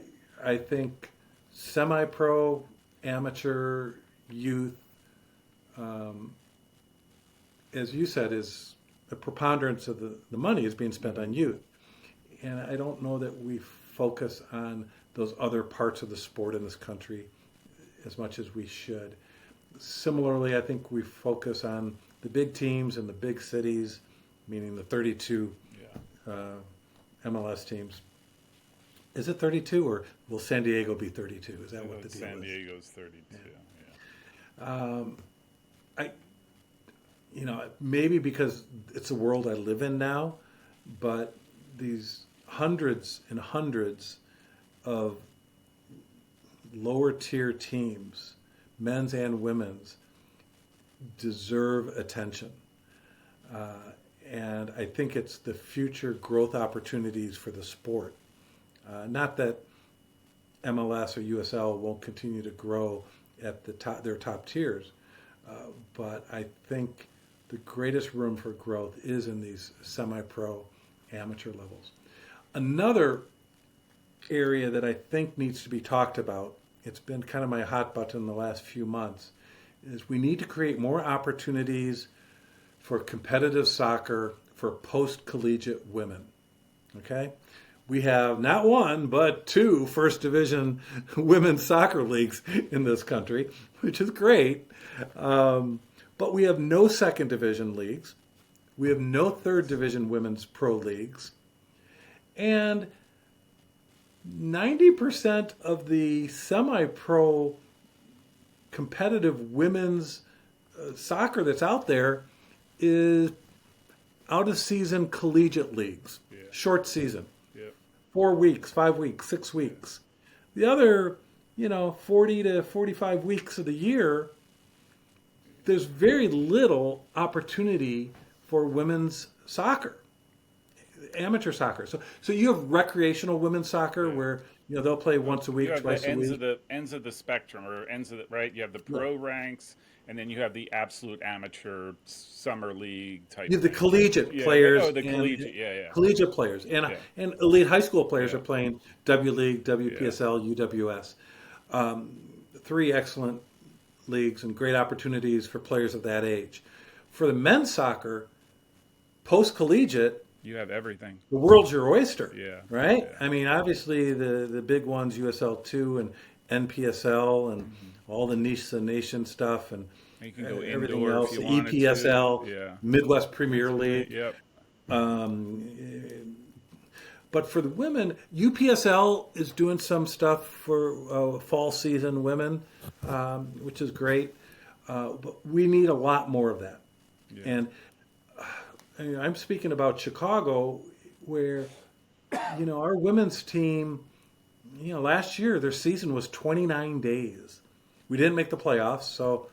I think semi-pro, amateur, youth, um, as you said, is a preponderance of the money is being spent on youth. And I don't know that we focus on those other parts of the sport in this country as much as we should. Similarly, I think we focus on the big teams in the big cities, meaning the 32 Yeah. MLS teams. Is it 32 or will San Diego be 32? Is that what the deal San is? Diego's 32. Yeah. I, maybe because it's a world I live in now, but these hundreds and hundreds of lower tier teams, men's and women's, deserve attention. And I think it's the future growth opportunities for the sport. Not that MLS or USL won't continue to grow at their top tiers, but I think the greatest room for growth is in these semi-pro amateur levels. Another area that I think needs to be talked about, it's been kind of my hot button the last few months, is we need to create more opportunities for competitive soccer for post-collegiate women. Okay? We have not one, but two first division women's soccer leagues in this country, which is great. But we have no second division leagues. We have no third division women's pro leagues. And 90% of the semi-pro competitive women's soccer that's out there is out of season collegiate leagues, Yeah. short season, Yeah. 4 weeks, 5 weeks, 6 weeks. The other, 40 to 45 weeks of the year, there's very little opportunity for women's soccer, amateur soccer. So you have recreational women's soccer Yeah. where they'll play once a You week, have twice the a week. ends of the spectrum, or ends of the right. You have the Yeah. pro ranks, and then you have the absolute amateur summer league type You have the thing. collegiate Yeah. players The and collegiate. Yeah. Yeah. collegiate players and Yeah. and elite high school players Yeah. are playing W League, Yeah. WPSL, UWS. Three excellent leagues and great opportunities for players of that age. For the men's soccer, post collegiate, You have everything. the world's your oyster, Yeah. right? Yeah. I mean, obviously the big ones, USL2 and NPSL and all the niche the nation stuff and You can go everything indoor if else, you the wanted to. EPSL, Yeah. Midwest Premier League. Yep. Um, but for the women, UPSL is doing some stuff for fall season women, which is great. But we need a lot more of that. Yeah. And I'm speaking about Chicago, where our women's team, last year their season was 29 days. We didn't make the playoffs, so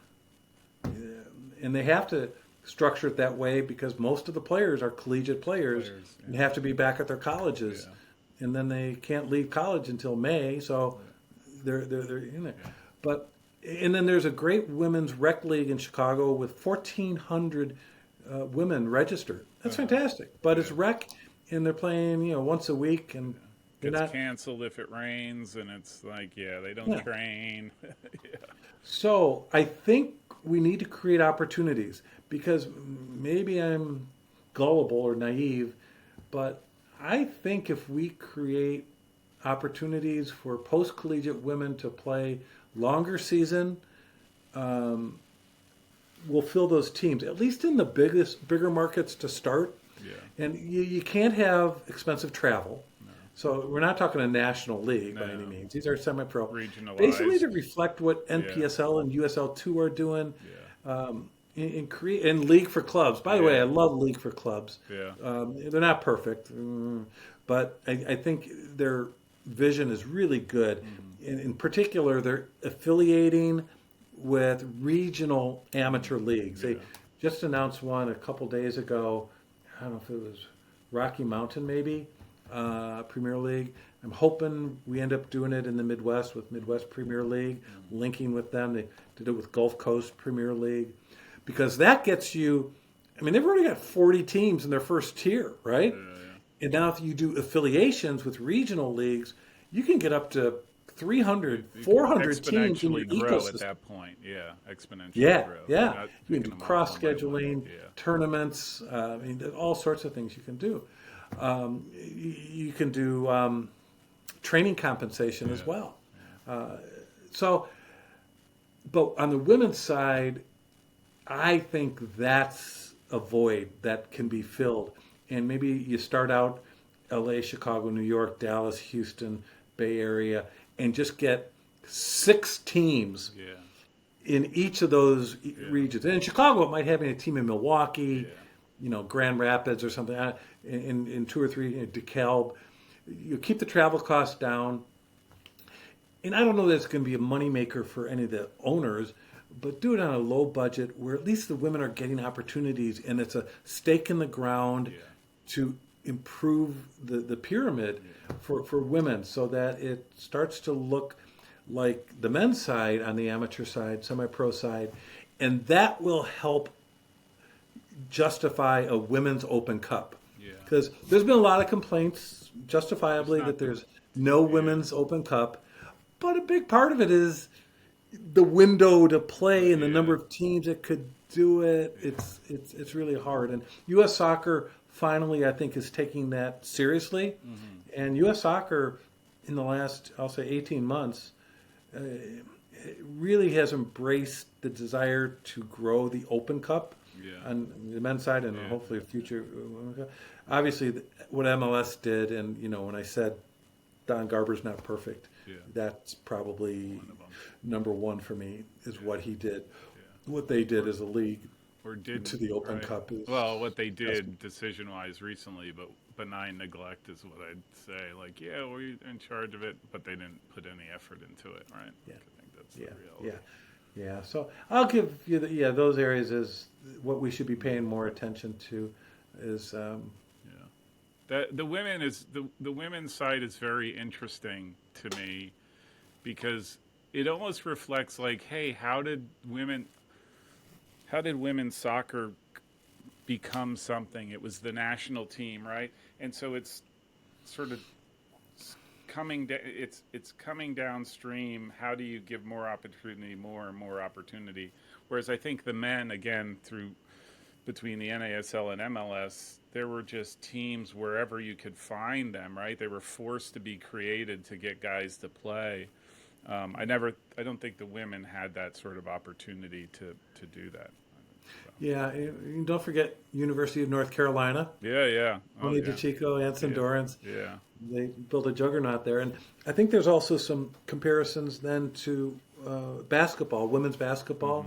and they have to structure it that way because most of the players are collegiate players Players. and Yeah. have to be back at their colleges, Yeah. and then they can't leave college until May, so they're in there. Yeah. But and then there's a great women's rec league in Chicago with 1,400 women registered. That's fantastic. But it's Yeah. rec, and they're playing once a week, and they're Gets not. canceled if it rains, and it's like, yeah, they don't Yeah. train. Yeah. So I think we need to create opportunities because maybe I'm gullible or naive, but I think if we create opportunities for post collegiate women to play longer season, we'll fill those teams, at least in the bigger markets to start. Yeah. And you can't have expensive travel. So we're not talking a national league by No. any means. These are semi-pro. Regionalized. Basically to reflect what NPSL and USL2 are doing Yeah. in League for Clubs. By the way, I love League for Clubs. Yeah. They're not perfect, but I think their vision is really good. In particular, they're affiliating with regional amateur leagues. They just announced one a couple days ago. I don't know if it was Rocky Mountain, maybe. Premier League. I'm hoping we end up doing it in the Midwest with Midwest Premier League, linking with them. They did it with Gulf Coast Premier League because that gets you. I mean, they've already got 40 teams in their first tier, right? And now if you do affiliations with regional leagues, you can get up to 300, 400 teams in your exponentially grow ecosystem. at that point. Yeah, exponentially Yeah, grow. yeah. Not You can picking do them up cross one by one. scheduling, Yeah. tournaments. I mean, there's all sorts of things you can do. You can do training compensation as well. So, but on the women's side, I think that's a void that can be filled. And maybe you start out LA, Chicago, New York, Dallas, Houston, Bay Area, and just get 6 teams Yeah. in each of those regions. And in Chicago, it might have a team in Milwaukee, Yeah. Grand Rapids or something. In 2 or 3, DeKalb. You keep the travel costs down. And I don't know that it's going to be a moneymaker for any of the owners, but do it on a low budget where at least the women are getting opportunities and it's a stake in the ground to improve the pyramid for women so that it starts to look like the men's side on the amateur side, semi-pro side, and that will help justify a women's Open Cup. Yeah. Because there's been a lot of complaints, justifiably, It's not that there's no women's Open Cup, but a big part of it is the window to play and the number of teams that could do it. It's really hard. And U.S. Soccer finally, I think, is taking that seriously. And U.S. Soccer, in the last, I'll say, 18 months, really has embraced the desire to grow the Open Cup on the men's side and hopefully a future. Obviously, what MLS did, and when I said Don Garber's not perfect, that's probably number one for me. Is what he did. What they did as a league Or did to the Open right. Cup is Well, what they did decision-wise recently, but benign neglect is what I'd say. Like, yeah, we're in charge of it, but they didn't put any effort into it, right? Yeah. I think that's the reality. Yeah. So I'll give you those areas is what we should be paying more attention to. Is The women's side is very interesting to me because it almost reflects like, hey, how did women's soccer become something? It was the national team, right? And so it's sort of coming. It's coming downstream. How do you give more opportunity, more and more opportunity? Whereas I think the men, again, through between the NASL and MLS, there were just teams wherever you could find them, right? They were forced to be created to get guys to play. I don't think the women had that sort of opportunity to do that. Yeah, and don't forget University of North Carolina. Yeah, yeah. Oh, Tony yeah. DeChico, Anson Yeah. Dorrance. Yeah. They built a juggernaut there. And I think there's also some comparisons then to basketball, women's basketball.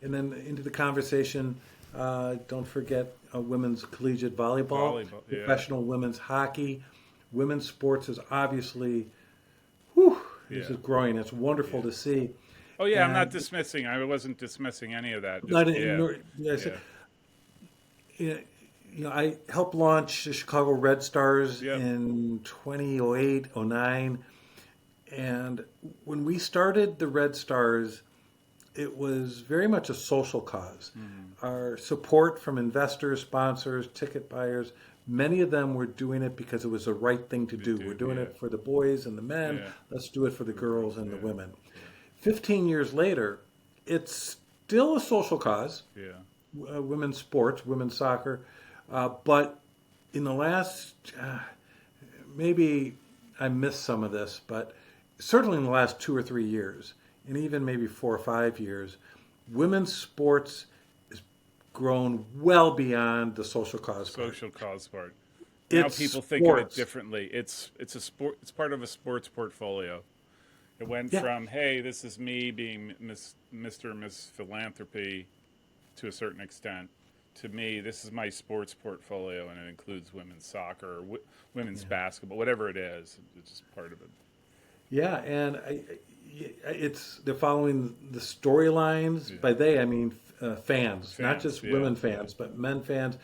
And then into the conversation, don't forget women's collegiate volleyball, Volleyball, yeah. professional women's hockey. Women's sports is obviously, whew, this Yeah. is growing. It's wonderful to see. Oh, yeah, I'm not And dismissing. I wasn't dismissing any of that. Just, not yeah. yes, Yeah. I helped launch the Chicago Red Stars Yep. in 2008, 09. And when we started the Red Stars, it was very much a social cause. Our support from investors, sponsors, ticket buyers, many of them were doing it because it was the right thing to do. We're doing yeah. it for the boys and the men. Yeah. Let's do it for the girls and the women. 15 years later, it's still a social cause. Yeah. Women's sports, women's soccer. But in the last, maybe I missed some of this, but certainly in the last 2 or 3 years, and even maybe 4 or 5 years, women's sports has grown well beyond the social cause part. Social cause part. Now It's people think of it sports. differently. It's a sport. It's part of a sports portfolio. It went Yeah. from, hey, this is me being Mr. and Miss Philanthropy to a certain extent, to me, this is my sports portfolio, and it includes women's soccer or women's basketball, whatever it is. It's just part of it. Yeah, and they're following the storylines. By they, I mean fans, not Fans, just yeah. women fans, but men fans,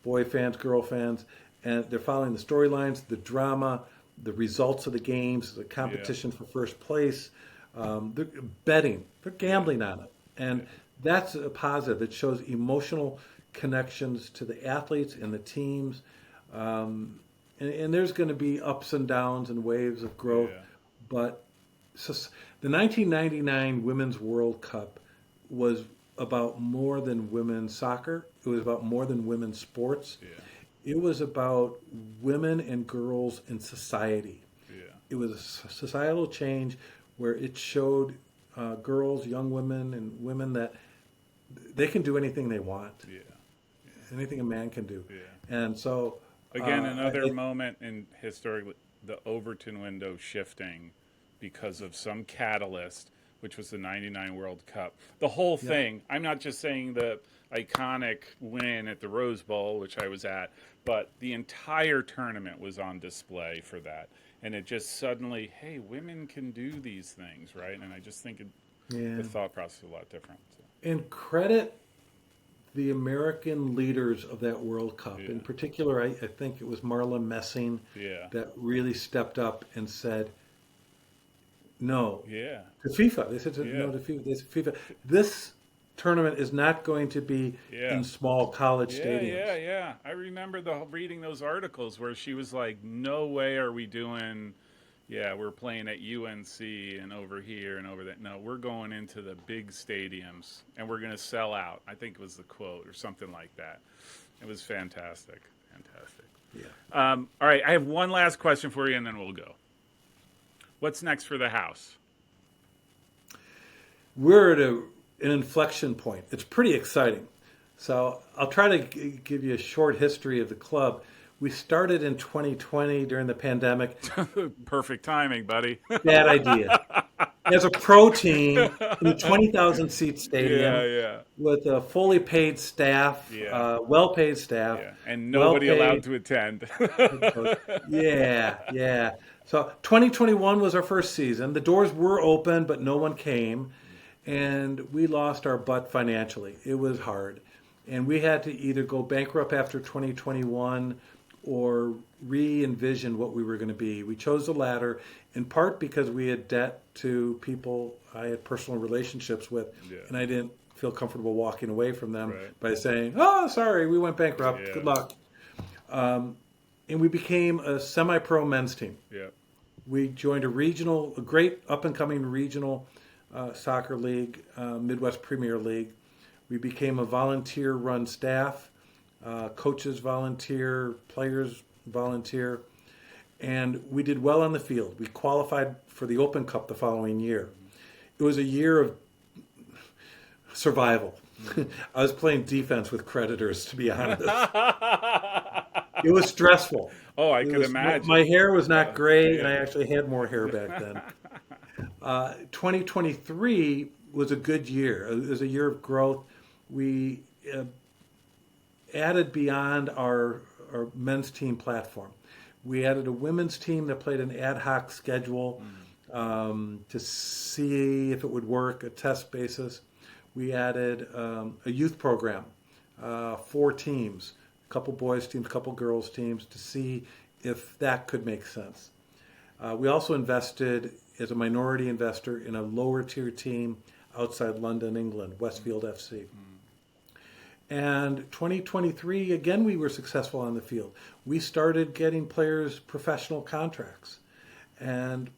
boy fans, girl fans, and they're following the storylines, the drama, the results of the games, the competition for first place. They're betting, they're gambling on it, and that's a positive. It shows emotional connections to the athletes and the teams. And there's going to be ups and downs and waves of growth. Yeah. But the 1999 Women's World Cup was about more than women's soccer. It was about more than women's sports. Yeah. It was about women and girls in society. Yeah. It was a societal change where it showed girls, young women, and women that they can do anything they want. Yeah. Anything a man can do. Yeah. And so Again, another moment in historically the Overton window shifting because of some catalyst, which was the '99 World Cup. The whole thing. I'm not just saying the iconic win at the Rose Bowl, which I was at, but the entire tournament was on display for that. And it just suddenly, hey, women can do these things, right? And I just think the thought process is a lot different. So. And credit the American leaders of that World Cup. Yeah. In particular, I think it was Marla Messing Yeah. that really stepped up and said no Yeah. to FIFA. They said no to FIFA. They said, FIFA. This tournament is not going to be in small college stadiums. Yeah. I remember reading those articles where she was like, "No way are we doing. Yeah, we're playing at UNC and over here and over that. No, we're going into the big stadiums and we're going to sell out." I think it was the quote or something like that. It was fantastic. Fantastic. Yeah. All right, I have one last question for you, and then we'll go. What's next for the house? We're at an inflection point. It's pretty exciting. So I'll try to give you a short history of the club. We started in 2020 during the pandemic. Perfect timing, buddy. Bad idea. As a pro team in a 20,000 seat stadium Yeah. with a fully paid staff, Yeah. well-paid staff. Yeah, and nobody well-paid allowed to attend. coach. Yeah. So 2021 was our first season. The doors were open, but no one came. And we lost our butt financially. It was hard. And we had to either go bankrupt after 2021 or re-envision what we were going to be. We chose the latter, in part because we had debt to people I had personal relationships with, and I didn't feel comfortable walking away from them by saying, "Oh, sorry, we went bankrupt. Yeah. Good luck." And we became a semi-pro men's team. Yeah. We joined a great up-and-coming regional soccer league, Midwest Premier League. We became a volunteer-run staff. Coaches volunteer, players volunteer, and we did well on the field. We qualified for the Open Cup the following year. It was a year of survival. I was playing defense with creditors, to be honest. It was stressful. Oh, I It could was, imagine. my hair was not gray, and I Yeah. actually had more hair back then. 2023 was a good year. It was a year of growth. We added beyond our men's team platform. We added a women's team that played an ad hoc schedule to see if it would work, a test basis. We added a youth program, 4 teams, a couple boys teams, a couple girls teams, to see if that could make sense. We also invested as a minority investor in a lower tier team outside London, England, Westfield FC. And 2023, again, we were successful on the field. We started getting players professional contracts. And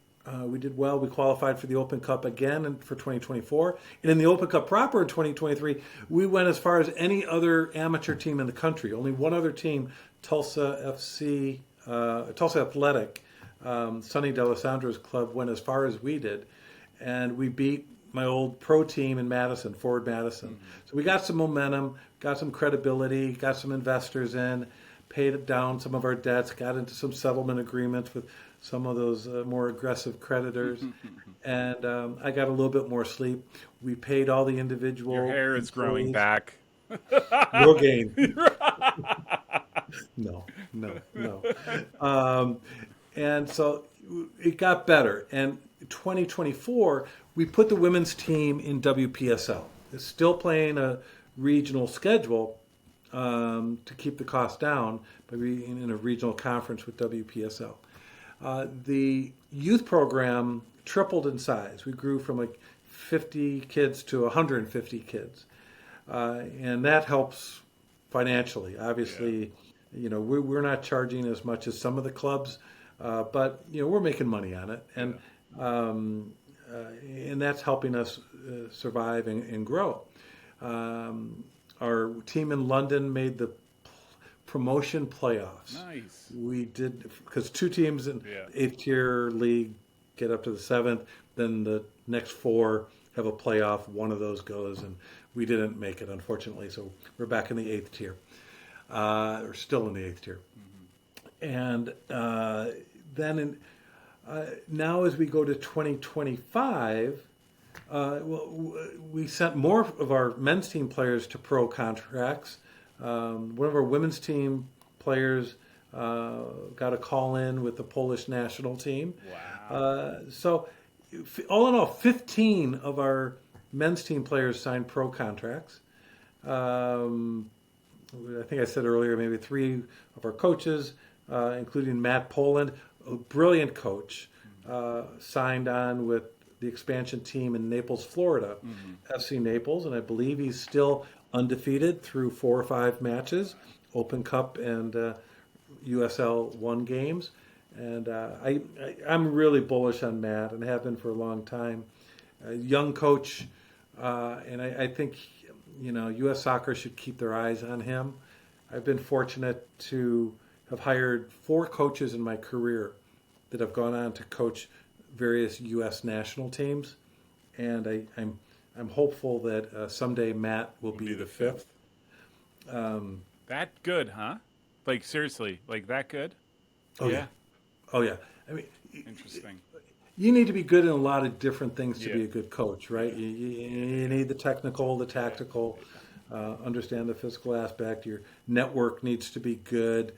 we did well. We qualified for the Open Cup again for 2024. And in the Open Cup proper in 2023, we went as far as any other amateur team in the country. Only one other team, Tulsa FC, Tulsa Athletic, Sonny D'Alessandro's club, went as far as we did. And we beat my old pro team in Madison, Forward Madison. So we got some momentum, got some credibility, got some investors in, paid down some of our debts, got into some settlement agreements with some of those more aggressive creditors. And I got a little bit more sleep. We paid all the individual Your hair is growing employees. back. Will gain. No. And so it got better. And 2024, we put the women's team in WPSL. It's still playing a regional schedule to keep the cost down, but we in a regional conference with WPSL. The youth program tripled in size. We grew from like 50 kids to 150 kids. And that helps financially. Obviously, we're not charging as much as some of the clubs, but we're making money on it, and that's helping us survive and grow. Our team in London made the promotion playoffs. Nice. We did, because 2 teams in 8th tier league get up to the 7th, then the next 4 have a playoff. One of those goes, and we didn't make it, unfortunately. So we're back in the 8th tier, or still in the 8th tier. And then now as we go to 2025, we sent more of our men's team players to pro contracts. One of our women's team players got a call in with the Polish national team. Wow. So all in all, 15 of our men's team players signed pro contracts. I think I said earlier, maybe 3 of our coaches, including Matt Poland, a brilliant coach, signed on with the expansion team in Naples, Florida, FC Naples, and I believe he's still undefeated through 4 or 5 matches, Open Cup and USL 1 games. And I'm really bullish on Matt and have been for a long time. A young coach, and I think U.S. Soccer should keep their eyes on him. I've been fortunate to have hired 4 coaches in my career that have gone on to coach various U.S. national teams, and I'm hopeful that someday Matt will be the 5th. That good, huh? Like seriously, like that good? Oh yeah. Oh yeah. I mean, Interesting. you need to be good in a lot of different things to Yeah. be a good coach, right? You need the technical, the tactical, understand the physical aspect. Your network needs to be good.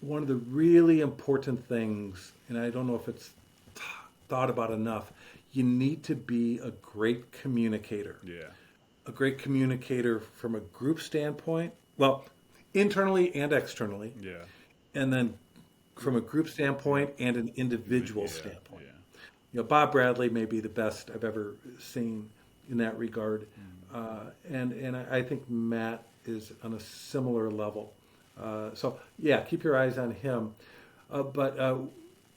One of the really important things, and I don't know if it's thought about enough, you need to be a great communicator. Yeah. A great communicator from a group standpoint, well, internally and externally, Yeah. and then from a group standpoint and an individual standpoint. Yeah. Bob Bradley may be the best I've ever seen in that regard, and I think Matt is on a similar level. So yeah, keep your eyes on him. But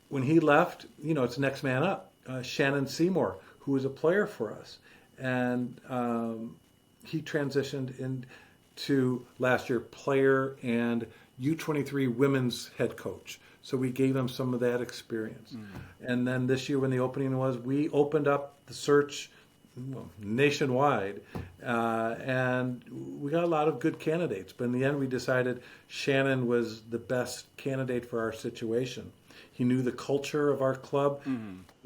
when he left, it's next man up. Shannon Seymour, who was a player for us, and he transitioned into last year player and U23 women's head coach. So we gave him some of that experience. And then this year, when the opening was, we opened up the search nationwide, and we got a lot of good candidates. But in the end, we decided Shannon was the best candidate for our situation. He knew the culture of our club.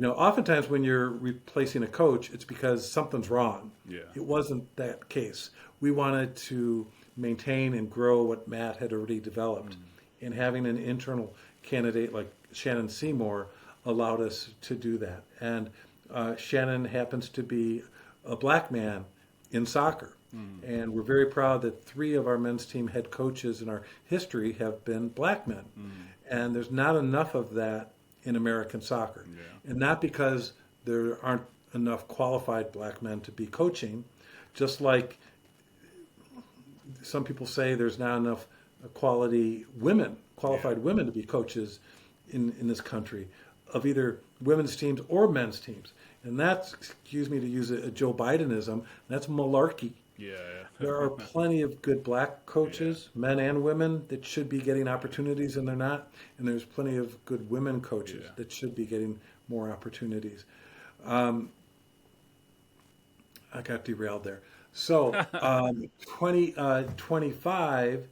Oftentimes when you're replacing a coach, it's because something's wrong. Yeah. It wasn't that case. We wanted to maintain and grow what Matt had already developed. And having an internal candidate like Shannon Seymour allowed us to do that. And Shannon happens to be a black man in soccer. And we're very proud that 3 of our men's team head coaches in our history have been black men. And there's not enough of that in American soccer. Yeah. And not because there aren't enough qualified black men to be coaching, just like some people say there's not enough qualified women to be coaches in this country of either women's teams or men's teams. And that's, excuse me to use a Joe Bidenism, that's malarkey. Yeah. There are plenty of good black coaches, men and women, that should be getting opportunities and they're not. And there's plenty of good women coaches that should be getting more opportunities. I got derailed there. So 2025,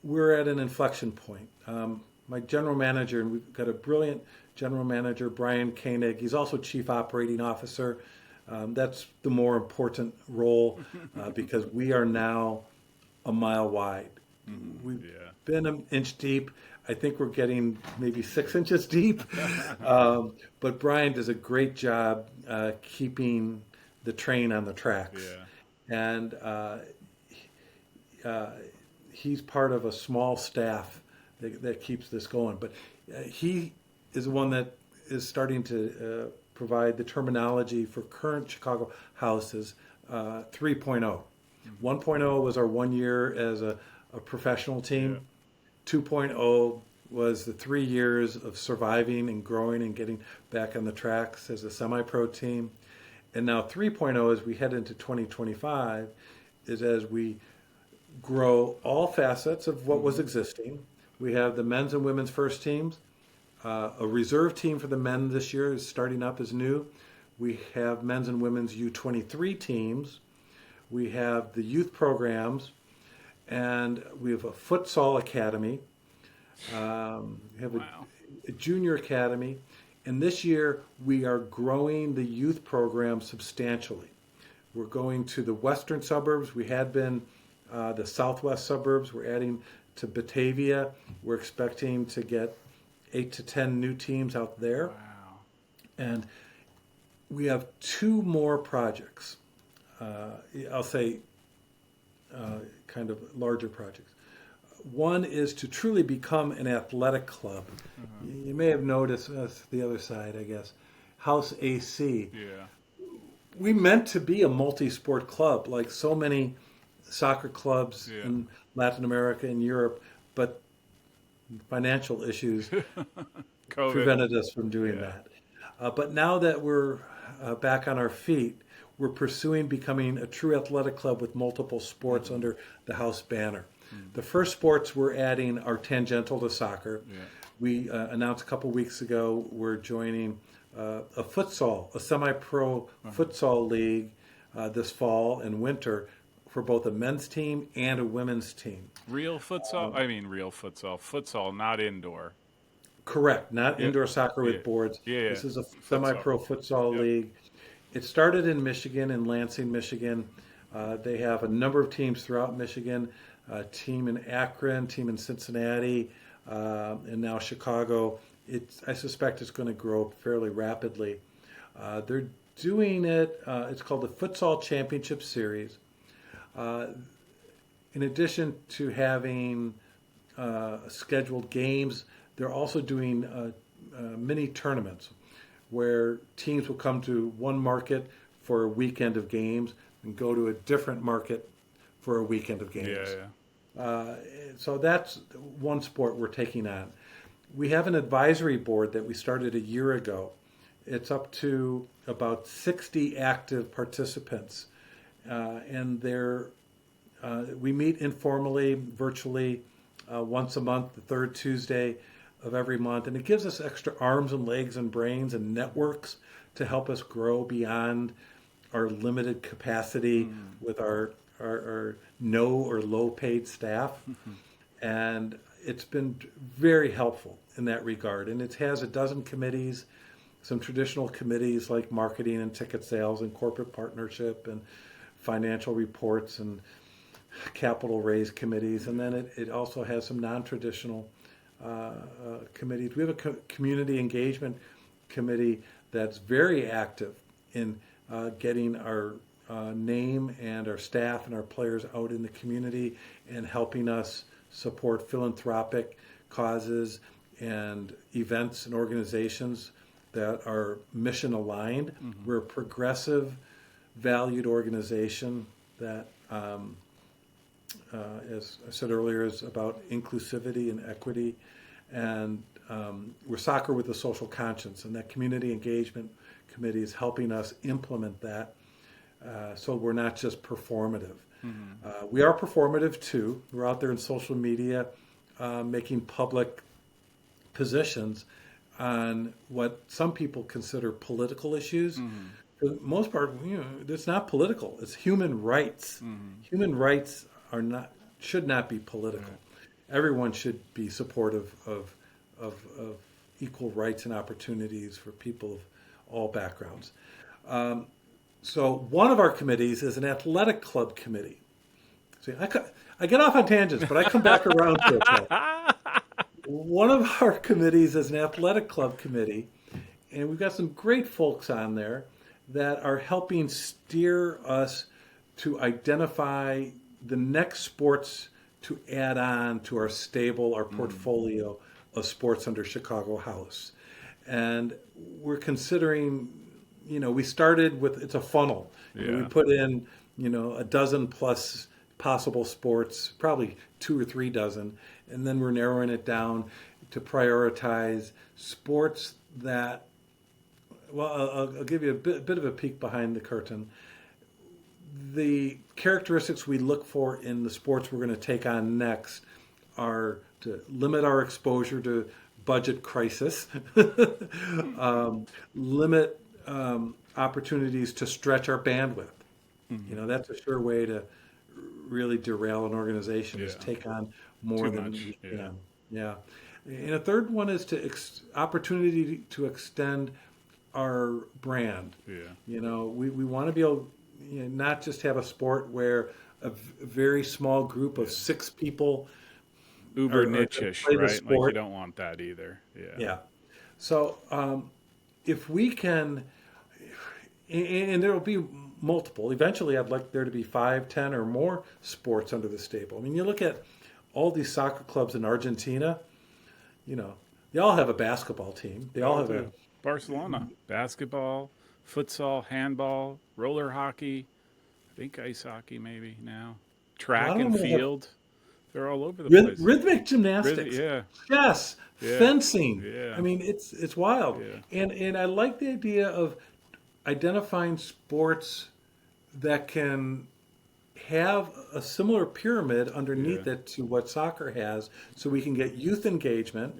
we're at an inflection point. My general manager, and we've got a brilliant general manager, Brian Koenig. He's also chief operating officer. That's the more important role because we are now a mile wide. We've been an inch deep. I think we're getting maybe 6 inches deep. But Brian does a great job keeping the train on the tracks. And he's part of a small staff that keeps this going. But he is the one that is starting to provide the terminology for current Chicago houses 3.0. 1.0 was our 1 year as a professional team. 2.0 was the 3 years of surviving and growing and getting back on the tracks as a semi-pro team. And now 3.0, as we head into 2025, is as we grow all facets of what was existing. We have the men's and women's first teams. A reserve team for the men this year is starting up as new. We have men's and women's U23 teams. We have the youth programs. And we have a futsal academy. We have a junior academy. And this year, we are growing the youth program substantially. We're going to the western suburbs. We had been the southwest suburbs. We're adding to Batavia. We're expecting to get 8 to 10 new teams out there. Wow. And we have 2 more projects. I'll say kind of larger projects. One is to truly become an athletic club. You may have noticed the other side, I guess. House AC. Yeah. We meant to be a multi-sport club, like so many soccer clubs in Latin America and Europe, but financial issues prevented us from doing that. But now that we're back on our feet, we're pursuing becoming a true athletic club with multiple sports under the house banner. The first sports we're adding are tangential to soccer. We announced a couple weeks ago we're joining a semi-pro futsal league this fall and winter for both a men's team and a women's team. Real futsal? Real futsal. Futsal, not indoor. Correct, not indoor soccer with boards. This is a semi-pro futsal league. It started in Michigan, in Lansing, Michigan. They have a number of teams throughout Michigan, a team in Akron, team in Cincinnati, and now Chicago. I suspect it's going to grow fairly rapidly. They're doing it, it's called the Futsal Championship Series. In addition to having scheduled games, they're also doing mini tournaments where teams will come to one market for a weekend of games and go to a different market for a weekend of games. So that's one sport we're taking on. We have an advisory board that we started a year ago. It's up to about 60 active participants. and we meet informally, virtually, once a month, the third Tuesday of every month, and it gives us extra arms and legs and brains and networks to help us grow beyond our limited capacity with our no or low paid staff. And it's been very helpful in that regard. And it has a dozen committees, some traditional committees like marketing and ticket sales and corporate partnership and financial reports and capital raise committees. And then it also has some non-traditional committees. We have a community engagement committee that's very active in getting our name and our staff and our players out in the community and helping us support philanthropic causes and events and organizations that are mission aligned. We're a progressive, valued organization that, as I said earlier, is about inclusivity and equity. And we're soccer with a social conscience, and that community engagement committee is helping us implement that, so we're not just performative. We are performative too. We're out there in social media making public positions on what some people consider political issues. For the most part, it's not political. It's human rights. Human rights should not be political. Everyone should be supportive of equal rights and opportunities for people of all backgrounds. So one of our committees is an athletic club committee. See, I get off on tangents, but I come back around to it. One of our committees is an athletic club committee, and we've got some great folks on there that are helping steer us to identify the next sports to add on to our stable, our portfolio of sports under Chicago House. And we're considering, we started with, it's a funnel. We put in, a dozen plus possible sports, probably 2 or 3 dozen, and then we're narrowing it down to prioritize sports that, I'll give you a bit of a peek behind the curtain. The characteristics we look for in the sports we're going to take on next are to limit our exposure to budget crisis, limit opportunities to stretch our bandwidth. That's a sure way to really derail an organization is take on more than you can. And a third one is to opportunity to extend our brand. We want to be able, not just have a sport where a very small group of 6 people uber niche-ish, right? Like you don't want that either. So if we can, and there will be multiple. Eventually, I'd like there to be 5, 10, or more sports under the stable. I mean, you look at all these soccer clubs in Argentina. They all have a basketball team. They all have a Barcelona basketball, futsal, handball, roller hockey. I think ice hockey maybe now. Track and field. They're all over the place. Rhythmic gymnastics. Chess. Fencing. I mean, it's wild. And I like the idea of identifying sports that can have a similar pyramid underneath it to what soccer has, so we can get youth engagement,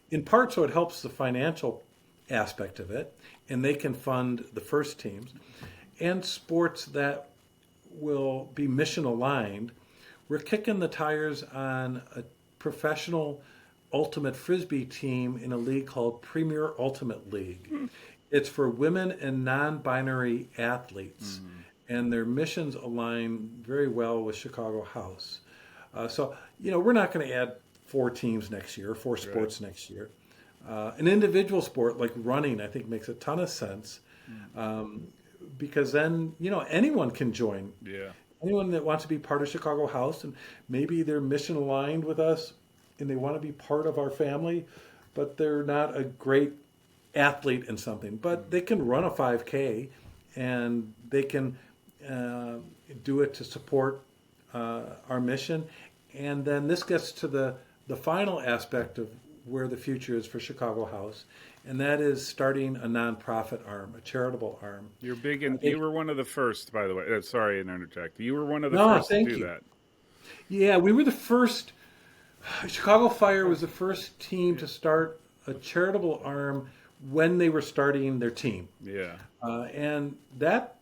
in part so it helps the financial aspect of it, and they can fund the first teams, and sports that will be mission aligned. We're kicking the tires on a professional ultimate frisbee team in a league called Premier Ultimate League. It's for women and non-binary athletes, and their missions align very well with Chicago House. So, we're not going to add 4 teams next year, 4 sports next year. An individual sport like running, I think, makes a ton of sense, because then, anyone can join. Anyone that wants to be part of Chicago House, and maybe they're mission aligned with us and they want to be part of our family, but they're not a great athlete in something, but they can run a 5K and they can do it to support our mission. And then this gets to the final aspect of where the future is for Chicago House, and that is starting a nonprofit arm, a charitable arm. You're big in. They, You were one of the first, by the way. Sorry to interject. You were one of the no, first to thank do you. that. Yeah, we were the first. Chicago Fire was the first team to start a charitable arm when they were starting their team. Yeah. And that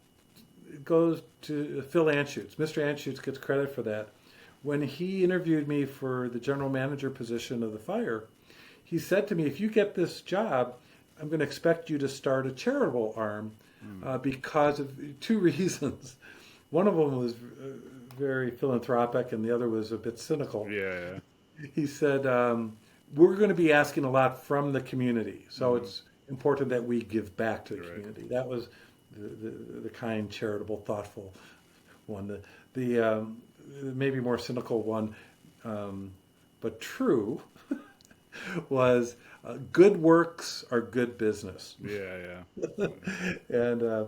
goes to Phil Anschutz. Mr. Anschutz gets credit for that. When he interviewed me for the general manager position of the Fire, he said to me, if you get this job, I'm going to expect you to start a charitable arm because of two reasons. One of them was very philanthropic, and the other was a bit cynical. Yeah. He said, we're going to be asking a lot from the community, so it's important that we give back to the community. That was the kind, charitable, thoughtful one. The maybe more cynical one, but true, was good works are good business. Yeah. And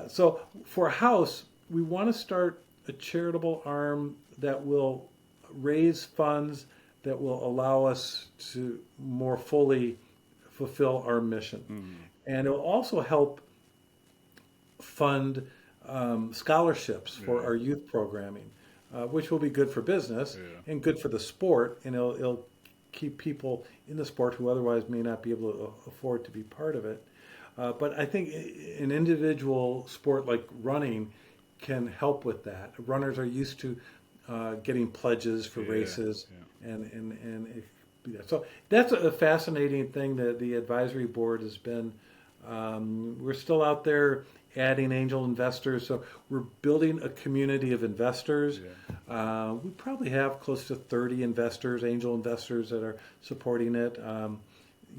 so for a house, we want to start a charitable arm that will raise funds that will allow us to more fully fulfill our mission. And it will also help fund scholarships for our youth programming, which will be good for business and good for the sport, and it'll keep people in the sport who otherwise may not be able to afford to be part of it. But I think an individual sport like running can help with that. Runners are used to getting pledges for races, and so that's a fascinating thing that the advisory board has been. We're still out there adding angel investors, so we're building a community of investors. We probably have close to 30 investors, angel investors, that are supporting it.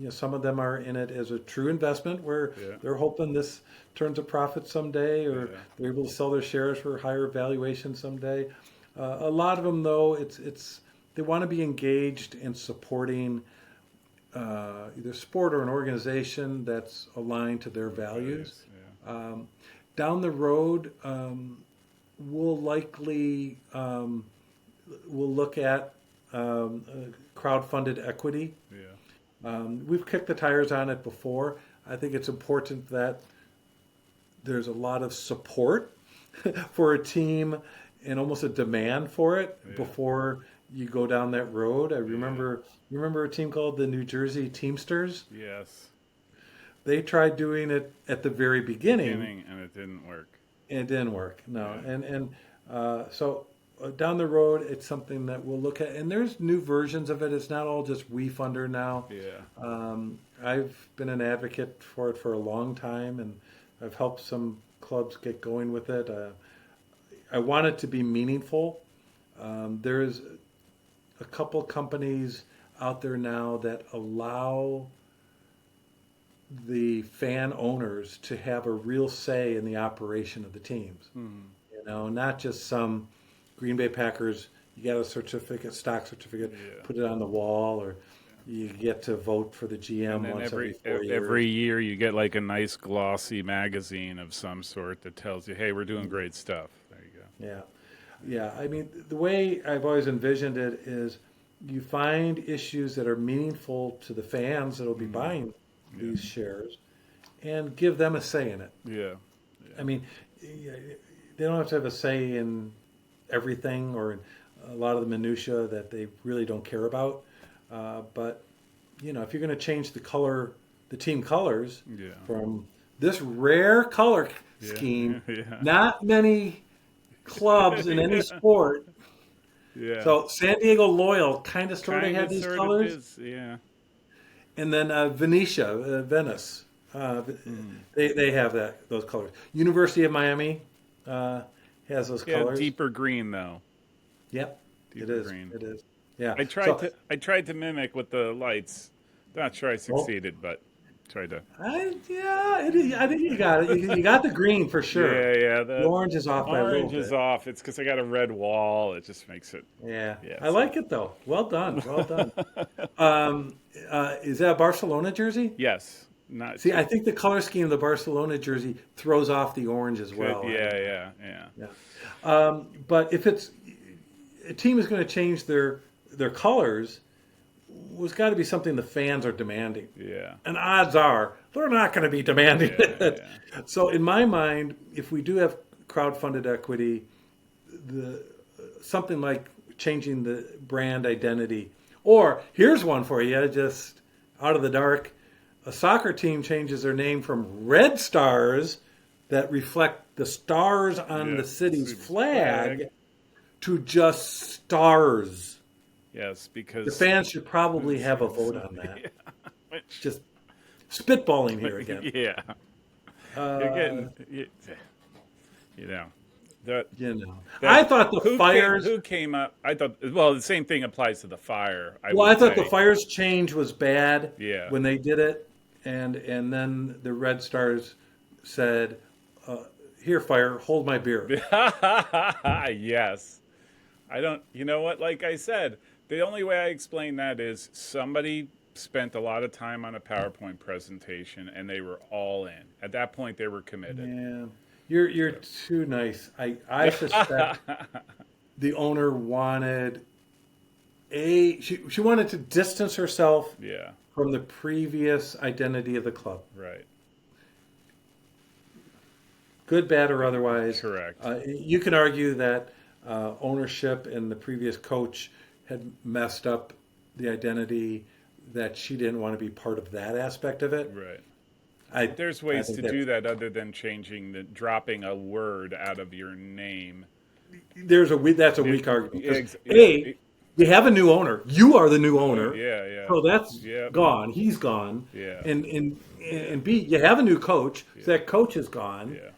Some of them are in it as a true investment, where they're hoping this turns a profit someday, or they're able to sell their shares for a higher valuation someday. A lot of them, though, it's they want to be engaged in supporting either sport or an organization that's aligned to their values. Down the road, we'll likely we'll look at crowd-funded equity. We've kicked the tires on it before. I think it's important that there's a lot of support for a team and almost a demand for it before you go down that road. I remember, you remember a team called the New Jersey Teamsters? Yes. They tried doing it at the very beginning, And it didn't work. It didn't work. No, so down the road, it's something that we'll look at. And there's new versions of it. It's not all just WeFunder now. I've been an advocate for it for a long time, and I've helped some clubs get going with it. I want it to be meaningful. There's a couple companies out there now that allow the fan owners to have a real say in the operation of the teams. Not just some Green Bay Packers, you get a certificate, stock certificate, put it on the wall, or you get to vote for the GM once every 4 years. Every year you get like a nice glossy magazine of some sort that tells you, hey, we're doing great stuff. There you go. Yeah. I mean, the way I've always envisioned it is you find issues that are meaningful to the fans that will be buying these shares, and give them a say in it. I mean, they don't have to have a say in everything or in a lot of the minutia that they really don't care about. But if you're going to change the team colors from this rare color scheme, not many clubs in any sport. So San Diego Loyal kind of sort of had these colors. And then Venice, they have those colors. University of Miami has those colors. Deeper green though. Yep, Deeper green. It is. Yeah. I tried to mimic with the lights. Not sure I succeeded, but tried to. I think you got it. You got the green for sure. The orange is off by a little bit. Orange is off. It's because I got a red wall. It just makes it. I like it though. Well done. Is that a Barcelona jersey? Yes. I think the color scheme of the Barcelona jersey throws off the orange as well. Yeah. But if a team is going to change their colors, was got to be something the fans are demanding. Yeah. And odds are they're not going to be demanding Yeah. it. Yeah. So in my mind, if we do have crowd-funded equity, the something like changing the brand identity, or here's one for you, just out of the dark, a soccer team changes their name from Red Stars that reflect the stars on Yeah. the city's City's flag to just Stars. Yes, The because fans should probably have a vote on that. yeah. Which, Just spitballing here again. yeah. You're Uh, getting, you know, that I thought the fires. who came up. I thought, well, the same thing applies to the fire. I Well, would I thought the say. fires change was bad Yeah. when they did it, and then the Red Stars said, "Here, fire, hold my beer." Yes. I don't, you know what? Like I said, the only way I explain that is somebody spent a lot of time on a PowerPoint presentation and they were all in. At that point, they were committed. Yeah, you're too nice. I suspect the owner wanted she wanted to distance herself Yeah, from the previous identity of the club. right. Good, bad, or otherwise. Correct. You can argue that ownership and the previous coach had messed up the identity, that she didn't want to be part of that aspect of it. Right. There's ways think to do that other than dropping a word out of your name. That's a weak argument. Yeah, You have a new owner. You are the new owner. yeah, yeah. So that's Yeah. gone. He's gone. Yeah. And B, you have a new coach. So that coach is gone. Yeah.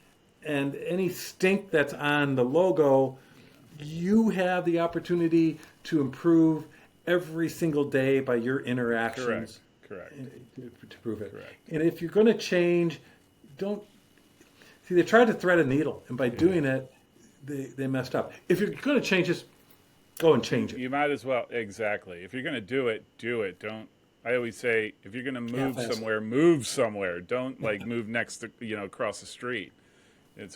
And any stink that's on the logo, you have the opportunity to improve every single day by your interactions. Correct. To prove it. Correct. And if you're going to change, don't see. They tried to thread a needle, and by doing it, they messed up. If you're going to change this, go and change it. You might as well, exactly. If you're going to do it, do it. Don't. I always say, if you're going to move somewhere, move somewhere. Don't like move next to across the street.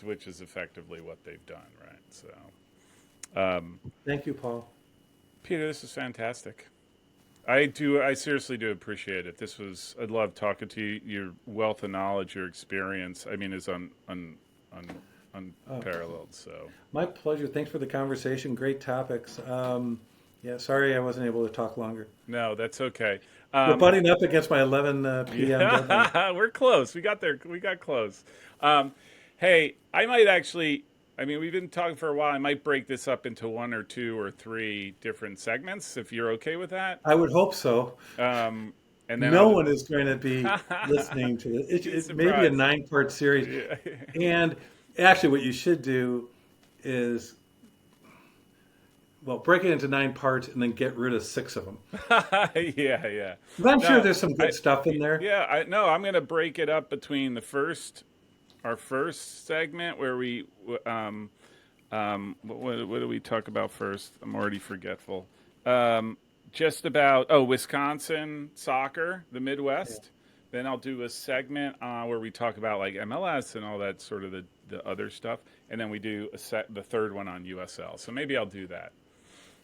Which is effectively what they've done, right? So, Thank you, Paul. Peter, this is fantastic. I seriously do appreciate it. I love talking to you. Your wealth of knowledge, your experience, I mean, is unparalleled. So, My pleasure. Thanks for the conversation. Great topics. Yeah, sorry I wasn't able to talk longer. no, that's okay. We're butting up against my 11 p.m. deadline. We're close. We got there. We got close. Hey, I might actually. I mean, we've been talking for a while. I might break this up into 1 or 2 or 3 different segments, if you're okay with that. I would hope so. And then No one is going to be listening to this. It's maybe a surprised. 9-part series. Yeah. And actually, what you should do is, well, break it into 9 parts and then get rid of 6 of them. Yeah. 'Cause I'm sure there's some good stuff in there. Yeah, I'm going to break it up between our first segment where we, what do we talk about first? I'm already forgetful. Just about Wisconsin soccer, the Midwest. Yeah. Then I'll do a segment where we talk about like MLS and all that sort of the other stuff, and then we do the third one on USL. So maybe I'll do that.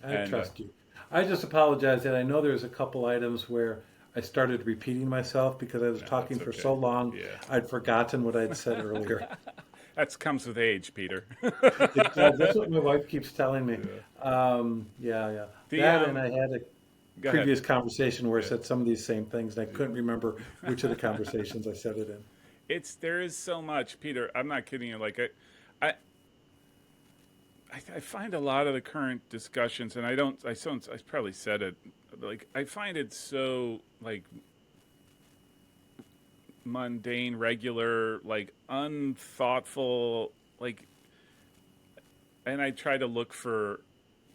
I trust you. I just apologize that I know there's a couple items where I started repeating myself because I was talking for so long. Yeah. I'd forgotten what I'd said earlier. That comes with age, Peter. That's what my wife keeps telling me. Yeah. And I had a previous conversation where I said some of these same things, and I couldn't remember which of the conversations I said it in. There is so much, Peter. I'm not kidding you. Like I find a lot of the current discussions, and I probably said it, like I find it so like mundane, regular, like unthoughtful, like, and I try to look for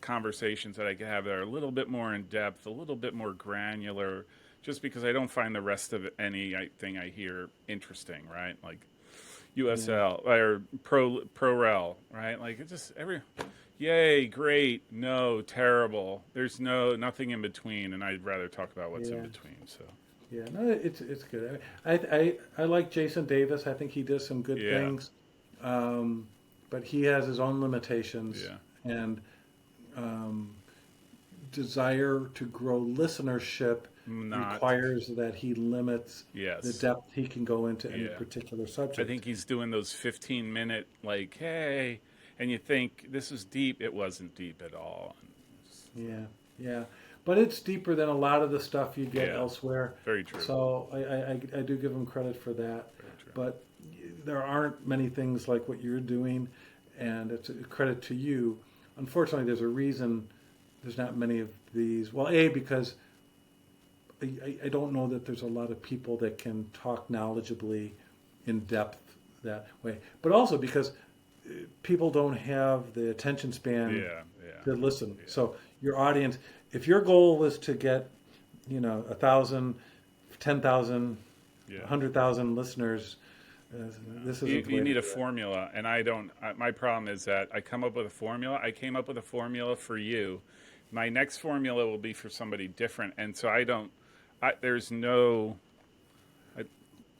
conversations that I can have that are a little bit more in depth, a little bit more granular, just because I don't find the rest of anything I hear interesting, right? Like USL or Pro-Rel, right? Like it's just yay, great, no, terrible. There's nothing in between, and I'd rather talk about what's in between. So yeah, no, it's good. I like Jason Davis. I think he does some good things, but he has his own limitations. Yeah. And desire to grow listenership Not. requires that he limits the Yes. depth he can go into any Yeah. particular I subject. think he's doing those 15-minute, like, hey, and you think this is deep. It wasn't deep at all. Yeah, yeah. But it's deeper than a lot of the stuff you get Yeah. elsewhere. Very true. So I do give him credit for that. Very true. But there aren't many things like what you're doing, and it's a credit to you. Unfortunately, there's a reason there's not many of these. Well, A, because I don't know that there's a lot of people that can talk knowledgeably in depth that way. But also because people don't have the attention span Yeah. Yeah. to listen. Yeah. So your audience, if your goal was to get, 1,000, 10,000, Yeah. 100,000 listeners, this isn't the way You to need do a it. formula, and I don't. My problem is that I come up with a formula. I came up with a formula for you. My next formula will be for somebody different, and so I don't. There's no.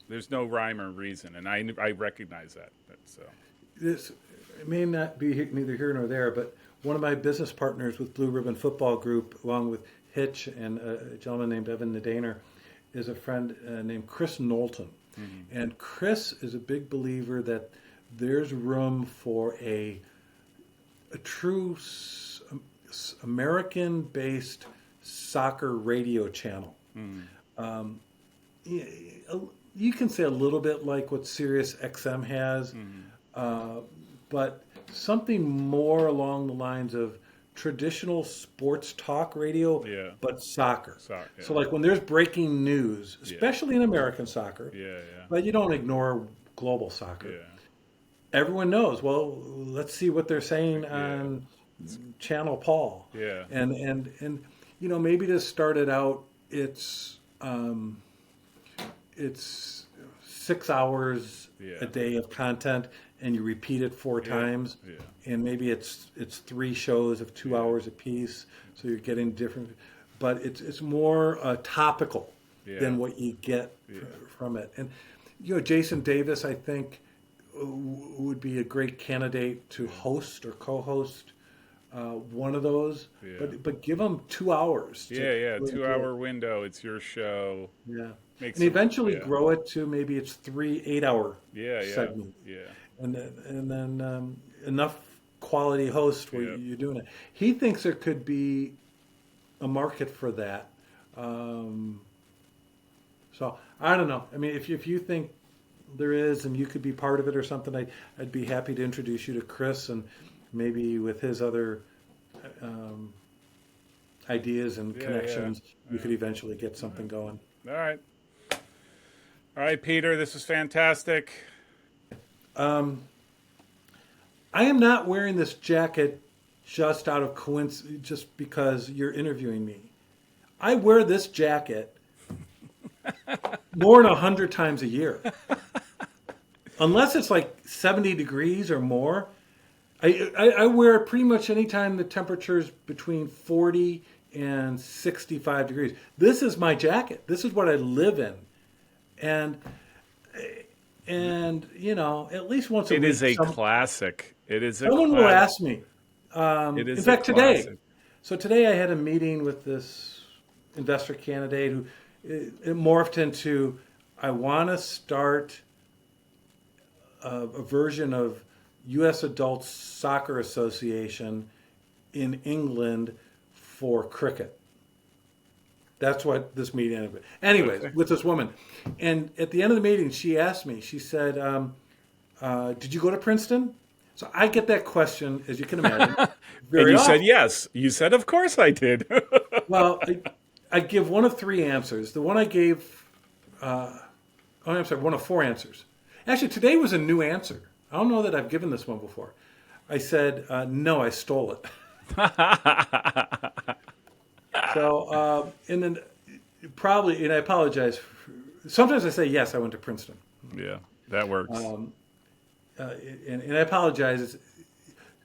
There's no rhyme or reason, and I recognize that. So This it may not be neither here nor there, but one of my business partners with Blue Ribbon Football Group, along with Hitch and a gentleman named Evan Nadaner, is a friend named Chris Knowlton. And Chris is a big believer that there's room for a true American-based soccer radio channel. You can say a little bit like what Sirius XM has, but something more along the lines of traditional sports talk radio, Yeah. but soccer. Yeah. So like when there's breaking news, especially in American soccer, Yeah. but you don't ignore global soccer. Yeah. Everyone knows, well, let's see what they're saying on Channel Paul. Yeah. And maybe to start it out, it's 6 hours Yeah. a day of content, and you repeat it four times, Yeah. and maybe it's 3 shows of 2 hours apiece, so you're getting different, but it's more topical than what you get from it. And Jason Davis, I think, would be a great candidate to host or co-host one of those, but give them 2 hours. Yeah. really 2 hour window. It's your show. Yeah. Make And some- eventually yeah. grow it to maybe it's 3 8-hour Yeah. segments. Yeah. And then enough quality hosts where Yeah. you're doing it. He thinks there could be a market for that. So I don't know. I mean, if you think there is and you could be part of it or something, I'd be happy to introduce you to Chris, and maybe with his other ideas and connections, you could eventually get something going. All right, Peter. This was fantastic. I am not wearing this jacket just out of coincidence, just because you're interviewing me. I wear this jacket more than 100 times a year. Unless it's like 70 degrees or more, I wear it pretty much anytime the temperature's between 40 and 65 degrees. This is my jacket. This is what I live in. And at least once a It week. is a classic. It is a Someone will ask me. It is in fact, a today. classic. So today I had a meeting with this investor candidate who it morphed into, I want to start a version of U.S. Adult Soccer Association in England for cricket. That's what this meeting ended with. Anyways, with this woman. And at the end of the meeting, she asked me, she said, did you go to Princeton? So I get that question, as you can imagine. And you often. said yes. You said, of course I did. Well, I give one of 3 answers. The one I gave, I'm sorry, one of 4 answers. Actually, today was a new answer. I don't know that I've given this one before. I said, no, I stole it. So, and then probably, and I apologize. Sometimes I say, yes, I went to Princeton. Yeah, that works. And I apologize. It's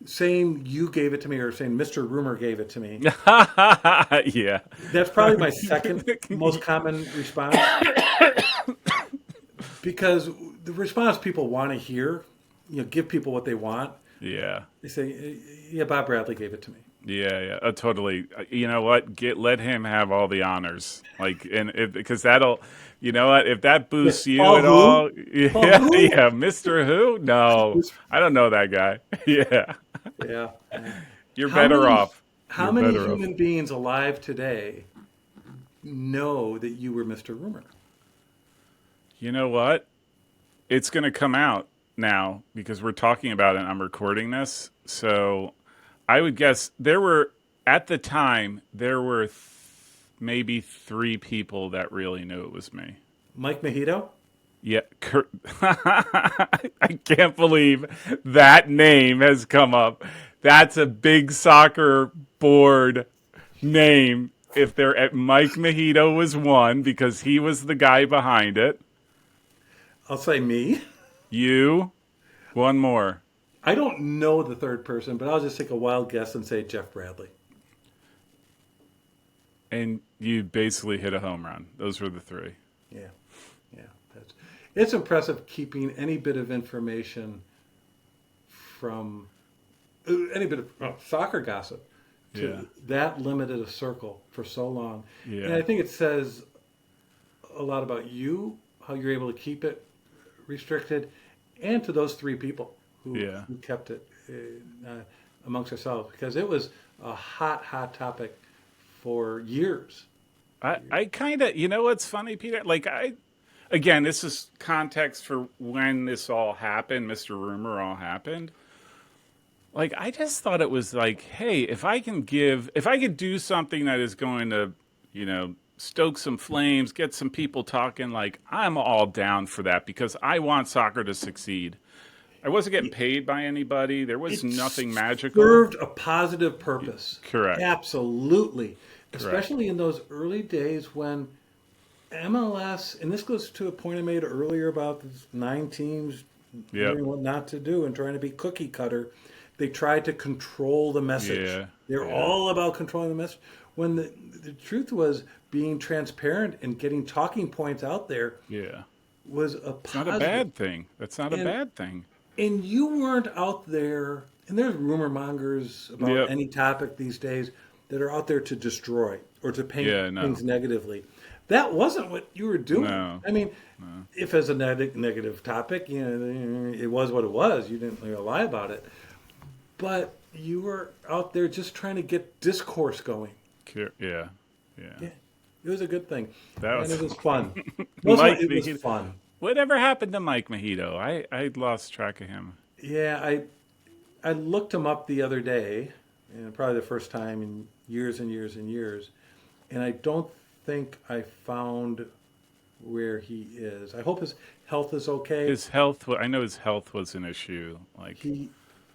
saying you gave it to me or saying Mr. Rumor gave it to me. Yeah. That's probably my second most common response. Because the response people want to hear, give people what they want. Yeah. They say, yeah, Bob Bradley gave it to me. Yeah, yeah, totally. You know what? Let him have all the honors. Like, and because that'll, you know what? If that Yeah. boosts you Paul at who? all, Paul yeah, who? yeah, Mister Who? No, Who's- I don't know that guy. Yeah, Yeah. Yeah. you're How better many off. how You're many better off. human beings alive today know that you were Mr. Rumor? You know what? It's going to come out now because we're talking about it and I'm recording this. So I would guess there were, at the time, there were maybe three people that really knew it was me. Mike Mojito? Yeah. I can't believe that name has come up. That's a big soccer board name. If they're at Mike Mojito was one because he was the guy behind it. I'll say me. You, one more. I don't know the third person, but I'll just take a wild guess and say Jeff Bradley. And you basically hit a home run. Those were the three. Yeah, yeah. It's impressive keeping any bit of information from any bit of soccer gossip Yeah. to that limited a circle for so long. And Yeah. I think it says a lot about you, how you're able to keep it restricted, and to those three people Yeah. who kept it amongst ourselves because it was a hot topic for years. I kind of, you know what's funny, Peter? Like, again, this is context for when this all happened, Mr. Rumor all happened. Like, I just thought it was like, hey, if I could do something that is going to, stoke some flames, get some people talking, like, I'm all down for that because I want soccer to succeed. I wasn't getting paid by anybody. There was It nothing magical. served a positive purpose. Correct. Absolutely. Correct. Especially in those early days when MLS, and this goes to a point I made earlier about these 9 teams Yep. knowing what not to do and trying to be cookie cutter. They tried to control the message. Yeah. They're Yeah. all about controlling the message. When the truth was being transparent and getting talking points out there Yeah. was a It's not a positive. bad thing. That's not a And bad thing. and you weren't out there, and there's rumor mongers about Yep. any topic these days that are out there to destroy or to paint Yeah, no. things negatively. That wasn't what you were doing. No. I mean, No. if as a negative topic, it was what it was. You didn't lie about it, but you were out there just trying to get discourse going. Yeah. Yeah. Yeah, it was a good thing, That and was it was fun. Mike It was Mojito. fun. Whatever happened to Mike Mojito? I lost track of him. Yeah, I looked him up the other day, and probably the first time in years and years and years, and I don't think I found where he is. I hope his health is okay. His health. I know his health was an issue. Like, He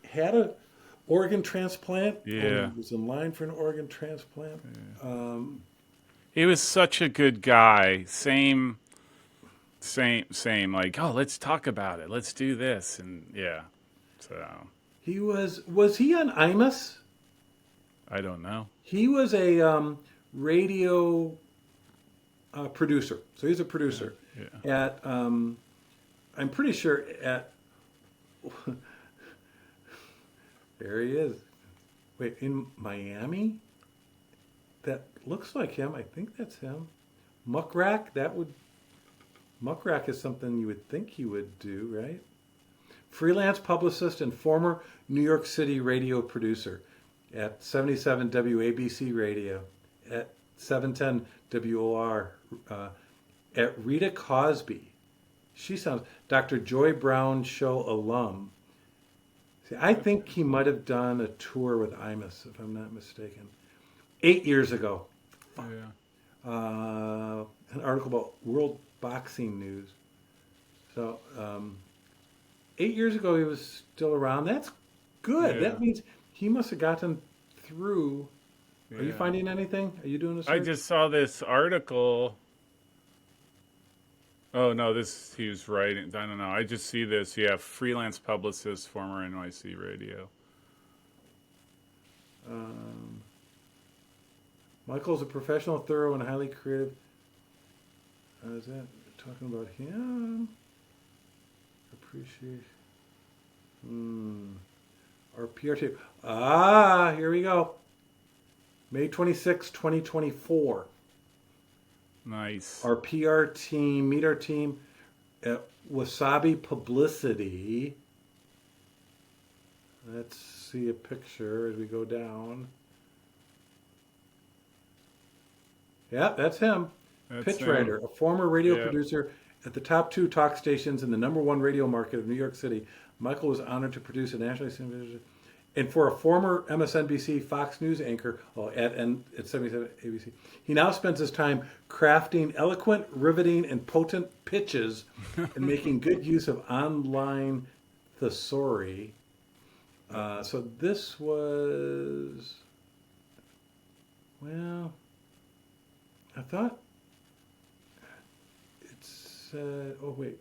had a organ transplant, or yeah, he was in line for an organ transplant. he was such a good guy. Same. Like, oh, let's talk about it. Let's do this, and yeah. So He was he on Imus? I don't know. He was a radio producer. So he's a producer Yeah. at I'm pretty sure at there he is. Wait, in Miami? That looks like him. I think that's him. Muckrack, Muckrack is something you would think he would do, right? Freelance publicist and former New York City radio producer at 77 WABC radio, at 710 WOR, at Rita Cosby. She sounds Dr. Joy Brown Show alum. See, I think he might have done a tour with Imus, if I'm not mistaken. 8 years ago. Yeah. An article about World Boxing News. So, 8 years ago, he was still around. That's good. Yeah. That means he must have gotten through. Are you Yeah. finding anything? Are you doing a I search? just saw this article. Oh no, he was writing. I don't know. I just see this. Yeah, freelance publicist, former NYC radio. Um, Michael's a professional, thorough, and highly creative. Is that talking about him? Appreciate. Our PR team. Here we go. May 26, 2024. Nice. Our PR team, meet our team at Wasabi Publicity. Let's see a picture as we go down. Yeah, that's him. That's Pitch him. writer, a former radio Yeah. producer at the top two talk stations in the number one radio market of New York City. Michael was honored to produce a nationally syndicated, and for a former MSNBC Fox News anchor, at 77 ABC, he now spends his time crafting eloquent, riveting, and potent pitches and making good use of online thesauri. So this was, well, I thought it said, oh wait,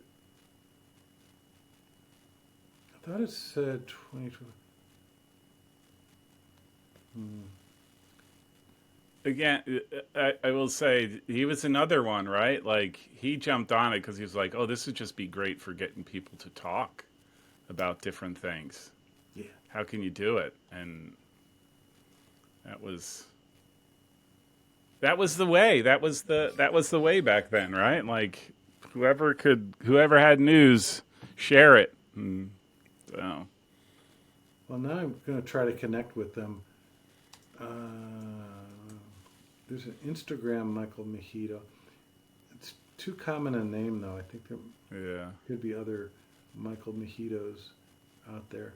I thought it said 2020. Again, I will say he was another one, right? Like he jumped on it because he was like, "Oh, this would just be great for getting people to talk about different things. Yeah. How can you do it?" And that was the way. That was the way back then, right? Like whoever had news, share it. And so Well, now I'm going to try to connect with them. There's an Instagram Michael Mejito. It's too common a name, though. I think there yeah, could be other Michael Mejitos out there.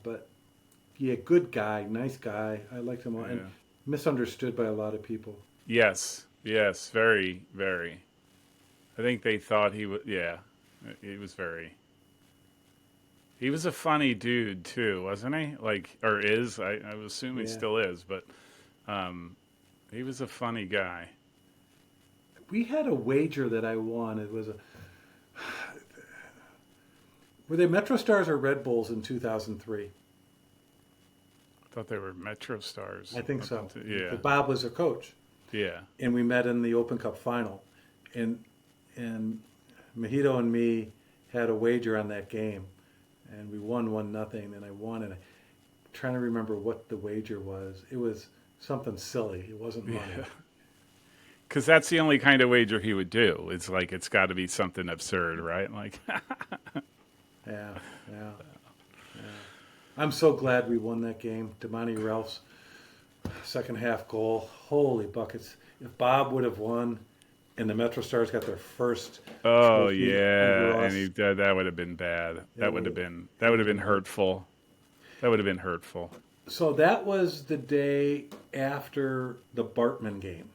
But yeah, good guy, nice guy. I liked him a lot. yeah. And misunderstood by a lot of people. Yes, very, very. I think they thought he was. Yeah, he was very. He was a funny dude too, wasn't he? Like, or is? I would assume he Yeah. still is, but he was a funny guy. We had a wager that I won. It was a. Were they Metro Stars or Red Bulls in 2003? I thought they were Metro Stars. I think so. Yeah, But Bob was their coach. yeah, And we met in the Open Cup final, and Mejito and me had a wager on that game, and we won 1-0, and I won, and I'm trying to remember what the wager was. It was something silly. It wasn't money. yeah. Because that's the only kind of wager he would do. It's like it's got to be something absurd, right? Like, Yeah, yeah, yeah. I'm so glad we won that game. Damani Ralph's second half goal. Holy buckets! If Bob would have won, and the Metro Stars got their first oh trophy yeah, over and us, that would have been bad. That would have been hurtful. That would have been hurtful. so that was the day after the Bartman game.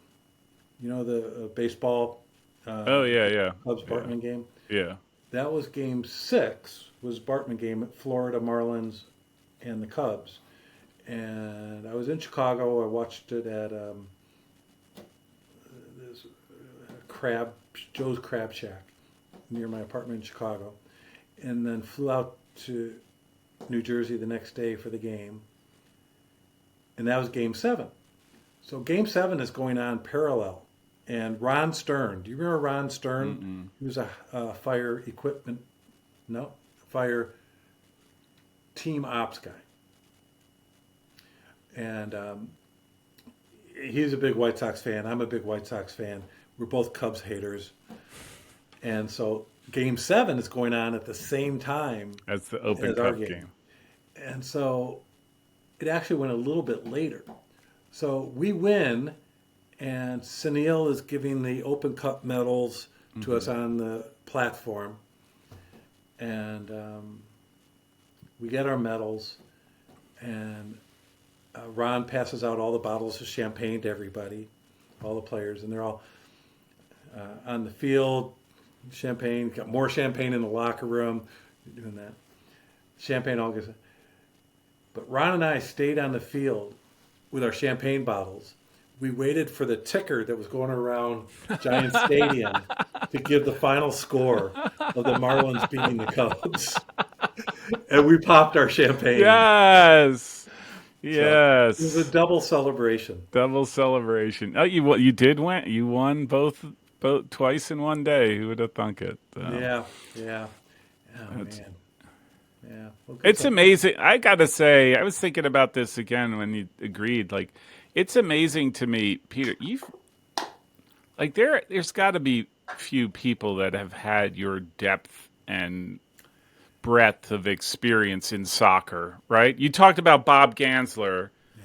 You know the baseball Oh yeah, yeah, Cubs Bartman game. yeah. That was game 6. Was Bartman game at Florida Marlins and the Cubs, and I was in Chicago. I watched it at this Joe's Crab Shack near my apartment in Chicago, and then flew out to New Jersey the next day for the game, and that was game 7. So game 7 is going on parallel. And Ron Stern, do you remember Ron Stern? Mm-mm. He was a fire equipment, no, fire team ops guy. And he's a big White Sox fan. I'm a big White Sox fan. We're both Cubs haters. And so game 7 is going on at the same time That's the Open as our Cup game. game. And so it actually went a little bit later. So we win, and Sunil is giving the Open Cup medals to us on the platform. And we get our medals, and Ron passes out all the bottles of champagne to everybody, all the players, and they're all on the field. Champagne, got more champagne in the locker room, doing that. Champagne all gets. But Ron and I stayed on the field with our champagne bottles. We waited for the ticker that was going around Giant Stadium to give the final score of the Marlins beating the Cubs. And we popped our champagne. Yes, So yes. it was a double celebration. Double celebration. Oh, you did win. You won both twice in one day. Who would have thunk it? Yeah, yeah. Oh, That's- man. Yeah. Well, good It's stuff. amazing. I gotta say, I was thinking about this again when you agreed. Like, It's amazing to me, Peter. You've like there's got to be few people that have had your depth and breadth of experience in soccer, right? You talked about Bob Gansler, right?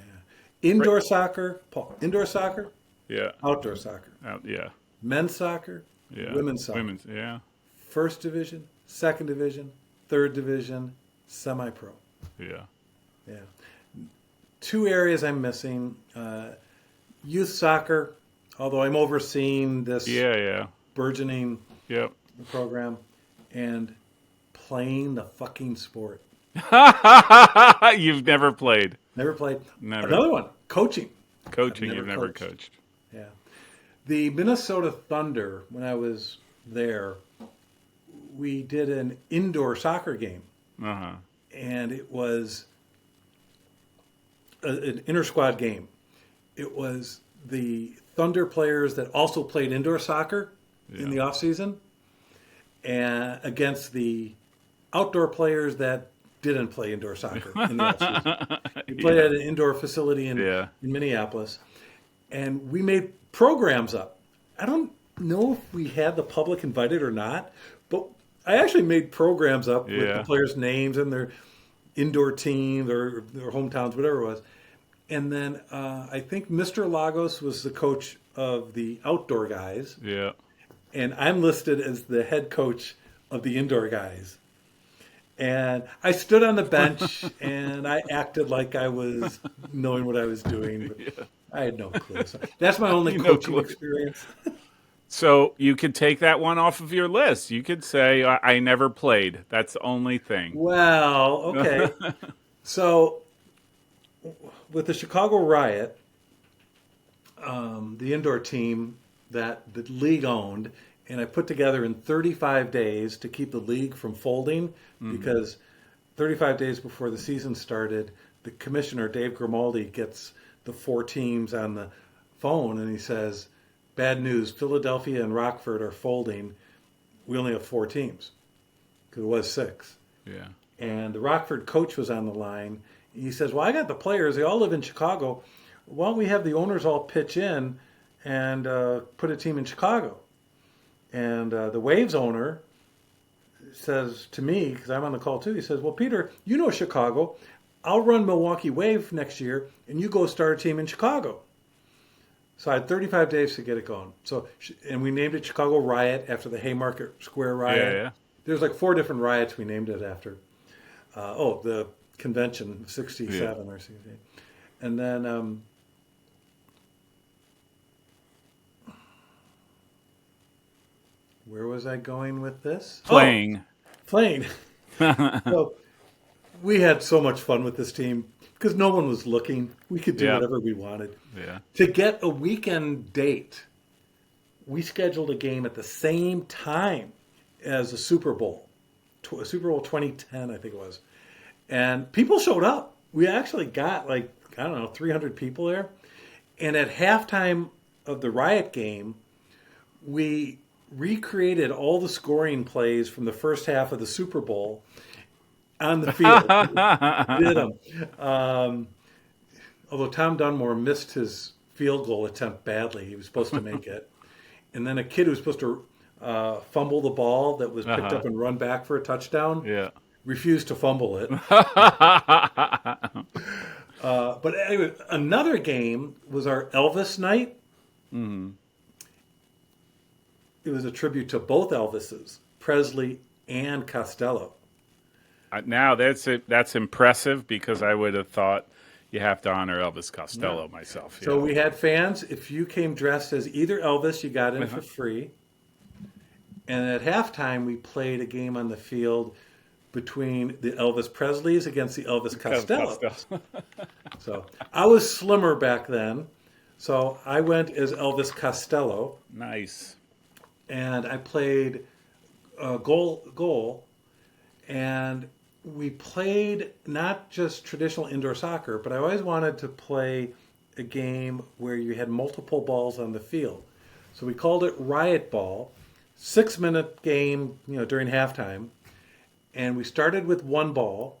Indoor soccer, Paul. Indoor soccer, Yeah, outdoor soccer, yeah, men's soccer, yeah. women's soccer, Women's, yeah, first division, second division, third division, semi-pro. yeah. Yeah. Two areas I'm missing: youth soccer, although I'm overseeing this Yeah, yeah. burgeoning Yep. program, and playing the fucking sport. You've never played. Never played. Never. Another one, coaching. I've Coaching, never you've never coached. coached. Yeah. The Minnesota Thunder, when I was there, we did an indoor soccer game, Uh-huh. and it was an inter squad game. It was the Thunder players that also played indoor soccer in Yeah. the off season, and against the outdoor players that didn't play indoor soccer in the off season. We played Yeah. at an indoor facility Yeah. in Minneapolis, and we made programs up. I don't know if we had the public invited or not, but I actually made programs up with the Yeah. players' names and their indoor teams or their hometowns, whatever it was. And then I think Mr. Lagos was the coach of the outdoor guys, Yeah. and I'm listed as the head coach of the indoor guys. And I stood on the bench and I acted like I was knowing what I was doing, but I had no clue. So that's my only No coaching clue. experience. So you could take that one off of your list. You could say, I never played. That's the only thing. Well, okay. So with the Chicago Riot, the indoor team that the league owned, and I put together in 35 days to keep the league from folding because 35 days before the season started, the commissioner, Dave Grimaldi, gets the four teams on the phone and he says, bad news, Philadelphia and Rockford are folding. We only have four teams because it was six. Yeah. And the Rockford coach was on the line. He says, well, I got the players. They all live in Chicago. Why don't we have the owners all pitch in and put a team in Chicago? And the Waves owner says to me, because I'm on the call too, he says, well, Peter, you know Chicago. I'll run Milwaukee Wave next year, and you go start a team in Chicago. So I had 35 days to get it going. So, and we named it Chicago Riot after the Haymarket Square Riot. Yeah, yeah. There's like four different riots we named it after. The convention, 67 or 68. And then where was I going with this? Playing. Oh, playing. So we had so much fun with this team because no one was looking. We could do Yeah. whatever we wanted. Yeah. To get a weekend date, we scheduled a game at the same time as the Super Bowl, Super Bowl 2010, I think it was. And people showed up. We actually got 300 people there. And at halftime of the Riot game, we recreated all the scoring plays from the first half of the Super Bowl on the field. Did them. Although Tom Dunmore missed his field goal attempt badly. He was supposed to make it. And then a kid who was supposed to fumble the ball that was picked up and run back for a touchdown Yeah. refused to fumble it. But anyway, another game was our Elvis night. Mm-hmm. It was a tribute to both Elvises, Presley and Costello. Now that's impressive because I would have thought you have to honor Elvis Costello myself. So yeah. we had fans. If you came dressed as either Elvis, you got in for free. And at halftime, we played a game on the field between the Elvis Presleys against the Elvis Costello. So I was slimmer back then. So I went as Elvis Costello. Nice. And I played goal. And we played not just traditional indoor soccer, but I always wanted to play a game where you had multiple balls on the field. So we called it Riot Ball, 6-minute game, during halftime. And we started with one ball,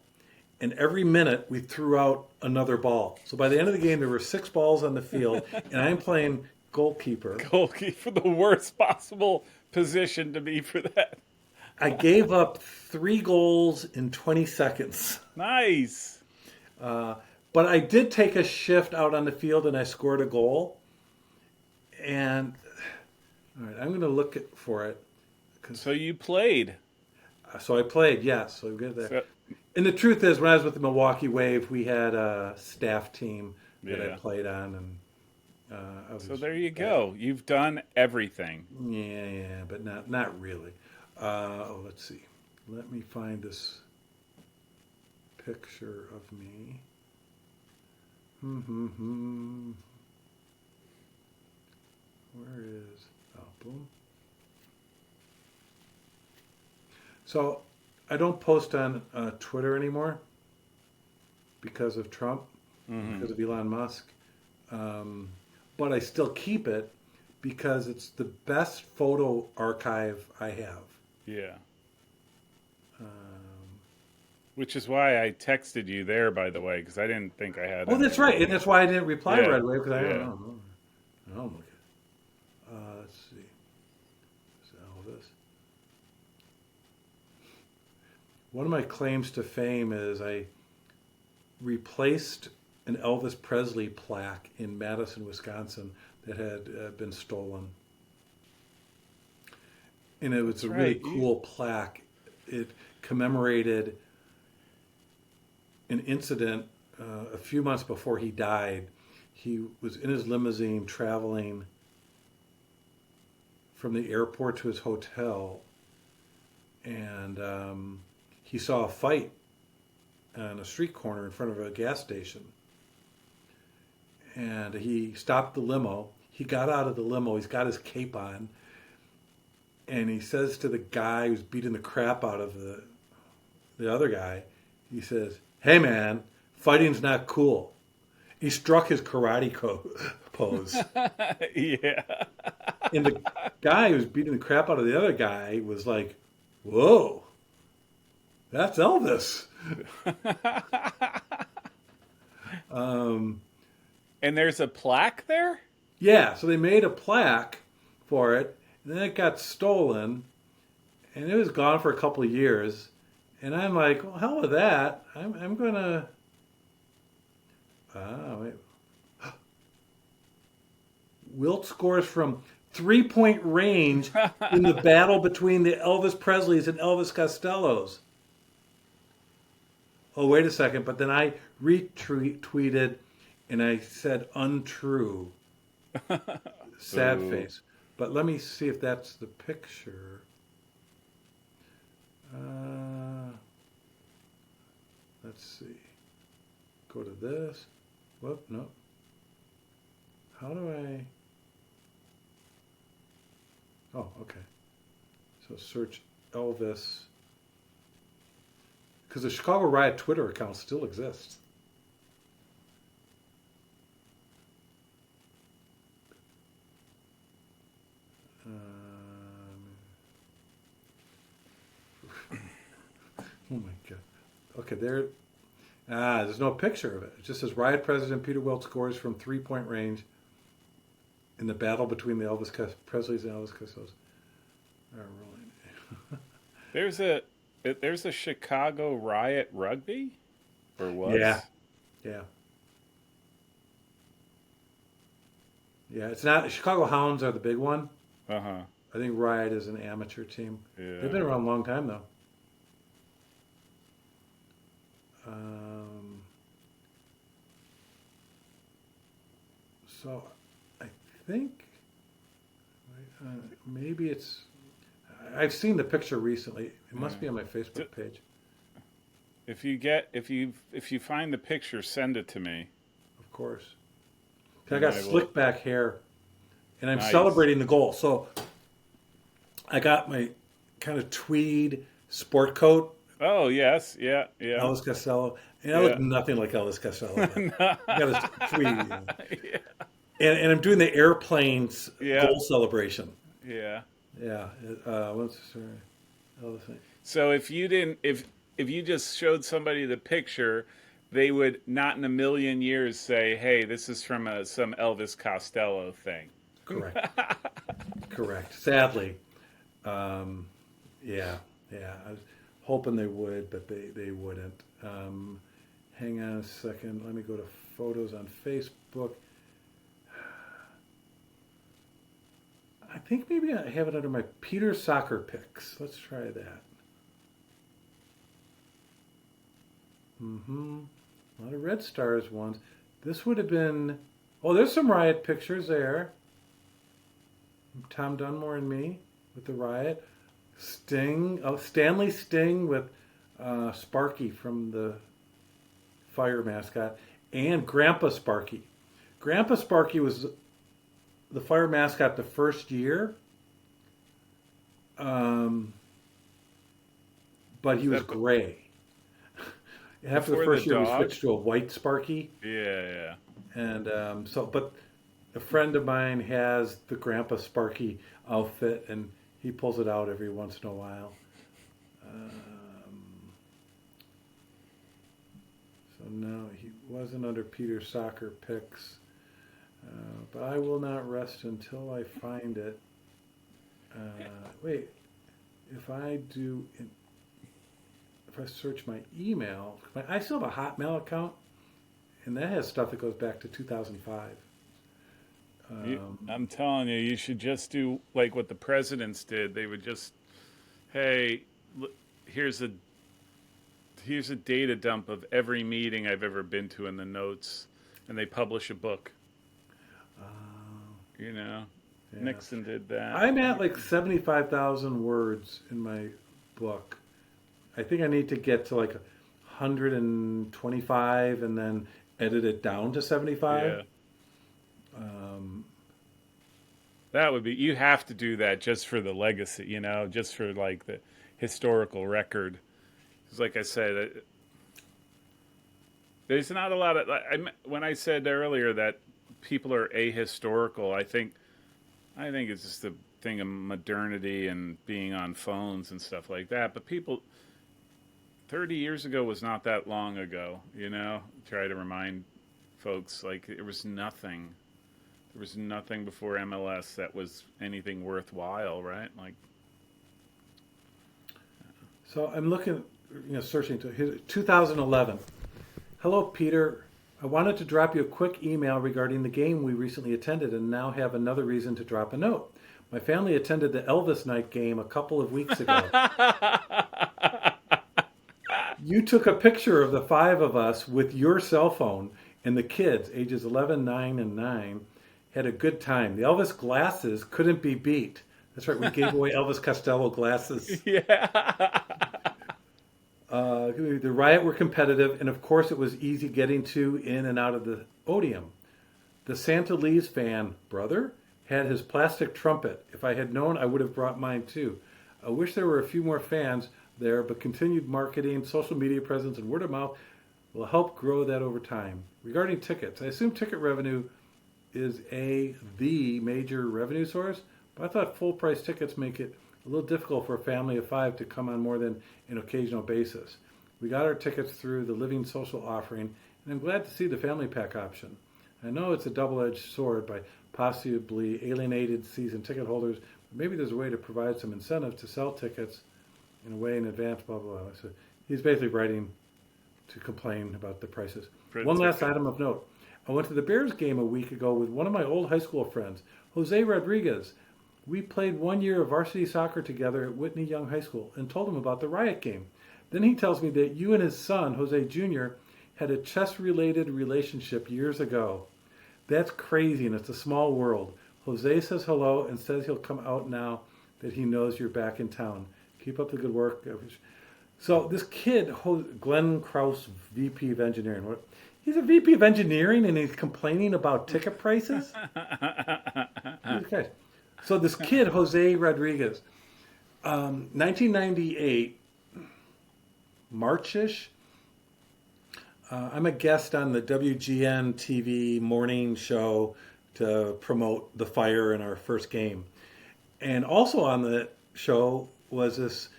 and every minute we threw out another ball. So by the end of the game, there were 6 balls on the field, and I'm playing goalkeeper. Goalkeeper, the worst possible position to be for that. I gave up 3 goals in 20 seconds. Nice. But I did take a shift out on the field and I scored a goal. And all right, I'm going to look for it. So you played. So I played, yes. So we get there. So, And the truth is, when I was with the Milwaukee Wave, we had a staff team that I yeah. played on, and I was. So there you go. You've done everything. Yeah, but not really. Let's see. Let me find this picture of me. Where is? Oh, boom. So I don't post on Twitter anymore because of Trump, because of Elon Musk. But I still keep it because it's the best photo archive I have. Yeah. Which is why I texted you there, by the way, because I didn't think I had. Oh, that's right, and that's why I didn't reply Yeah. right away because I don't Yeah. know. Oh, look at. Let's see. Is Elvis? One of my claims to fame is I replaced an Elvis Presley plaque in Madison, Wisconsin that had been stolen. And it was That's a really right. cool plaque. It commemorated an incident a few months before he died. He was in his limousine traveling from the airport to his hotel, and he saw a fight on a street corner in front of a gas station. And he stopped the limo. He got out of the limo. He's got his cape on. And he says to the guy who's beating the crap out of the other guy, he says, "Hey man, fighting's not cool." He struck his karate pose. Yeah. And the guy who's beating the crap out of the other guy was like, "Whoa, that's Elvis." And there's a plaque there? Yeah, so they made a plaque for it, and then it got stolen, and it was gone for a couple of years. And I'm like, well, hell with that. I'm gonna. Wait. Wilt scores from 3-point range in the battle between the Elvis Presleys and Elvis Costellos. Oh, wait a second. But then I retweeted and I said untrue. Sad Ooh. face. But let me see if that's the picture. Let's see. Go to this. Whoop, no. How do I? Oh, okay. So search Elvis. Because the Chicago Riot Twitter account still exists. Oh my God. Okay, there. There's no picture of it. It just says Riot President Peter Wilt scores from 3-point range in the battle between the Elvis Presleys and Elvis Costellos. There's a Chicago Riot rugby, or was? Yeah. It's not. Chicago Hounds are the big one. Uh-huh. I think Riot is an amateur team. Yeah. They've been around a long time though. So I think maybe it's. I've seen the picture recently. It must be on my Facebook page. If you find the picture, send it to me. Of course. I got I will- slick back hair, and I'm Nice. celebrating the goal. So I got my kind of tweed sport coat. Oh yes, yeah. Elvis Costello. And I Yeah. look nothing like Elvis Costello. I got a tweed. Yeah. And I'm doing the airplanes Yeah. goal celebration. Yeah. Yeah. Elvis. So if if you just showed somebody the picture, they would not in a million years say, "Hey, this is from some Elvis Costello thing." Correct. Correct. Sadly, um, yeah, yeah. I was hoping they would, but they wouldn't. Hang on a second. Let me go to photos on Facebook. I think maybe I have it under my Peter soccer pics. Let's try that. Mm-hmm. A lot of Red Stars ones. This would have been. Oh, there's some Riot pictures there. Tom Dunmore and me with the Riot. Sting. Oh, Stanley Sting with Sparky from the Fire mascot, and Grandpa Sparky. Grandpa Sparky was the Fire mascot the first year, um, but he was gray. After the Before first the year, we dog? switched to a white Sparky, Yeah, and but a friend of mine has the Grandpa Sparky outfit, and he pulls it out every once in a while. So no, he wasn't under Peter's soccer picks, but I will not rest until I find it. Wait, if I do, if I search my email, I still have a Hotmail account, and that has stuff that goes back to 2005. I'm telling you, you should just do like what the presidents did. They would just, hey, here's a data dump of every meeting I've ever been to in the notes, and they publish a book. Uh, You know, yeah. Nixon did that. I'm at like 75,000 words in my book. I think I need to get to like 125 and then edit it down to 75. Yeah, that would be. You have to do that just for the legacy. You know, just for like the historical record. Because, like I said, there's not a lot of. When I said earlier that people are ahistorical, I think it's just a thing of modernity and being on phones and stuff like that. But people, 30 years ago was not that long ago. You know, try to remind folks like there was nothing. There was nothing before MLS that was anything worthwhile, right? Like, So I'm looking, searching to 2011. Hello, Peter. I wanted to drop you a quick email regarding the game we recently attended and now have another reason to drop a note. My family attended the Elvis Night game a couple of weeks ago. You took a picture of the five of us with your cell phone, and the kids, ages 11, 9, and 9, had a good time. The Elvis glasses couldn't be beat. That's right, we gave away Elvis Costello glasses. yeah. The Riot were competitive, and of course it was easy getting to, in, and out of the Odeum. The Santa Lee's fan, brother, had his plastic trumpet. If I had known, I would have brought mine too. I wish there were a few more fans there, but continued marketing, social media presence, and word of mouth will help grow that over time. Regarding tickets, I assume ticket revenue is the major revenue source, but I thought full price tickets make it a little difficult for a family of five to come on more than an occasional basis. We got our tickets through the Living Social offering, and I'm glad to see the family pack option. I know it's a double-edged sword by possibly alienated season ticket holders, but maybe there's a way to provide some incentive to sell tickets in a way in advance, blah, blah, blah. So he's basically writing to complain about the prices. One last item of note. I went to the Bears game a week ago with one of my old high school friends, Jose Rodriguez. We played 1 year of varsity soccer together at Whitney Young High School and told him about the Riot game. Then he tells me that you and his son, Jose Jr., had a chess-related relationship years ago. That's crazy, and it's a small world. Jose says hello and says he'll come out now that he knows you're back in town. Keep up the good work. So this kid, Glenn Krause, VP of Engineering. He's a VP of Engineering and he's complaining about ticket prices? Okay. So this kid, Jose Rodriguez, 1998, March-ish, I'm a guest on the WGN TV morning show to promote the Fire in our first game. And also on the show was this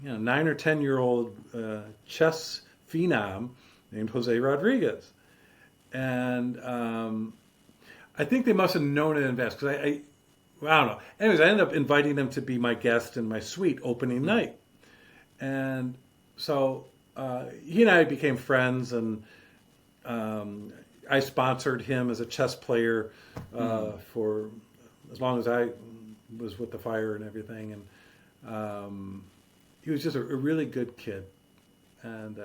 9 or 10 year old chess phenom named Jose Rodriguez, and I think they must have known in advance because well, I don't know. Anyways, I ended up inviting them to be my guest in my suite opening night, and so he and I became friends, and I sponsored him as a chess player for as long as I was with the fire and everything, and he was just a really good kid, and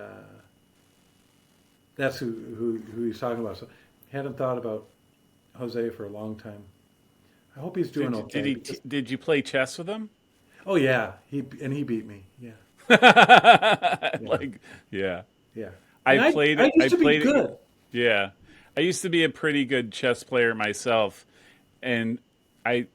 that's who he's talking about. So, hadn't thought about Jose for a long time. I hope he's doing okay. Did you play chess with him? Oh yeah, he beat me. Yeah, yeah, Like, yeah. yeah. And I played. I I used to be played. good. Yeah, I used to be a pretty good chess player myself, and I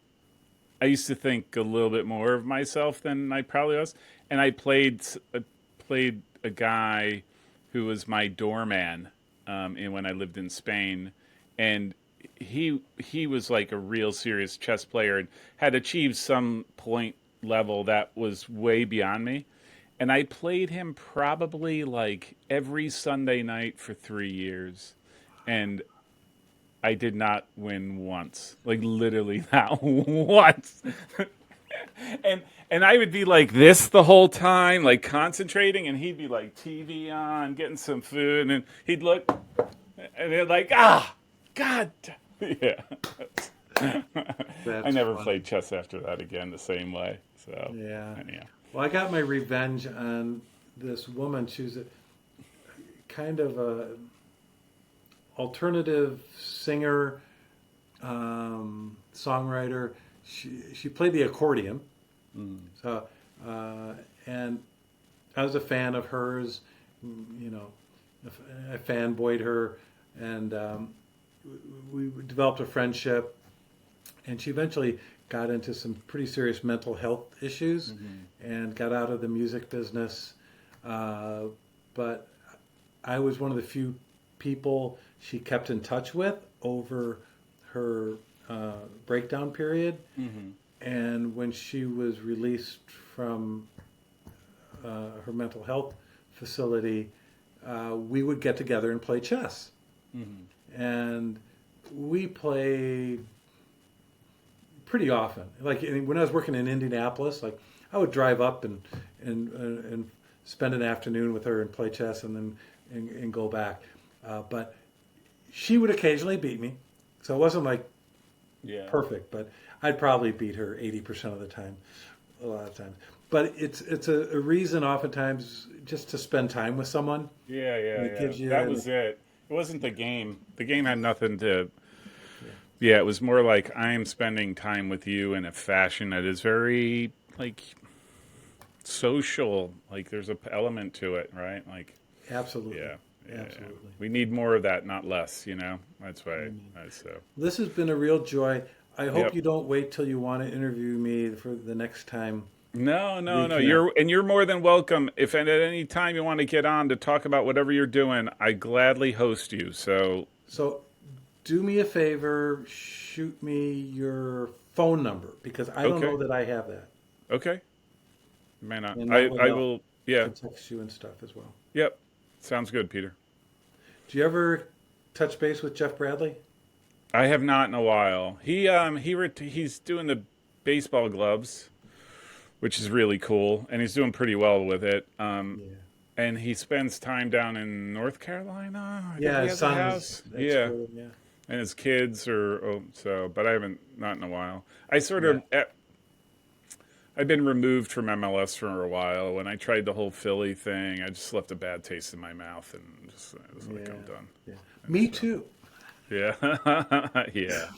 I used to think a little bit more of myself than I probably was, and I played a guy who was my doorman, and when I lived in Spain, and he was like a real serious chess player and had achieved some point level that was way beyond me. And I played him probably like every Sunday night for 3 years. And I did not win once. Like literally not once. And I would be like this the whole time, like concentrating, and he'd be like TV on, getting some food, and then he'd look and they're like, God. Yeah. I That's never funny. played chess after that again the same way. So, Yeah. anyhow. Well, I got my revenge on this woman. She was a kind of a alternative singer, songwriter. She played the accordion. So, and I was a fan of hers. You know, I fanboyed her, and we developed a friendship. And she eventually got into some pretty serious mental health issues and got out of the music business. But I was one of the few people she kept in touch with over her breakdown period. And when she was released from her mental health facility, we would get together and play chess. And we played pretty often. Like when I was working in Indianapolis, like I would drive up and spend an afternoon with her and play chess, and then and go back. But she would occasionally beat me, so it wasn't like Yeah. perfect. But I'd probably beat her 80% of the time, a lot of times. But it's a reason oftentimes just to spend time with someone. Yeah, yeah, It yeah. gives you That was it. It wasn't the game. The game had nothing to. Yeah, it was more like I am spending time with you in a fashion that is very like social. Like there's a element to it, right? Like Absolutely, yeah, yeah. absolutely. We need more of that, not less. You know, that's why. So This has been a real joy. I hope yep. you don't wait till you want to interview me for the next time No, no, we no. connect. You're more than welcome. If at any time you want to get on to talk about whatever you're doing, I gladly host you. So So do me a favor, shoot me your phone number because I don't know okay, that I have that. okay, man. And I that way I will. I Yeah. can text you and stuff as well. Yep. Sounds good, Peter. Do you ever touch base with Jeff Bradley? I have not in a while. He's doing the baseball gloves, which is really cool, and he's doing pretty well with it. Yeah. And he spends time down in North Carolina. I think Yeah, he his has a son's house. at Yeah, school. Yeah. and his kids are so. But I haven't not in a while. I sort Yeah. of. I've been removed from MLS for a while. When I tried the whole Philly thing, I just left a bad taste in my mouth, and just I was like, Yeah. I'm done. Yeah. And Me so, too. yeah, yeah,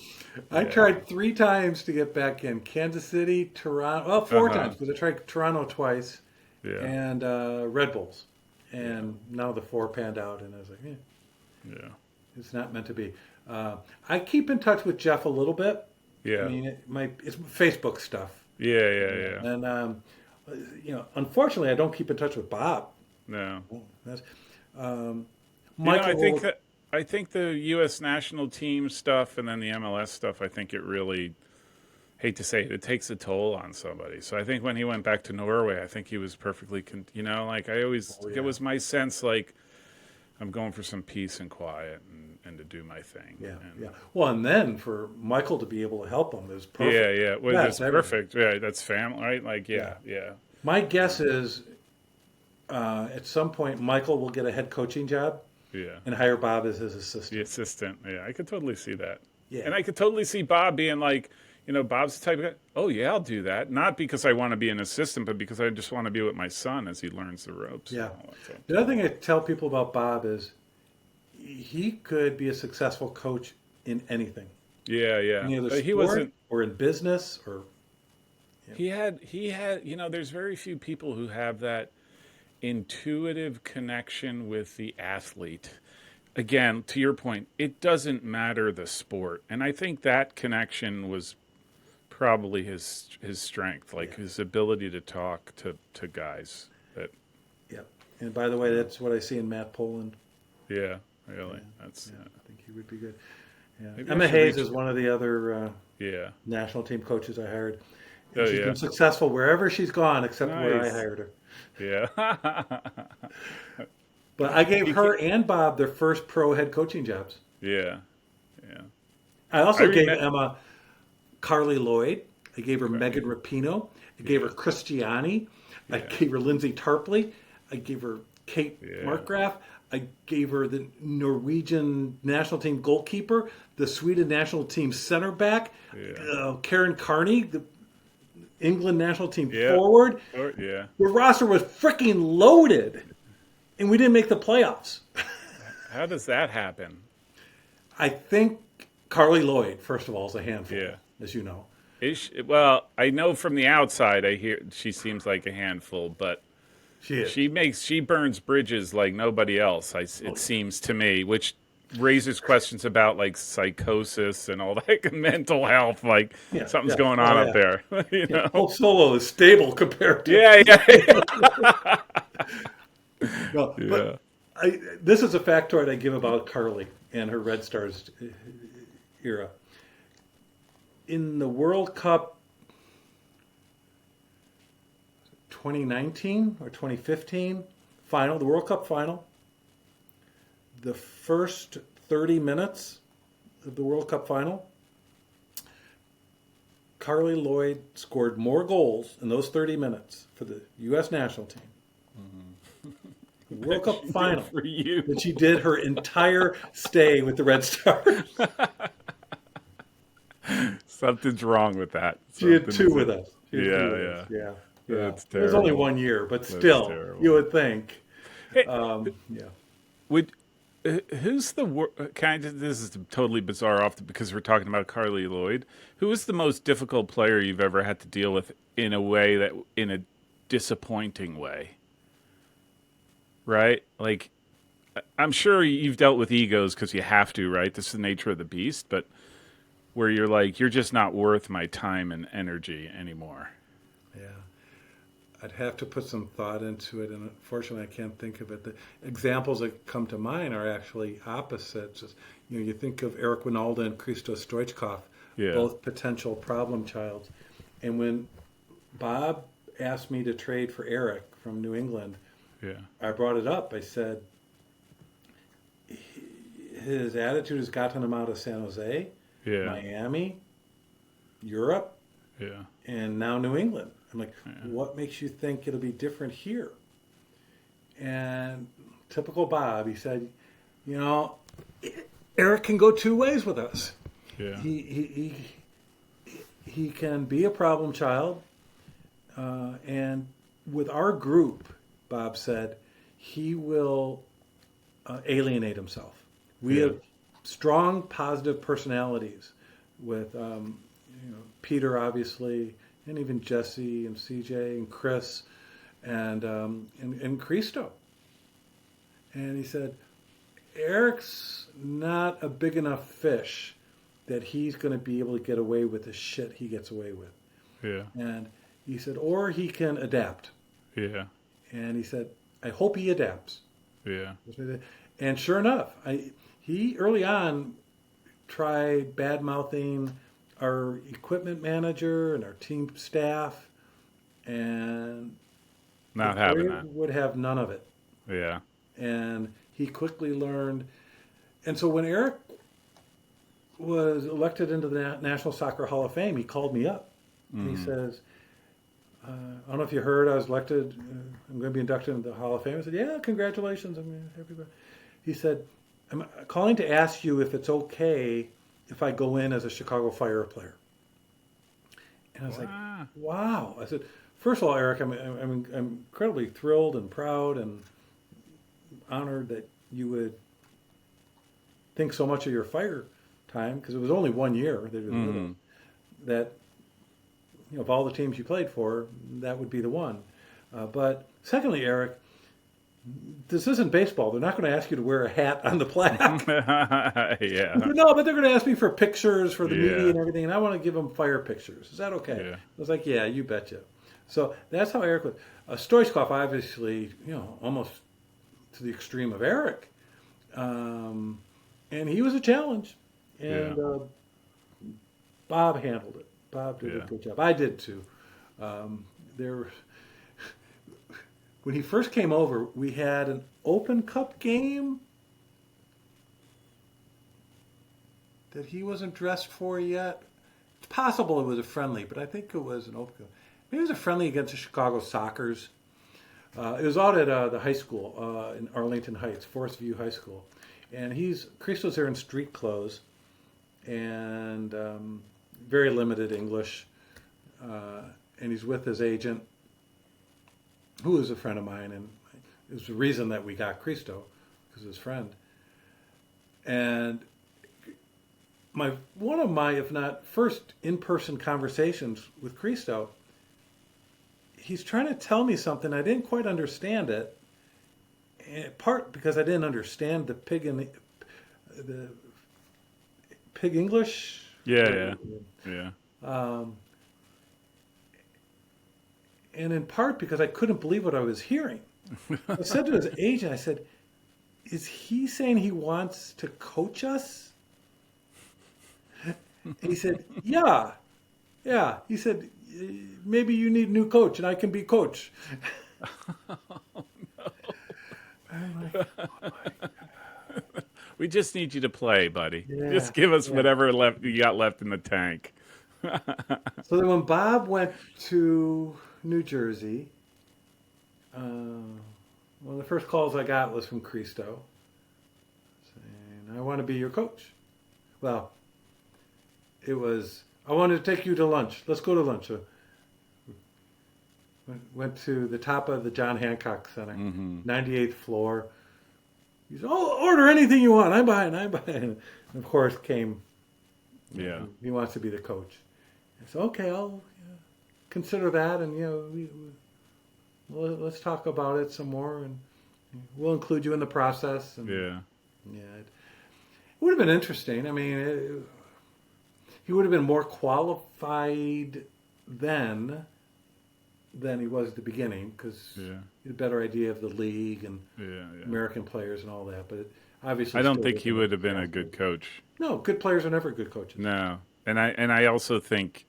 I yeah. tried 3 times to get back in Kansas City, Toronto. Well, Uh four huh. times because I tried Toronto twice Yeah, and Red Bulls. yeah, And now the 4 panned out, and I was like, yeah, it's not meant to be. I keep in touch with Jeff a little bit. I yeah, mean, it's Facebook stuff. yeah, yeah, yeah. And, unfortunately, I don't keep in touch with Bob. No. That's, um, You know, Michael, I think the U.S. national team stuff and then the MLS stuff. I think it really hate to say it, it takes a toll on somebody. So I think when he went back to Norway, I think he was perfectly, like I always, Oh, it yeah. was my sense, like I'm going for some peace and quiet and to do my thing. Yeah, And yeah. Well, and then for Michael to be able to help him is yeah, perfect. yeah, well, That's that's everything. perfect. Yeah, that's family, right? Like, Yeah. yeah, yeah, My guess um, is at some point Michael will get a head coaching job yeah. and hire Bob as his The assistant. assistant. Yeah, I could totally see that. Yeah, And I could totally see Bob being like, Bob's the type of guy, oh, yeah, I'll do that. Not because I want to be an assistant, but because I just want to be with my son as he learns the ropes and yeah. all that stuff. The other thing I tell people about Bob is he could be a successful coach in anything, Yeah, yeah. any other He sport wasn't, or in business or yeah, there's very few people who have that intuitive connection with the athlete. Again, to your point, it doesn't matter the sport. And I think that connection was probably his strength, yeah, like his ability to talk to guys. That yeah. And by the way, that's what I see in Matt Poland. yeah, Yeah, really, that's yeah. I think he would be good. Yeah. maybe I Emma should Hayes reach. is one of the other Yeah, national team coaches I hired, oh and she's yeah, been successful wherever she's gone, except where I nice. hired her. Yeah, But I gave you can, her and Bob their first pro head coaching jobs. yeah, yeah. I I also gave remember. Emma Carly Lloyd. I gave her Okay, Megan Rapinoe. I gave her yeah, Christiani. I yeah, gave her Lindsay Tarpley. I gave her Kate yeah, Markgraf. I gave her the Norwegian national team goalkeeper, the Sweden national team center back, yeah, Karen Carney, the England national team yeah, forward. or yeah. The roster was freaking loaded, and we didn't make the playoffs. How does that happen? I think Carly Lloyd, first of all, is a handful, Yeah. as you know. Well, I know from the outside, I hear she seems like a handful, but She is. she burns bridges like nobody else. Oh, It seems to me, which raises questions about like psychosis and all that mental health. Like yeah, something's yeah. going Oh, on up yeah. there, Yeah. Hope Solo is stable compared to Yeah, yeah, no, but yeah, this is a factoid I give about Carly and her Red Stars era. In the World Cup 2019 or 2015 final, the World Cup final, the first 30 minutes of the World Cup final, Carly Lloyd scored more goals in those 30 minutes for the U.S. national team, the World Cup she did final, for you. than she did her entire stay with the Red Stars. Something's wrong with that. She had Something two is with it. us. She had two Yeah, with us. yeah. Yeah, yeah. That's It was only terrible. 1 year, but That's still, terrible. you would think. Hey, Yeah. would who's the kind of this is totally bizarre off because we're talking about Carly Lloyd. Who is the most difficult player you've ever had to deal with in a way that in a disappointing way? Right? Like I'm sure you've dealt with egos because you have to, right? This is the nature of the beast, but where you're like you're just not worth my time and energy anymore. Yeah. I'd have to put some thought into it, and unfortunately, I can't think of it. The examples that come to mind are actually opposites. You think of Eric Winalda and Christos Stoichkov, Yeah. both potential problem childs. And when Bob asked me to trade for Eric from New England, Yeah. I brought it up. I said, his attitude has gotten him out of San Jose, Yeah. Miami, Europe, Yeah. and now New England. I'm like, Yeah. what makes you think it'll be different here? And typical Bob, he said, you know, Eric can go two ways with us. Yeah. He can be a problem child, and with our group, Bob said, he will alienate himself. We Yeah. have strong, positive personalities with Peter, obviously, and even Jesse and CJ and Chris and Christo. And he said, Eric's not a big enough fish that he's going to be able to get away with the shit he gets away with. Yeah. And he said, or he can adapt. Yeah. And he said, I hope he adapts. Yeah. And sure enough, he early on tried bad mouthing our equipment manager and our team staff, and the Not having player that. would have none of it. Yeah. And he quickly learned. And so when Eric was elected into the National Soccer Hall of Fame, he called me up and he says, I don't know if you heard, I was elected. I'm going to be inducted into the Hall of Fame. I said, yeah, congratulations. I'm happy. He said, I'm calling to ask you if it's okay if I go in as a Chicago Fire player. And I was like, Wow. wow. I said, first of all, Eric, I'm incredibly thrilled and proud and honored that you would think so much of your fire time, because it was only 1 year that he was with us, that, of all the teams you played for, that would be the one. But secondly, Eric, this isn't baseball. They're not going to ask you to wear a hat on the plaque. Yeah. He said, no, but they're going to ask me for pictures for the media Yeah. and everything, and I want to give them fire pictures. Is that okay? Yeah. I was like, yeah, you betcha. So that's how Eric was. Stoichkov, obviously, almost to the extreme of Eric. And he was a challenge. And Bob handled it. Bob did a Yeah. good job. I did too. There, when he first came over, we had an Open Cup game that he wasn't dressed for yet. It's possible it was a friendly, but I think it was an Open Cup. Maybe it was a friendly against the Chicago Sockers. It was out at the high school in Arlington Heights, Forest View High School. And Cristo's there in street clothes and very limited English. And he's with his agent, who is a friend of mine, and it was the reason that we got Cristo, because his friend. And one of my, if not first in-person conversations with Cristo, he's trying to tell me something. I didn't quite understand it. In part because I didn't understand the pig English. Yeah. Yeah. And in part because I couldn't believe what I was hearing. I said to his agent, I said, is he saying he wants to coach us? And he said, yeah. He said, maybe you need a new coach and I can be coach. I'm like, oh my God. We just need you to play, buddy. Yeah, Just give us yeah. whatever left you got left in the tank. So then when Bob went to New Jersey, one of the first calls I got was from Cristo saying, I want to be your coach. Well, it was, I wanted to take you to lunch. Let's go to lunch. So went to the top of the John Hancock Center, 98th floor. He said, oh, order anything you want. I'm behind. And of course came, Yeah. he wants to be the coach. I said, okay, I'll consider that, and let's talk about it some more, and we'll include you in the process. And, it would have been interesting. I mean, he would have been more qualified then than he was at the beginning, because he had a better idea of the league and American players and all that. But obviously, I don't still think he would have been a fast. good coach. No, good players are never good coaches. No, and I also think,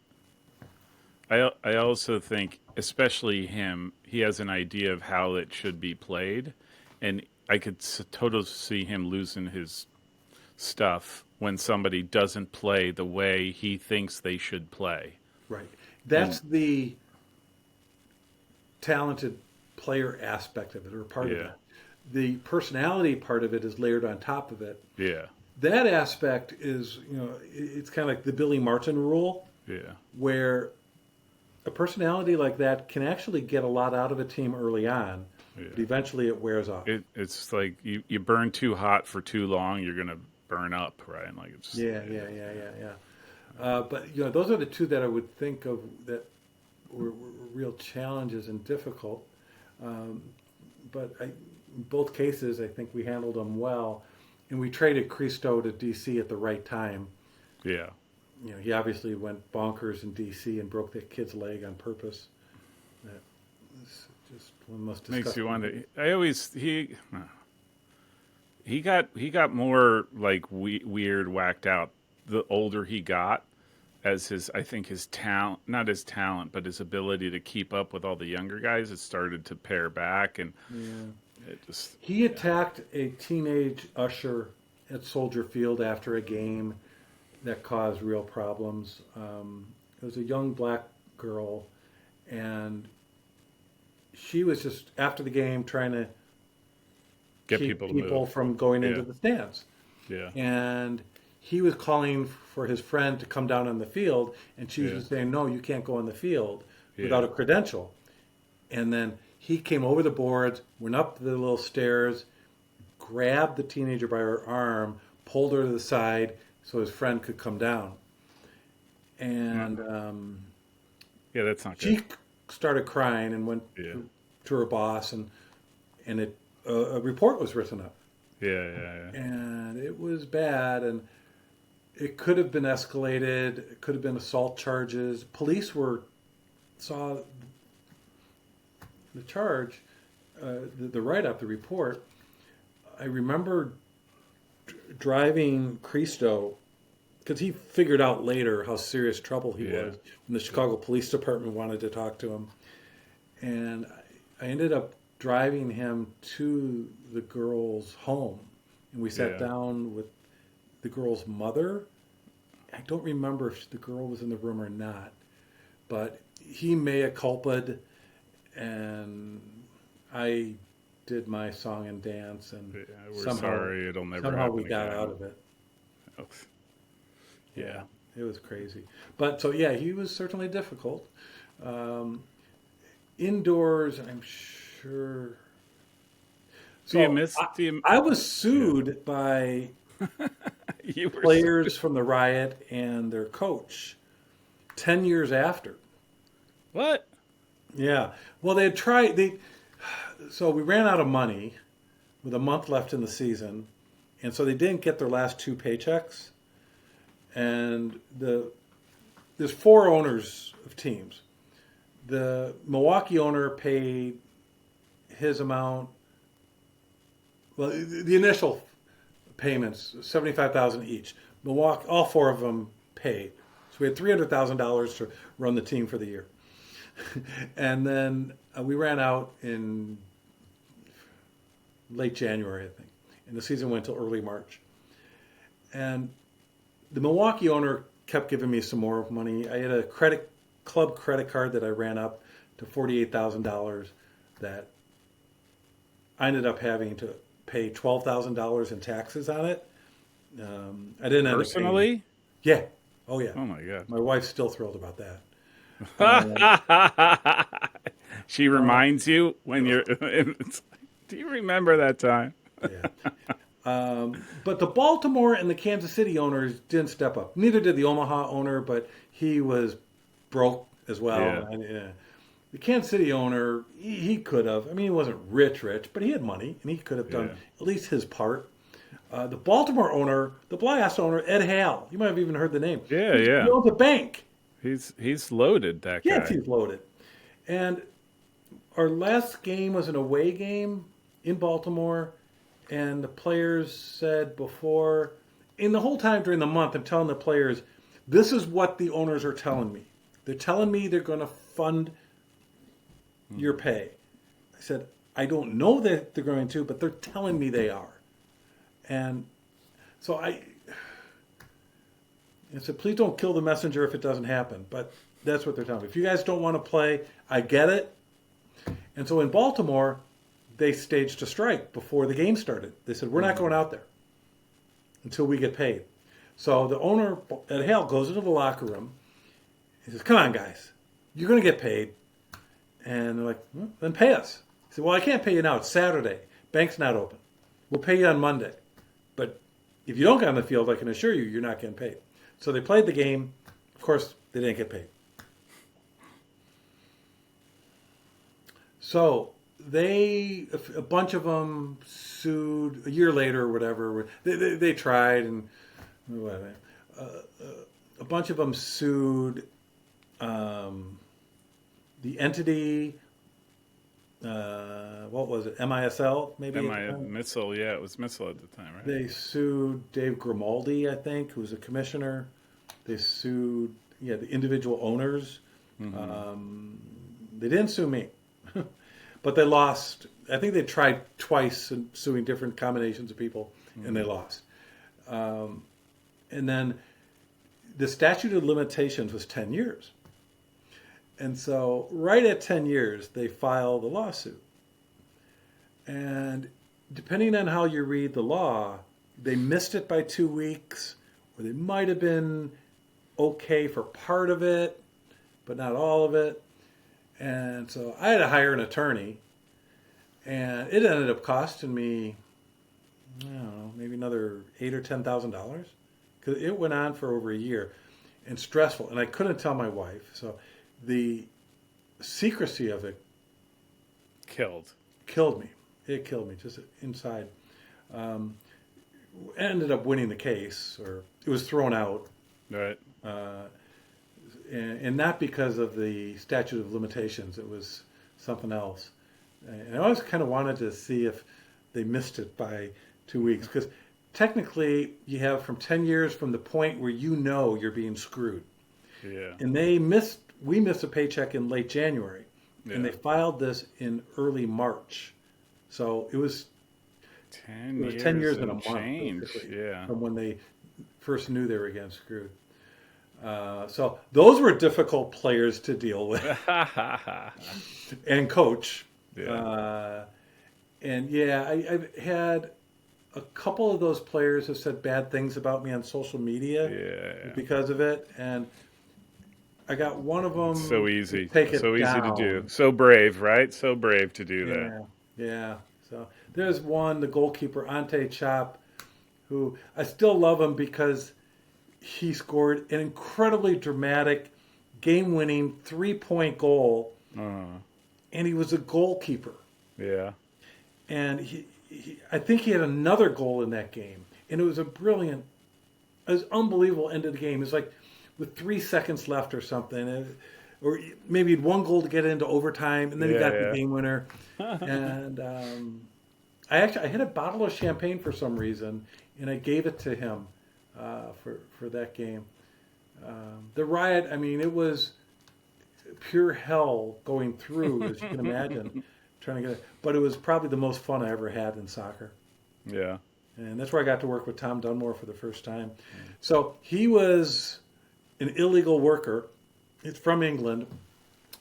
I also think, especially him, he has an idea of how it should be played, and I could totally see him losing his stuff when somebody doesn't play the way he thinks they should play. Right. That's the talented player aspect of it, or part of it. The personality part of it is layered on top of it. Yeah. That aspect is, it's kind of like the Billy Martin rule, where a personality like that can actually get a lot out of a team early on, but eventually it wears off. It's like you burn too hot for too long, you're gonna burn up, right? Like it's Yeah. But those are the two that I would think of that were real challenges and difficult. But in both cases, I think we handled them well, and we traded Cristo to DC at the right time. Yeah. He obviously went bonkers in DC and broke that kid's leg on purpose. That was just one of the most disgusting. Makes you wonder. He got more like weird, whacked out the older he got, as his, I think his talent, not his talent, but his ability to keep up with all the younger guys, it started to pare back, and Yeah. it just, He yeah, attacked a teenage usher at Soldier Field after a game that caused real problems. It was a young black girl, and she was just after the game trying to get keep people to people move. from going into Yeah, the stands. yeah, And he was calling for his friend to come down on the field, and she was yeah, just saying, "No, you can't go on the field without yeah. a credential." And then he came over the boards, went up the little stairs, grabbed the teenager by her arm, pulled her to the side so his friend could come down. Uh, And yeah, that's not good. she started crying and went Yeah, to her boss, and a report was written up. yeah, yeah, yeah. And it was bad, and it could have been escalated. It could have been assault charges. Police were saw the charge, the write up, the report. I remember driving Cristo because he figured out later how serious trouble he Yeah. was when the Chicago Police Department wanted to talk to him. And I ended up driving him to the girl's home. And we sat Yeah. down with the girl's mother. I don't remember if the girl was in the room or not, but he mea culpa'd, and I did my song and dance, and Yeah, we're somehow sorry. It'll never somehow we happen got again. out of it. Oh, Yeah, yeah. it was crazy. But so yeah, he was certainly difficult. Um, Indoors, I'm sure. Do you So miss? Do you? I was Yeah. sued by You were. players from the riot and their coach 10 years after. What? Yeah. Well, they had tried. So we ran out of money with a month left in the season, and so they didn't get their last two paychecks. And there's four owners of teams. The Milwaukee owner paid his amount. Well, the initial payments, 75,000 each. Milwaukee, all four of them paid. So we had $300,000 to run the team for the year. And then we ran out in late January, I think. And the season went till early March. And the Milwaukee owner kept giving me some more money. I had a club credit card that I ran up to $48,000 that I ended up having to pay $12,000 in taxes on it. I didn't end up paying. Personally? Yeah. Oh, yeah. Oh my god. My wife's still thrilled about that. Um, She uh, reminds you when you're. It's like, do you remember that time? yeah. But the Baltimore and the Kansas City owners didn't step up. Neither did the Omaha owner, but he was broke as well. Yeah. The Kansas City owner, he could have. I mean, he wasn't rich, but he had money, and he could have done Yeah. at least his part. The Baltimore owner, the Blast owner, Ed Hale, you might have even heard the name. Yeah. He Yeah. owns a bank. He's loaded. That Yes, guy. he's loaded. And our last game was an away game in Baltimore, and the players said before, in the whole time during the month, I'm telling the players, this is what the owners are telling me. They're telling me they're going to fund your pay. I said, I don't know that they're going to, but they're telling me they are. And so I said, please don't kill the messenger if it doesn't happen. But that's what they're telling me. If you guys don't want to play, I get it. And so in Baltimore, they staged a strike before the game started. They said, we're not going out there until we get paid. So the owner at Hale goes into the locker room. He says, come on, guys. You're going to get paid. And they're like, well, then pay us. He said, well, I can't pay you now. It's Saturday. Bank's not open. We'll pay you on Monday. But if you don't get on the field, I can assure you, you're not getting paid. So they played the game. Of course, they didn't get paid. So a bunch of them sued a year later or whatever. They tried and whatever. A bunch of them sued the entity. What was it? MISL maybe. Am at I the a time? missile? Yeah, it was missile at the time, right? They sued Dave Grimaldi, I think, who was a commissioner. They sued the individual owners. They didn't sue me, but they lost. I think they tried twice in suing different combinations of people, and they lost. And then the statute of limitations was 10 years. And so right at 10 years, they filed a lawsuit. And depending on how you read the law, they missed it by 2 weeks, or they might have been okay for part of it, but not all of it. And so I had to hire an attorney, and it ended up costing me, I don't know, maybe another $8,000 or $10,000, because it went on for over a year, and stressful. And I couldn't tell my wife, so the secrecy of it killed me. It killed me just inside. Ended up winning the case, or it was thrown out. Right. And not because of the statute of limitations. It was something else. And I always kind of wanted to see if they missed it by 2 weeks, because technically you have from 10 years from the point where you know you're being screwed. Yeah. And we missed a paycheck in late January, and they filed this in early March. So it was 10 years, 10 years and a month, change. basically, Yeah. from when they first knew they were getting screwed. So those were difficult players to deal with and coach. Yeah. And yeah, I've had a couple of those players have said bad things about me on social media Yeah. because of it. And I got one of them. So easy. To take it So easy down. to do. So brave, right? So brave to do that. Yeah. So there's one, the goalkeeper, Ante Chop, who I still love him because he scored an incredibly dramatic, game-winning 3-point goal, and he was a goalkeeper. Yeah. And I think he had another goal in that game, and it was it was unbelievable end of the game. It was like with 3 seconds left or something, or maybe he had one goal to get into overtime, and then he got the game winner. And I had a bottle of champagne for some reason, and I gave it to him for that game. The riot, I mean, it was pure hell going through, as you can imagine, trying to get it. But it was probably the most fun I ever had in soccer. Yeah. And that's where I got to work with Tom Dunmore for the first time. So he was an illegal worker. He's from England.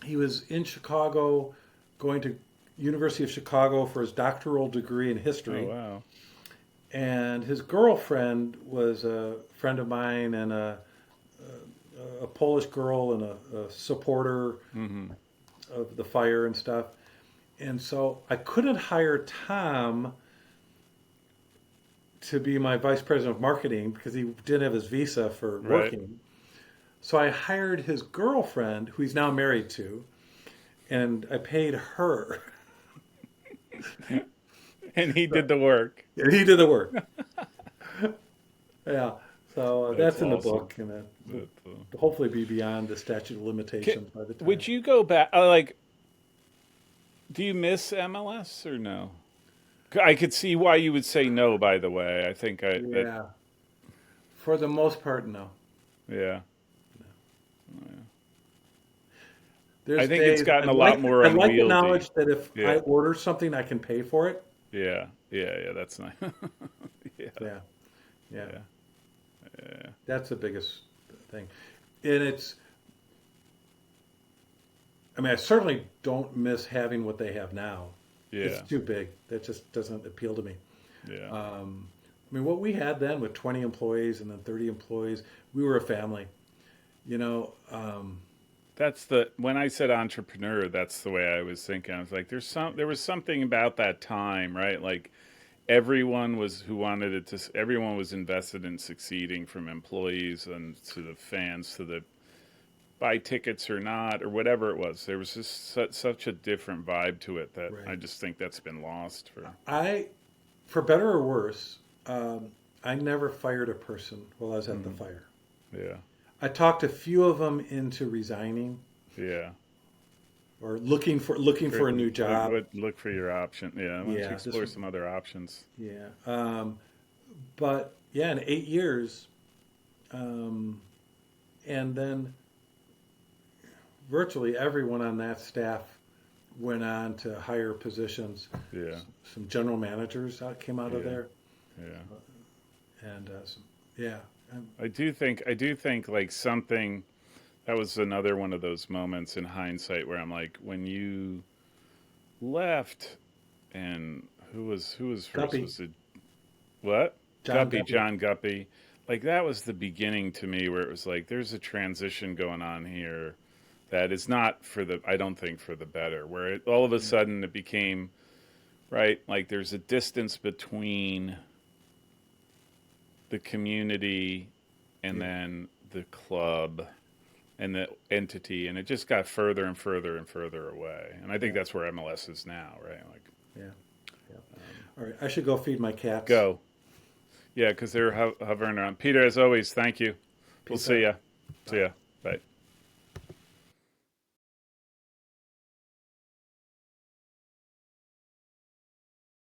He was in Chicago, going to University of Chicago for his doctoral degree in history. Oh, wow. And his girlfriend was a friend of mine, and a Polish girl, and a supporter of the fire and stuff. And so I couldn't hire Tom to be my vice president of marketing because he didn't have his visa for working. So I hired his girlfriend, who he's now married to, and I paid her. And he did the work. And he did the work. Yeah. So that's in the awesome. book, and that will hopefully be beyond the statute of limitations by the time. Would you go back? Do you miss MLS or no? I could see why you would say no. By the way, I think Yeah. For the most part, no. Yeah. There's I think it's days- gotten a I lot like- more I like the unwieldy. knowledge that if Yeah. I order something, I can pay for it. Yeah. That's nice. Yeah. Yeah. That's the biggest thing. And I certainly don't miss having what they have now. Yeah. It's too big. That just doesn't appeal to me. Yeah. What we had then with 20 employees and then 30 employees, we were a family. When I said entrepreneur, that's the way I was thinking. I was like, there was something about that time, right? Like everyone was invested in succeeding, from employees and to the fans, to the buy tickets or not, or whatever it was. There was just such a different vibe to it that I just think that's been lost. For better or worse, I never fired a person while I was at the fire. Yeah. I talked a few of them into resigning. Yeah. Or looking for a new job. Look for your option. Yeah. Why don't you explore some other options? Yeah. But yeah, in 8 years, and then virtually everyone on that staff went on to higher positions. Yeah. Some general managers came out of Yeah. there, Yeah. and yeah, I do think like something that was another one of those moments in hindsight where I'm like, when you left, and who was first? Guppy, Was it what? John Guppy. John Guppy. Like that was the beginning to me where it was like there's a transition going on here that is not for the I don't think for the better. Where it, all of a sudden it became right like there's a distance between the community and Yeah, then the club and the entity, and it just got further and further and further away. And I think yeah, that's where MLS is now, right? Like, yeah, yeah. All right, I should go feed my cats. go, yeah, because they're hovering around. Peter, as always, thank you. We'll Peace see out. ya. See Bye. ya. Bye.